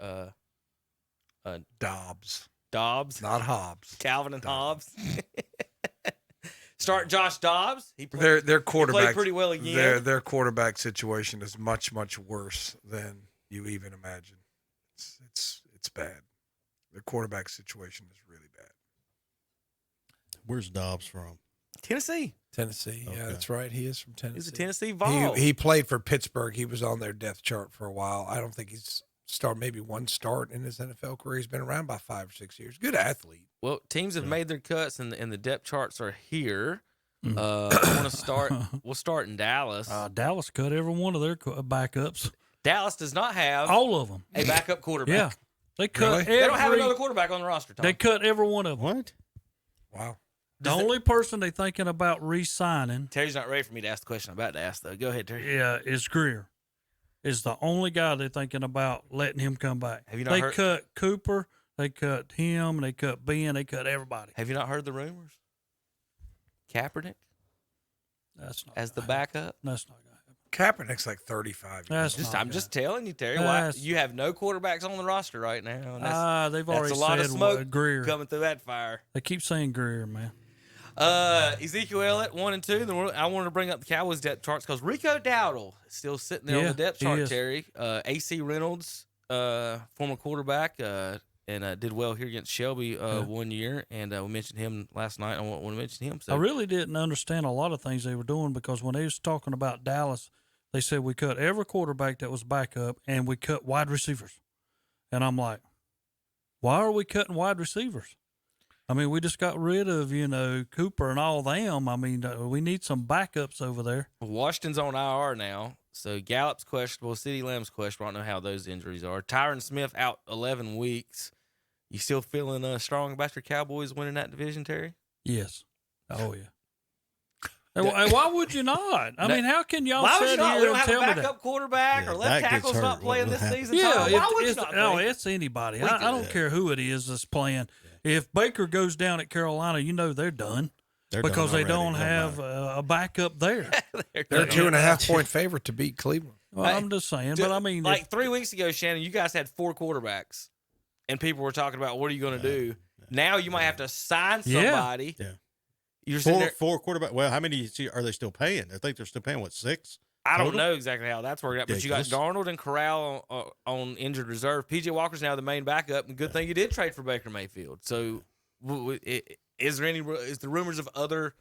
Dobbs. Dobbs. Not Hobbs. Calvin and Hobbs. Start Josh Dobbs. Their quarterback he played pretty well again. Their quarterback situation is much worse than you even imagine. It's bad. Their quarterback situation is really bad. Where's Dobbs from? Tennessee. Tennessee. Yeah, that's right. He is from Tennessee. He's a Tennessee Vol. He played for Pittsburgh. He was on their depth chart for a while. I don't think he's maybe one start in his NFL career. He's been around about 5 or 6 years. Good athlete. Well, teams have made their cuts, and the depth charts are here. I want to start. We'll start in Dallas. Dallas cut every one of their backups. Dallas does not have all of them a backup quarterback. Yeah, they cut. They don't have another quarterback on the roster. Tom. They cut every one of them. What? Wow. The only person they're thinking about re-signing. Terry's not ready for me to ask the question I'm about to ask, though. Go ahead, Terry. Yeah, is Greer. Is the only guy they're thinking about letting him come back. Have you not heard? Cut Cooper. They cut him. They cut Ben. They cut everybody. Have you not heard the rumors? Kaepernick. That's not as the backup. That's not going to happen. Kaepernick's like 35. I'm just telling you, Terry. Why you have no quarterbacks on the roster right now? And they've already that's a lot said of smoke Greer coming through that fire. They keep saying Greer, man. Ezekiel Elliott 1 and 2. Then I wanted to bring up the Cowboys depth charts because Rico Dowdle is still sitting there on the depth chart. Terry, AC Reynolds, former quarterback, and did well here against Shelby 1 year, and we mentioned him last night. I want to mention him. So I really didn't understand a lot of things they were doing because when they was talking about Dallas, they said we cut every quarterback that was backup and we cut wide receivers, and I'm like, why are we cutting wide receivers? I mean, we just got rid of, Cooper and all them. I mean, we need some backups over there. Washington's on IR now, so Gallup's questionable, CeeDee Lamb's questionable. I don't know how those injuries are. Tyron Smith out 11 weeks. You still feeling strong about your Cowboys winning that division, Terry? Yes. Oh, yeah. And why would you not? I mean, how can y'all sit here we don't and have tell a me backup that? quarterback or left tackle's not playing this season? Yeah, why would you not it's anybody. I don't care who it is that's playing. If Baker goes down at Carolina, they're done. Because they don't have a backup there. They're 2.5 point favorite to beat Cleveland. Well, I'm just saying. But I mean, like 3 weeks ago, Shannon, you guys had 4 quarterbacks, and people were talking about what are you going to do. Now you might have to sign somebody. Yeah. You're four quarterback. Well, how many are they still paying? I think they're still paying 6. I don't know exactly how that's working out, but you got Darnold and Corral on injured reserve. PJ Walker's now the main backup, and good thing you did trade for Baker Mayfield. So, is the rumors of other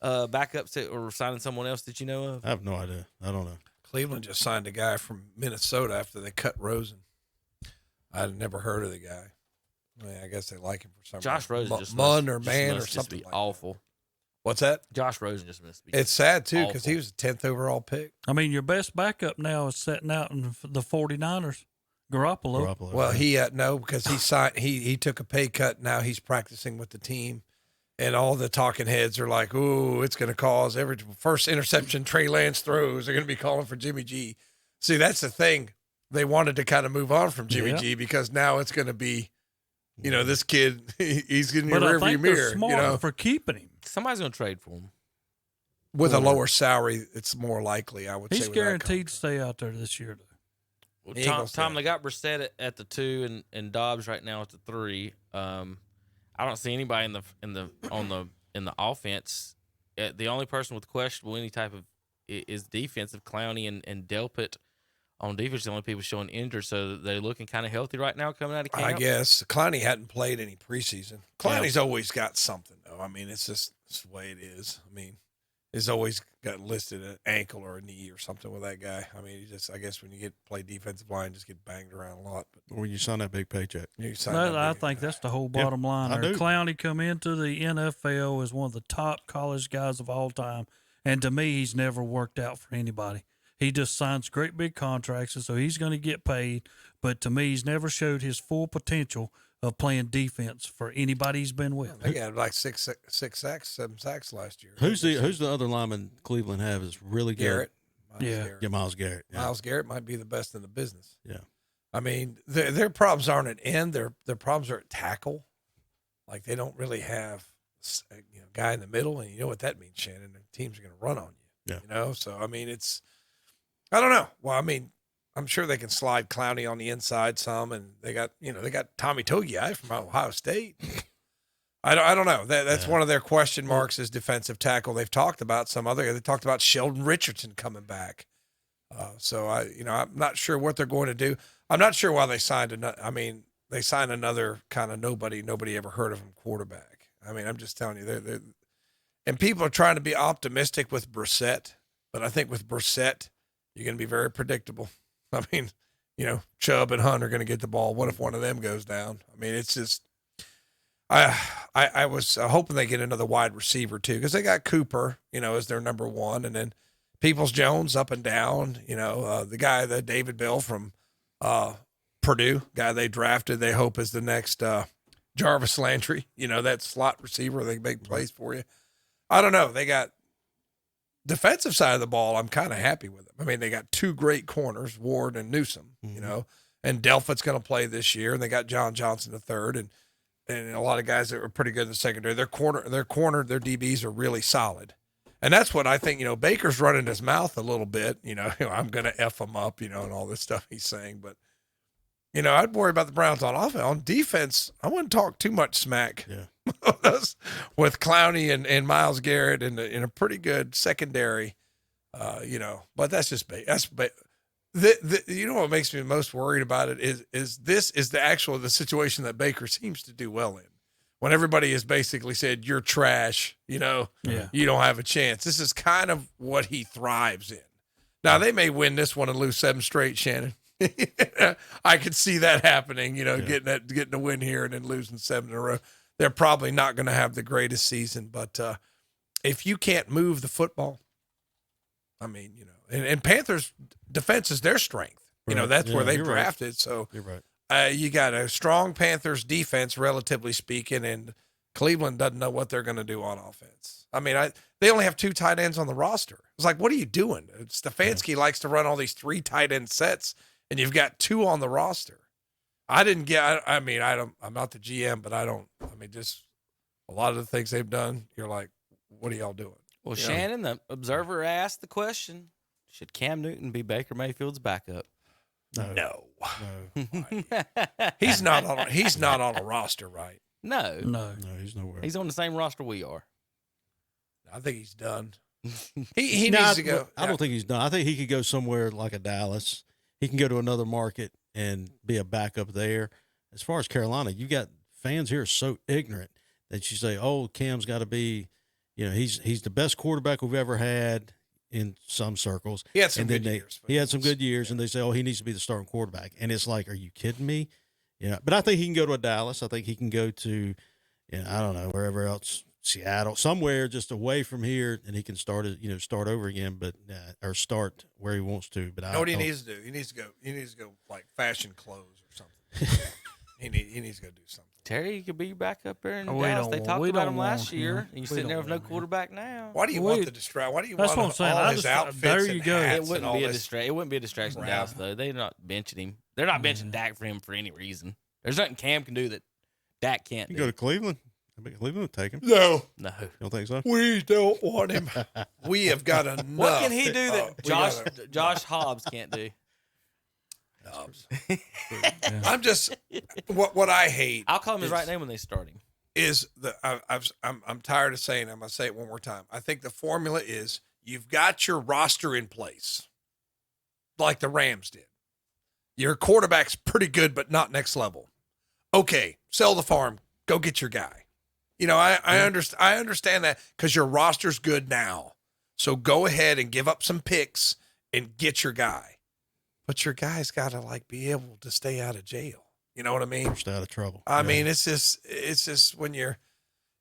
backups that or signing someone else that you know of? I have no idea. I don't know. Cleveland just signed a guy from Minnesota after they cut Rosen. I'd never heard of the guy. I mean, I guess they like him for some Josh reason. Rosen just Munn or must Man or just something be like awful. That. What's that? Josh Rosen just must be. It's sad too because he was a 10th overall pick. I mean, your best backup now is sitting out in the 49ers. Garoppolo. Well, he no because he signed. He took a pay cut. Now he's practicing with the team, and all the talking heads are like, "Ooh, it's going to cause every first interception Trey Lance throws. They're going to be calling for Jimmy G." See, that's the thing. They wanted to kind of move on from Jimmy G because now it's going to be, this kid. He's getting your rearview mirror. Smart for keeping him. Somebody's going to trade for him. With a lower salary, it's more likely, I would say. He's guaranteed to stay out there this year, though. Well, Tom, they got Brissett at the 2 and Dobbs right now at the 3. I don't see anybody in the offense. The only person with questionable any type of is defensive. Clowney and Delpit on defense. The only people showing injured, so they're looking kind of healthy right now coming out of camp. I guess Clowney hadn't played any preseason. Clowney's always got something though. I mean, it's just the way it is. I mean, he's always got listed an ankle or a knee or something with that guy. I mean, I guess when you play defensive line, just get banged around a lot. But when you sign that big paycheck, I think that's the whole bottom line. Clowney come into the NFL as one of the top college guys of all time, and to me, he's never worked out for anybody. He just signs great big contracts, and so he's going to get paid. But to me, he's never showed his full potential of playing defense for anybody he's been with. He had like 6 sacks, 7 sacks last year. Who's the other lineman Cleveland have is really good? Garrett. Miles Garrett. Yeah. Miles Garrett might be the best in the business. Yeah. I mean, their problems aren't at end. Their problems are at tackle. Like they don't really have a guy in the middle, and you know what that means, Shannon. The teams are going to run on you. Yeah. So I mean, I don't know. Well, I mean, I'm sure they can slide Clowney on the inside some, and they got Tommy Togiai from Ohio State. I don't know. That's one of their question marks is defensive tackle. They've talked about they talked about Sheldon Richardson coming back. So I'm not sure what they're going to do. I'm not sure why they signed they signed another kind of nobody ever heard of him quarterback. I mean, I'm just telling you, and people are trying to be optimistic with Brissett, but I think with Brissett, you're going to be very predictable. I mean, Chubb and Hunt are going to get the ball. What if one of them goes down? I mean, it's just, I was hoping they get another wide receiver too, because they got Cooper, as their number one, and then Peoples-Jones up and down. The guy, the David Bell from Purdue, guy they drafted, they hope is the next Jarvis Landry. That slot receiver, they make plays for you. I don't know. They got defensive side of the ball. I'm kind of happy with them. I mean, they got two great corners, Ward and Newsome. And Delphitt's going to play this year, and they got John Johnson III, and a lot of guys that were pretty good in the secondary. Their DBs are really solid. And that's what I think, Baker's running his mouth a little bit, I'm going to F him up, and all this stuff he's saying. But, I'd worry about the Browns on offense. On defense, I wouldn't talk too much smack with Clowney and Myles Garrett in a pretty good secondary, but that's just what makes me most worried about it is the situation that Baker seems to do well in. When everybody has basically said, you're trash, you don't have a chance. This is kind of what he thrives in. Now, they may win this one and lose 7 straight, Shannon. I could see that happening, getting a win here and then losing 7 in a row. They're probably not going to have the greatest season, but if you can't move the football, I mean, and Panthers defense is their strength. Right. That's where they drafted. Right. So you're right. You got a strong Panthers defense, relatively speaking, and Cleveland doesn't know what they're going to do on offense. I mean, they only have 2 tight ends on the roster. It's like, what are you doing? Stefanski likes to run all these 3 tight end sets, and you've got 2 on the roster. I'm not the GM, but just a lot of the things they've done, you're like, what are y'all doing? Well, Shannon, the Observer asked the question, should Cam Newton be Baker Mayfield's backup? No. He's not on a roster, right? No, he's nowhere. He's on the same roster we are. I think he's done. He needs to go. I don't think he's done. I think he could go somewhere like a Dallas. He can go to another market and be a backup there. As far as Carolina, you got fans here are so ignorant that you say, "Oh, Cam's got to be, he's the best quarterback we've ever had." In some circles, he had some good years. He had some good years, and they say, "Oh, he needs to be the starting quarterback." And it's like, are you kidding me? But I think he can go to a Dallas. I think he can go to, I don't know, wherever else, Seattle, somewhere just away from here, and he can start over again, or start where he wants to. But what he needs to do? He needs to go like fashion clothes or something. he needs to go do something. Terry, you could be back up there in Dallas. They talked about him last year. You're sitting there with no quarterback now. Why do you want the distraction? Why do you want what I'm saying. all his outfits there you and go. hats? It wouldn't be a distraction. It wouldn't be a distraction in Dallas, though. They're not benching him. They're not benching Dak for him for any reason. There's nothing Cam can do that Dak can't do. Go to Cleveland. I bet Cleveland would take him. No. You don't think so? We don't want him. We have got enough. What can he do that Josh Hobbs can't do? I'm just what I hate. I'll call him his right name when they start him. Is I'm tired of saying it. I'm gonna say it one more time. I think the formula is you've got your roster in place, like the Rams did. Your quarterback's pretty good, but not next level. Okay, sell the farm. Go get your guy. I understand that because your roster's good now. So go ahead and give up some picks and get your guy. But your guy's got to be able to stay out of jail. You know what I mean? Stay out of trouble. I mean, it's just when you're,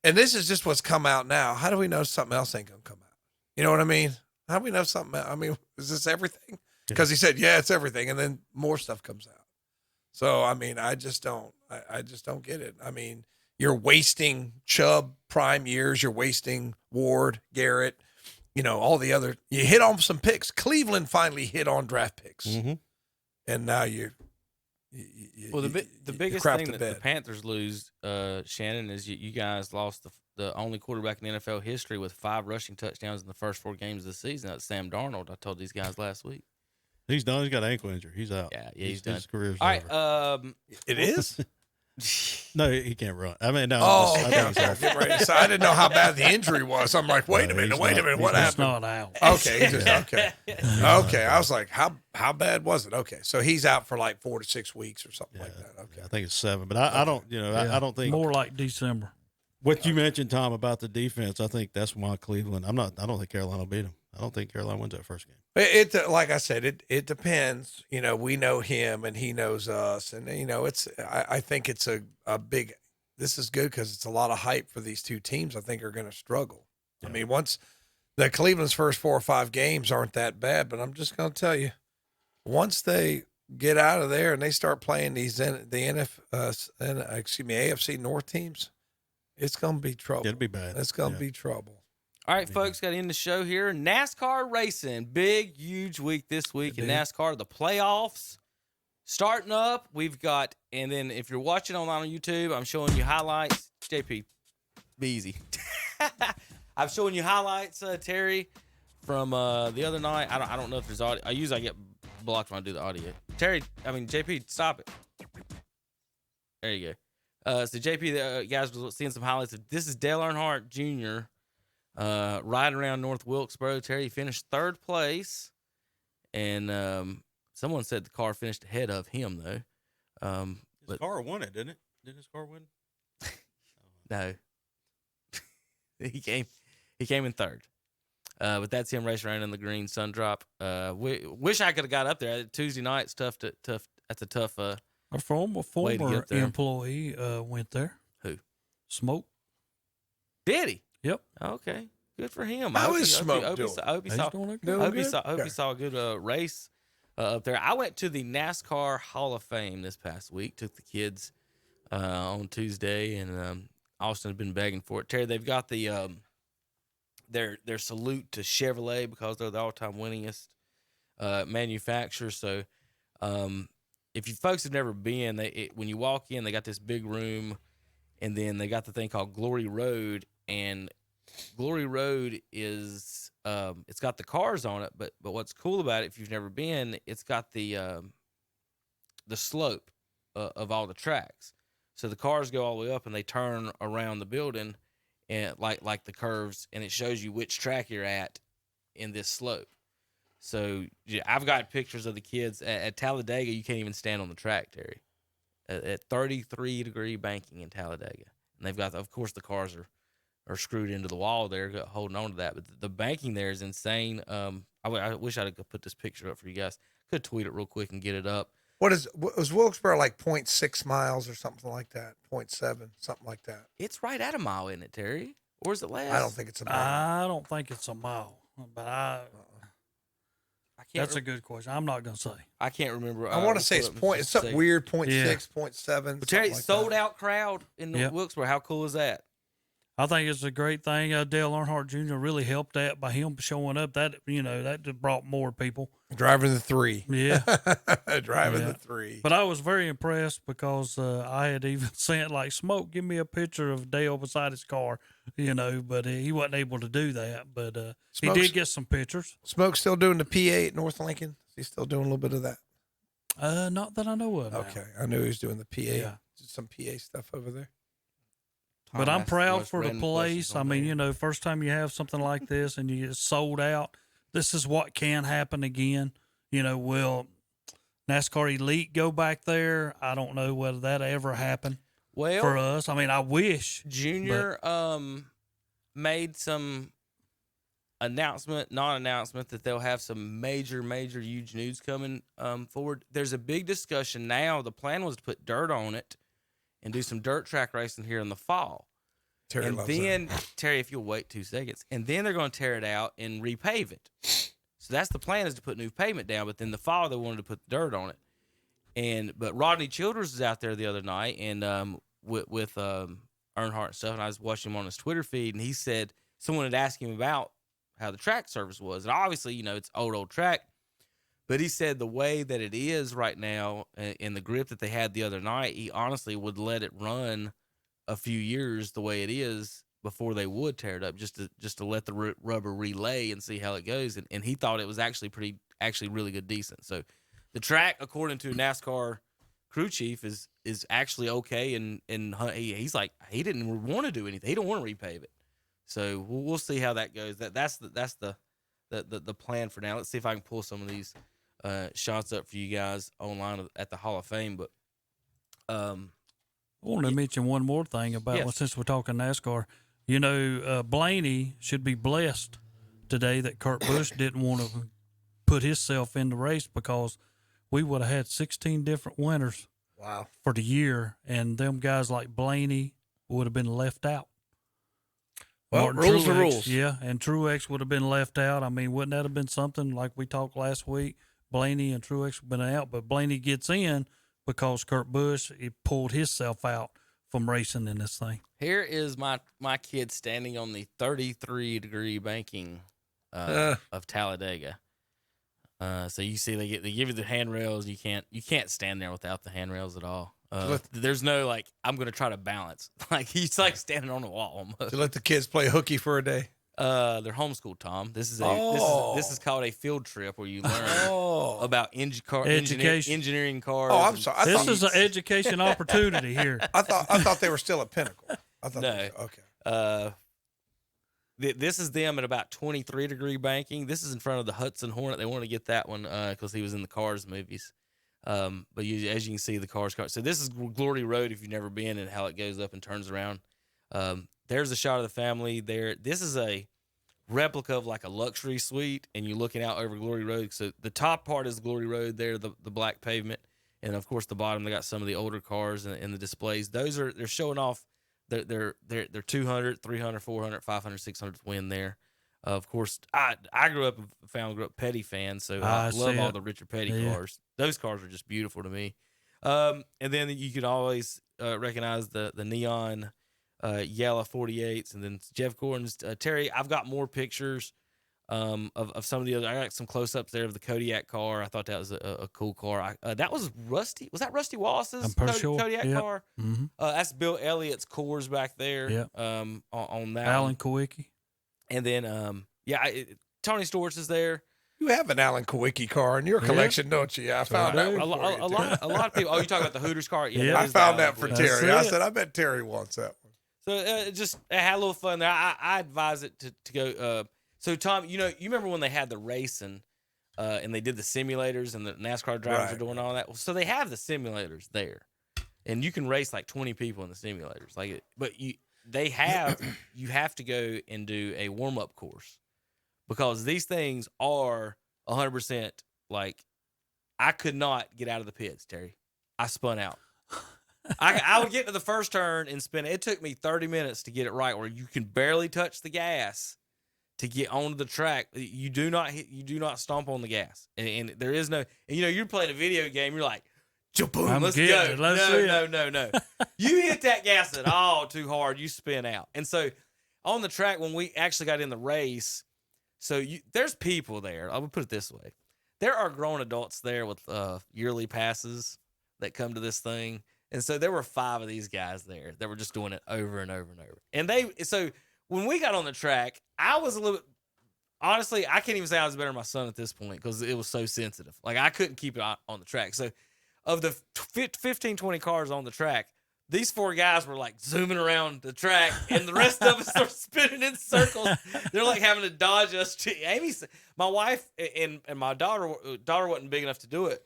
and this is just what's come out now. How do we know something else ain't going to come out? You know what I mean? How do we know something else? I mean, is this everything? Because he said, yeah, it's everything. And then more stuff comes out. So, I mean, I just don't get it. I mean, you're wasting Chubb prime years. You're wasting Ward, Garrett, all the other, you hit on some picks. Cleveland finally hit on draft picks. Mm-hmm. And now the biggest thing that the Panthers lose, Shannon, is you guys lost the only quarterback in NFL history with 5 rushing touchdowns in the first 4 games of the season. That's Sam Darnold. I told these guys last week. He's done. He's got an ankle injury. He's out. Yeah, he's done. His career's All over. right. It is? No, he can't run. I mean, no. Oh, I think he's out. get ready. So I didn't know how bad the injury was. I'm like, wait a minute. What happened? He's not out. Okay, okay. I was like, how bad was it? Okay, so he's out for like 4 to 6 weeks or something like that. Okay, I think it's 7, but I don't. I don't think more like December. What you mentioned, Tom, about the defense, I think that's why Cleveland. I don't think Carolina will beat them. I don't think Carolina wins that first game. It like I said, it depends. We know him and he knows us, and I think it's a big. This is good because it's a lot of hype for these two teams. I think are going to struggle. Yeah. I mean, once the Cleveland's first 4 or 5 games aren't that bad, but I'm just going to tell you, once they get out of there and they start playing these AFC North teams, it's going to be trouble. It'll be bad. It's going to be trouble. All right, folks, got to end the show here. NASCAR racing, big, huge week this week in NASCAR. The playoffs starting up. We've got, and then if you're watching online on YouTube, I'm showing you highlights. JP, be easy. I'm showing you highlights, Terry, from the other night. I don't know if there's audio. I get blocked when I do the audio. JP, stop it. There you go. So JP, the guys was seeing some highlights. This is Dale Earnhardt Jr. Riding around North Wilkesboro. Terry finished 3rd place, and someone said the car finished ahead of him though. His car won it, didn't it? Didn't his car win? No, he came in 3rd. But that's him racing around in the green sun drop. Wish I could have got up there. Tuesday night's tough. That's a tough. A former employee went there. Who? Smoke. Did he? Yep. Okay. Good for him. How is Smoke doing? I hope he saw a good race up there. I went to the NASCAR Hall of Fame this past week. Took the kids on Tuesday, and Austin had been begging for it. Terry, they've got the their salute to Chevrolet because they're the all-time winningest manufacturer. So if you folks have never been, when you walk in, they got this big room, and then they got the thing called Glory Road, and Glory Road is it's got the cars on it, but what's cool about it, if you've never been, it's got the slope of all the tracks. So the cars go all the way up and they turn around the building and like the curves, and it shows you which track you're at in this slope. So yeah, I've got pictures of the kids at Talladega. You can't even stand on the track, Terry, at 33-degree banking in Talladega, and they've got, of course, the cars are screwed into the wall there, holding on to that. But the banking there is insane. I wish I could put this picture up for you guys. Could tweet it real quick and get it up. Was Wilkesboro like 0.6 miles or something like that? 0.7, something like that. It's right at a mile, isn't it, Terry? Or is it less? I don't think it's a mile. I don't think it's a mile, but I can't. That's a good question. I'm not gonna say. I can't remember. I want to say it's something weird. 0.6, 0.7. But Terry, sold out crowd in Wilkesboro. How cool is that? I think it's a great thing. Dale Earnhardt Jr. really helped that by him showing up. That that just brought more people. Driving the 3. Yeah. Driving the 3. But I was very impressed because I had even sent Smoke, give me a picture of Dale beside his car, but he wasn't able to do that. But he did get some pictures. Smoke's still doing the PA at North Lincoln? Is he still doing a little bit of that? Not that I know of. Okay. I knew he was doing the PA. Yeah. Some PA stuff over there. But I'm proud for the place. I mean, first time you have something like this and you get sold out, this is what can happen again. Will NASCAR Elite go back there? I don't know whether that ever happened for us. I mean, I wish. Junior made some non-announcement that they'll have some major, huge news coming forward. There's a big discussion now. The plan was to put dirt on it and do some dirt track racing here in the fall. Terry and then, Terry, if you'll wait 2 seconds, and then they're going to tear it out and repave it. So that's the plan, is to put new pavement down, but then the fall they wanted to put dirt on it. But Rodney Childers was out there the other night and with Earnhardt and stuff, and I was watching him on his Twitter feed, and he said someone had asked him about how the track service was. And obviously, it's old track. But he said the way that it is right now in the grip that they had the other night, he honestly would let it run a few years the way it is before they would tear it up, just to let the rubber relay and see how it goes. And he thought it was actually really good, decent. So the track, according to NASCAR crew chief, is actually okay. And he's like, he didn't want to do anything. He don't want to repave it. So we'll see how that goes. That's the plan for now. Let's see if I can pull some of these shots up for you guys online at the Hall of Fame. But I wanted to mention one more thing about well, since we're talking NASCAR. You know, Blaney should be blessed today that Kurt Busch didn't want to put himself in the race, because we would have had 16 different winners for the year, and them guys like Blaney would have been left out. Well, rules are rules. Yeah, and Truex would have been left out. I mean, wouldn't that have been something like we talked last week? Blaney and Truex have been out, but Blaney gets in because Kurt Busch, he pulled himself out from racing in this thing. Here is my kid standing on the 33-degree banking of Talladega. So you see, they give you the handrails. You can't stand there without the handrails at all. There's no like, I'm gonna try to balance. Like he's like standing on a wall almost. To let the kids play hooky for a day. They're homeschooled, Tom. This is called a field trip where you learn about engineering cars. Oh, I'm sorry. This is an education opportunity here. I thought they were still at Pinnacle. No. Okay. This is them at about 23-degree banking. This is in front of the Hudson Hornet. They want to get that one because he was in the Cars movies. But as you can see, the Cars. So this is Glory Road if you've never been, and how it goes up and turns around. There's a shot of the family there. This is a replica of like a luxury suite, and you're looking out over Glory Road. So the top part is Glory Road there, the black pavement. And, of course, the bottom, they got some of the older cars and the displays. They're showing off their 200, 300, 400, 500, 600 win there. Of course, I grew up Petty fan, so I love all the Richard Petty cars. Those cars are just beautiful to me. And then you can always recognize the neon yellow 48s, and then Jeff Gordon's. Terry, I've got more pictures of some of the other. I got some close-ups there of the Kodiak car. I thought that was a cool car. That was Rusty. Was that Rusty Wallace's Kodiak car? Mm-hmm. That's Bill Elliott's cores back there. Yeah. On that. Alan Kowicki. And then Tony Storch is there. You have an Alan Kowicki car in your collection, don't you? I found out. A lot of people. Oh, you talking about the Hooters car? Yeah, I found that for Terry. I said, I bet Terry wants that one. So just had a little fun there. I advise it to go. So Tom, you remember when they had the racing, and they did the simulators, and the NASCAR drivers are doing all that. So they have the simulators there, and you can race like 20 people in the simulators. You have to go and do a warm up course, because these things are 100%. Like, I could not get out of the pits, Terry. I spun out. I would get to the first turn and spin. It took me 30 minutes to get it right, where you can barely touch the gas to get onto the track. You do not stomp on the gas, and there is no. And you're playing a video game. You're like, boom, let's go. No. You hit that gas at all too hard, you spin out. And so on the track, when we actually got in the race, there's people there. I would put it this way: there are grown adults there with yearly passes that come to this thing. And so there were 5 of these guys there that were just doing it over and over and over. So when we got on the track, I was a little bit, honestly, I can't even say I was better than my son at this point, because it was so sensitive. Like, I couldn't keep it on the track. So of the 15, 20 cars on the track, these 4 guys were like zooming around the track, and the rest of us are spinning in circles. They're like having to dodge us. My wife and my daughter wasn't big enough to do it.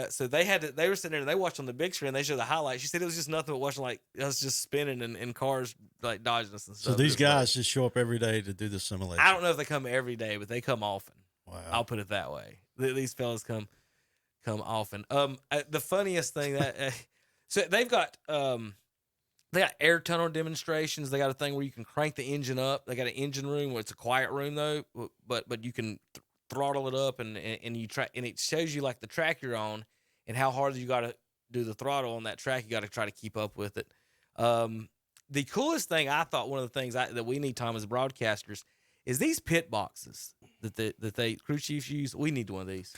So they were sitting there and they watched on the big screen. They showed the highlights. She said it was just nothing but watching like us just spinning and cars like dodging us and stuff. So these guys just show up every day to do the simulation. I don't know if they come every day, but they come often. Wow. I'll put it that way. These fellas come often. The funniest thing so they've got they got air tunnel demonstrations. They got a thing where you can crank the engine up. They got an engine room where it's a quiet room though, but you can throttle it up and you try, and it shows you like the track you're on and how hard you got to do the throttle on that track. You got to try to keep up with it. The coolest thing, I thought, one of the things that we need, Tom, as broadcasters, is these pit boxes that they crew chiefs use. We need one of these.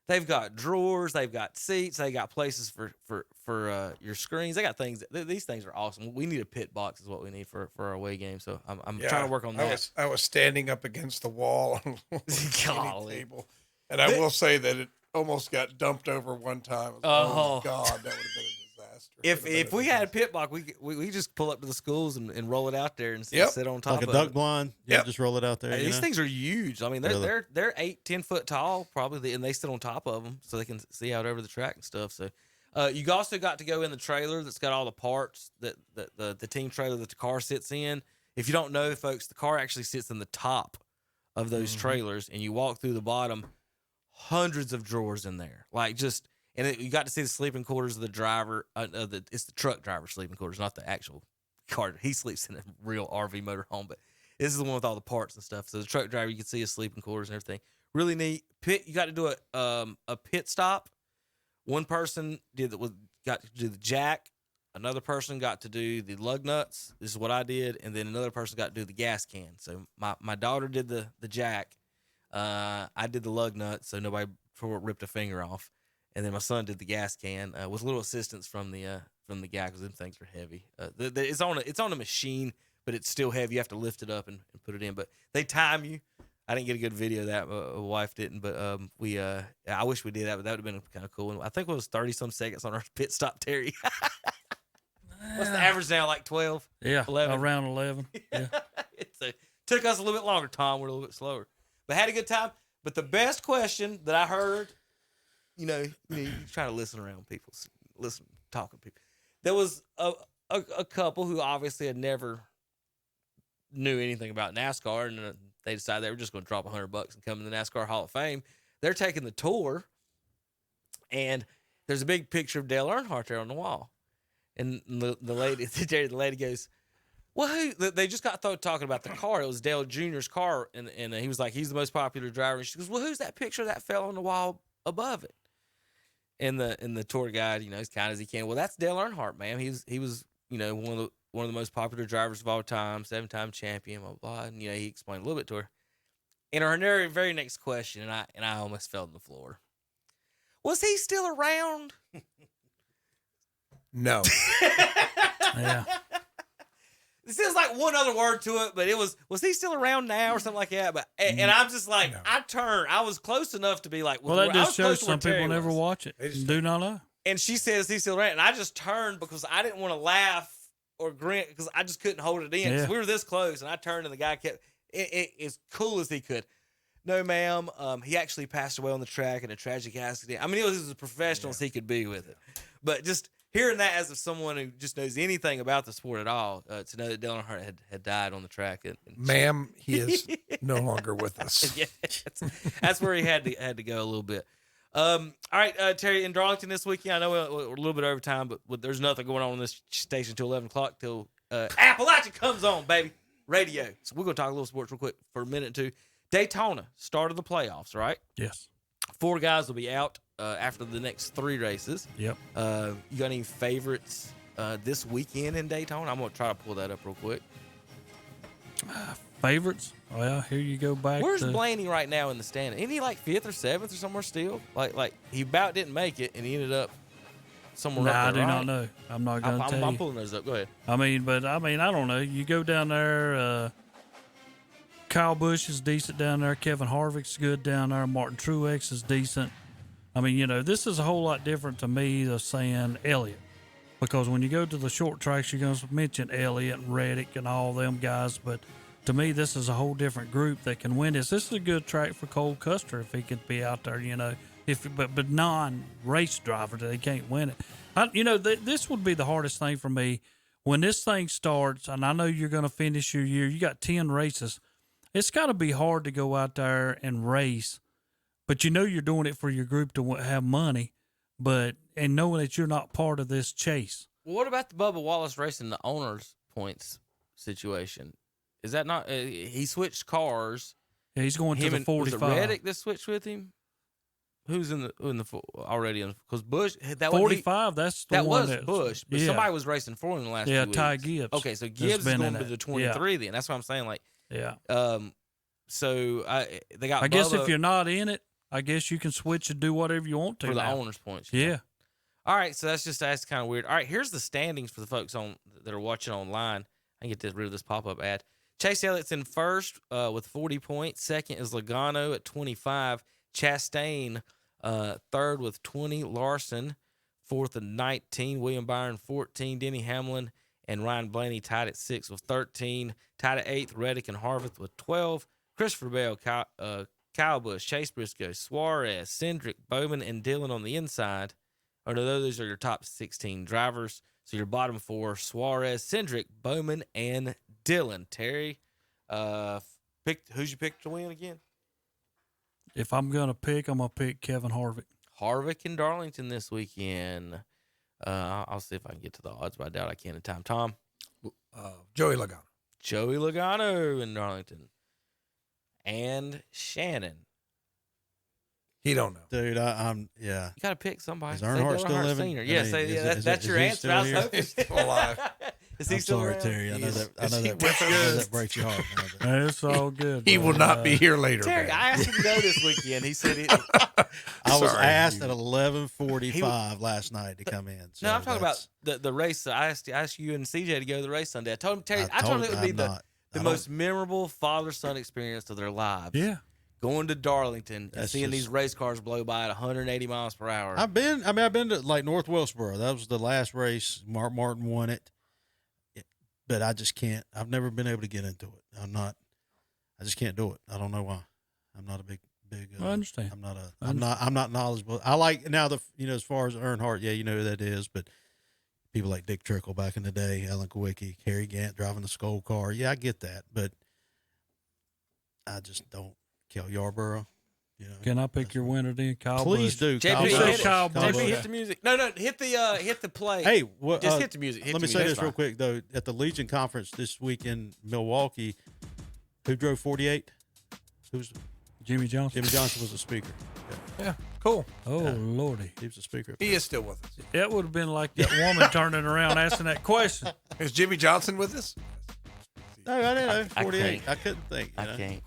They've got drawers, they've got seats, they got places for your screens. They got things. These things are awesome. We need a pit box is what we need for our away game. So I'm trying to work on that. I was standing up against the wall on the table, and I will say that it almost got dumped over one time. Oh God, that would have been a disaster. If we had a pit box, we just pull up to the schools and roll it out there and sit on top like of a duck blind. Yeah, just roll it out there. These things are huge. I mean, they're 8-10 foot tall probably, and they sit on top of them so they can see out over the track and stuff. So you also got to go in the trailer that's got all the parts that the team trailer that the car sits in. If you don't know, folks, the car actually sits in the top of those trailers, and you walk through the bottom, hundreds of drawers in there, you got to see the sleeping quarters of the driver. It's the truck driver sleeping quarters, not the actual car. He sleeps in a real RV motorhome, but this is the one with all the parts and stuff. So the truck driver, you can see his sleeping quarters and everything. Really neat. Pit. You got to do a pit stop. One person got to do the jack. Another person got to do the lug nuts. This is what I did, and then another person got to do the gas can. So my daughter did the jack. I did the lug nuts, so nobody ripped a finger off. And then my son did the gas can with a little assistance from the guy because them things are heavy. It's on a machine, but it's still heavy. You have to lift it up and put it in. But they time you. I didn't get a good video of that. My wife didn't, but I wish we did that. But that would have been kind of cool. And I think it was 30-some seconds on our pit stop, Terry. What's the average now? Like 12? Yeah, 11? around 11. Yeah. It took us a little bit longer, Tom. We're a little bit slower, but had a good time. But the best question that I heard. You try to listen around people, talking to people. There was a couple who obviously had never knew anything about NASCAR, and they decided they were just going to drop $100 and come to the NASCAR Hall of Fame. They're taking the tour, and there's a big picture of Dale Earnhardt there on the wall. And the lady goes, well, they just got talking about the car. It was Dale Jr.'s car, and he was like, he's the most popular driver. And she goes, well, who's that picture of that fella on the wall above it? And the tour guide, as kind as he can. Well, that's Dale Earnhardt, man. He was one of the most popular drivers of all time, 7-time champion, blah blah. And he explained a little bit to her. And her very next question, and I almost fell on the floor. Was he still around? No. Yeah. This is like one other word to it, but it was he still around now or something like that? But and I'm just like, no. I was close enough to be like, well, that just shows some people never watch it. Do not know. And she says he's still around, and I just turned because I didn't want to laugh or grin because I just couldn't hold it in because we were this close, and I turned and the guy kept it as cool as he could. No, ma'am. He actually passed away on the track in a tragic accident. I mean, he was as professional as he could be with it, but just. Hearing that as of someone who just knows anything about the sport at all, to know that Dale Earnhardt had died on the track. Ma'am, he is no longer with us. Yeah, that's where he had to go a little bit. All right, Terry, in Darlington this weekend, I know we're a little bit over time, but there's nothing going on this station until 11 o'clock, till Appalachia comes on, baby. Radio. So we're going to talk a little sports real quick for a minute or two. Daytona, start of the playoffs, right? Yes. 4 guys will be out after the next 3 races. Yep. You got any favorites this weekend in Daytona? I'm going to try to pull that up real quick. Favorites? Well, here you go back. Where's Blaney right now in the standing? Isn't he like 5th or 7th or somewhere still? Like he about didn't make it, and he ended up somewhere up there, I do not know. I'm not going to tell you. I'm pulling those up. Go ahead. I don't know. You go down there. Kyle Busch is decent down there. Kevin Harvick's good down there. Martin Truex is decent. I mean, this is a whole lot different to me than saying Elliott. Because when you go to the short tracks, you're going to mention Elliott and Reddick and all them guys. But to me, this is a whole different group that can win this. This is a good track for Cole Custer if he could be out there, but non-race driver, they can't win it. This would be the hardest thing for me. When this thing starts, and I know you're going to finish your year, you got 10 races. It's got to be hard to go out there and race, but you're doing it for your group to have money, and knowing that you're not part of this chase. Well, what about the Bubba Wallace racing the owner's points situation? Is that not he switched cars? Yeah, he's going to the 45. Was it Reddick that switched with him? Who's in the already in? Because Bush that 45. That's the one was Bush, but somebody was racing for him the last 2 weeks. Ty Gibbs. Okay, so Gibbs is going to the 23 then. That's what I'm saying. Yeah. So they got. I guess if you're not in it, I guess you can switch and do whatever you want to for the now. owner's points. Yeah. All right, so that's kind of weird. All right, here's the standings for the folks that are watching online. I can get rid of this pop-up ad. Chase Elliott's in first with 40 points. Second is Logano at 25. Chastain third with 20. Larson fourth at 19. William Byron 14. Denny Hamlin and Ryan Blaney tied at 6 with 13. Tied at 8th, Reddick and Harvick with 12. Christopher Bell, Kyle Busch, Chase Briscoe, Suarez, Cindric, Bowman, and Dillon on the inside. Or no, those are your top 16 drivers. So your bottom 4, Suarez, Cindric, Bowman, and Dillon. Terry, who's you pick to win again? If I'm going to pick, I'm going to pick Kevin Harvick. Harvick and Darlington this weekend. I'll see if I can get to the odds, but I doubt I can in time. Tom? Joey Logano. Joey Logano in Darlington. And Shannon. He don't know. Dude, I'm yeah. You got to pick somebody. Is Earnhardt still living? Senior. Yeah, that's your answer. I was hoping. Still alive. Is he I'm still sorry, around? Terry. I know that breaks your heart. It's all good. He will not be here later. Terry, man. I asked him to go this weekend. He said I was asked at 11:45 last night to come in. So no, I'm talking about the race. I asked you and CJ to go to the race Sunday. I told him, Terry, I told him it would be the most memorable father-son experience of their lives. Yeah. Going to Darlington and seeing these race cars blow by at 180 miles per hour. I've been to like North Wilkesboro. That was the last race. Mark Martin won it. But I just can't. I've never been able to get into it. I just can't do it. I don't know why. I'm not a big. I understand. I'm not knowledgeable. I like now as far as Earnhardt, yeah, you know who that is, but people like Dick Trickle back in the day, Alan Kowicki, Kerry Gant driving the Skoll car. Yeah, I get that, but I just don't. Kel Yarborough. You know, can I pick your winner then, Kyle? Please Busch? do. JP, hit the music. No, hit the play. Hey, just hit the music. Let me say this real quick though. At the Legion Conference this week in Milwaukee, who drove 48? Who's Jimmy Johnson? Jimmy Johnson was the speaker. Yeah, cool. Oh Lordy, he was the speaker. He is still with us. That would have been like that woman turning around asking that question. Is Jimmy Johnson with us? No, I didn't know. 48. I couldn't think. I can't.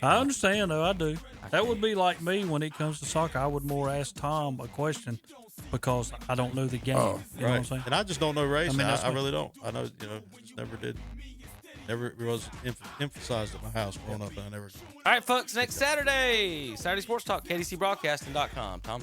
I understand, though. I do. That would be like me when it comes to soccer. I would more ask Tom a question because I don't know the game. You know what I'm saying? And I just don't know racing. I mean, really don't. I know, just never did. Never was emphasized at my house growing up. And I never. All right, folks. Next Saturday, Saturday Sports Talk, KDCBroadcasting.com. Tom.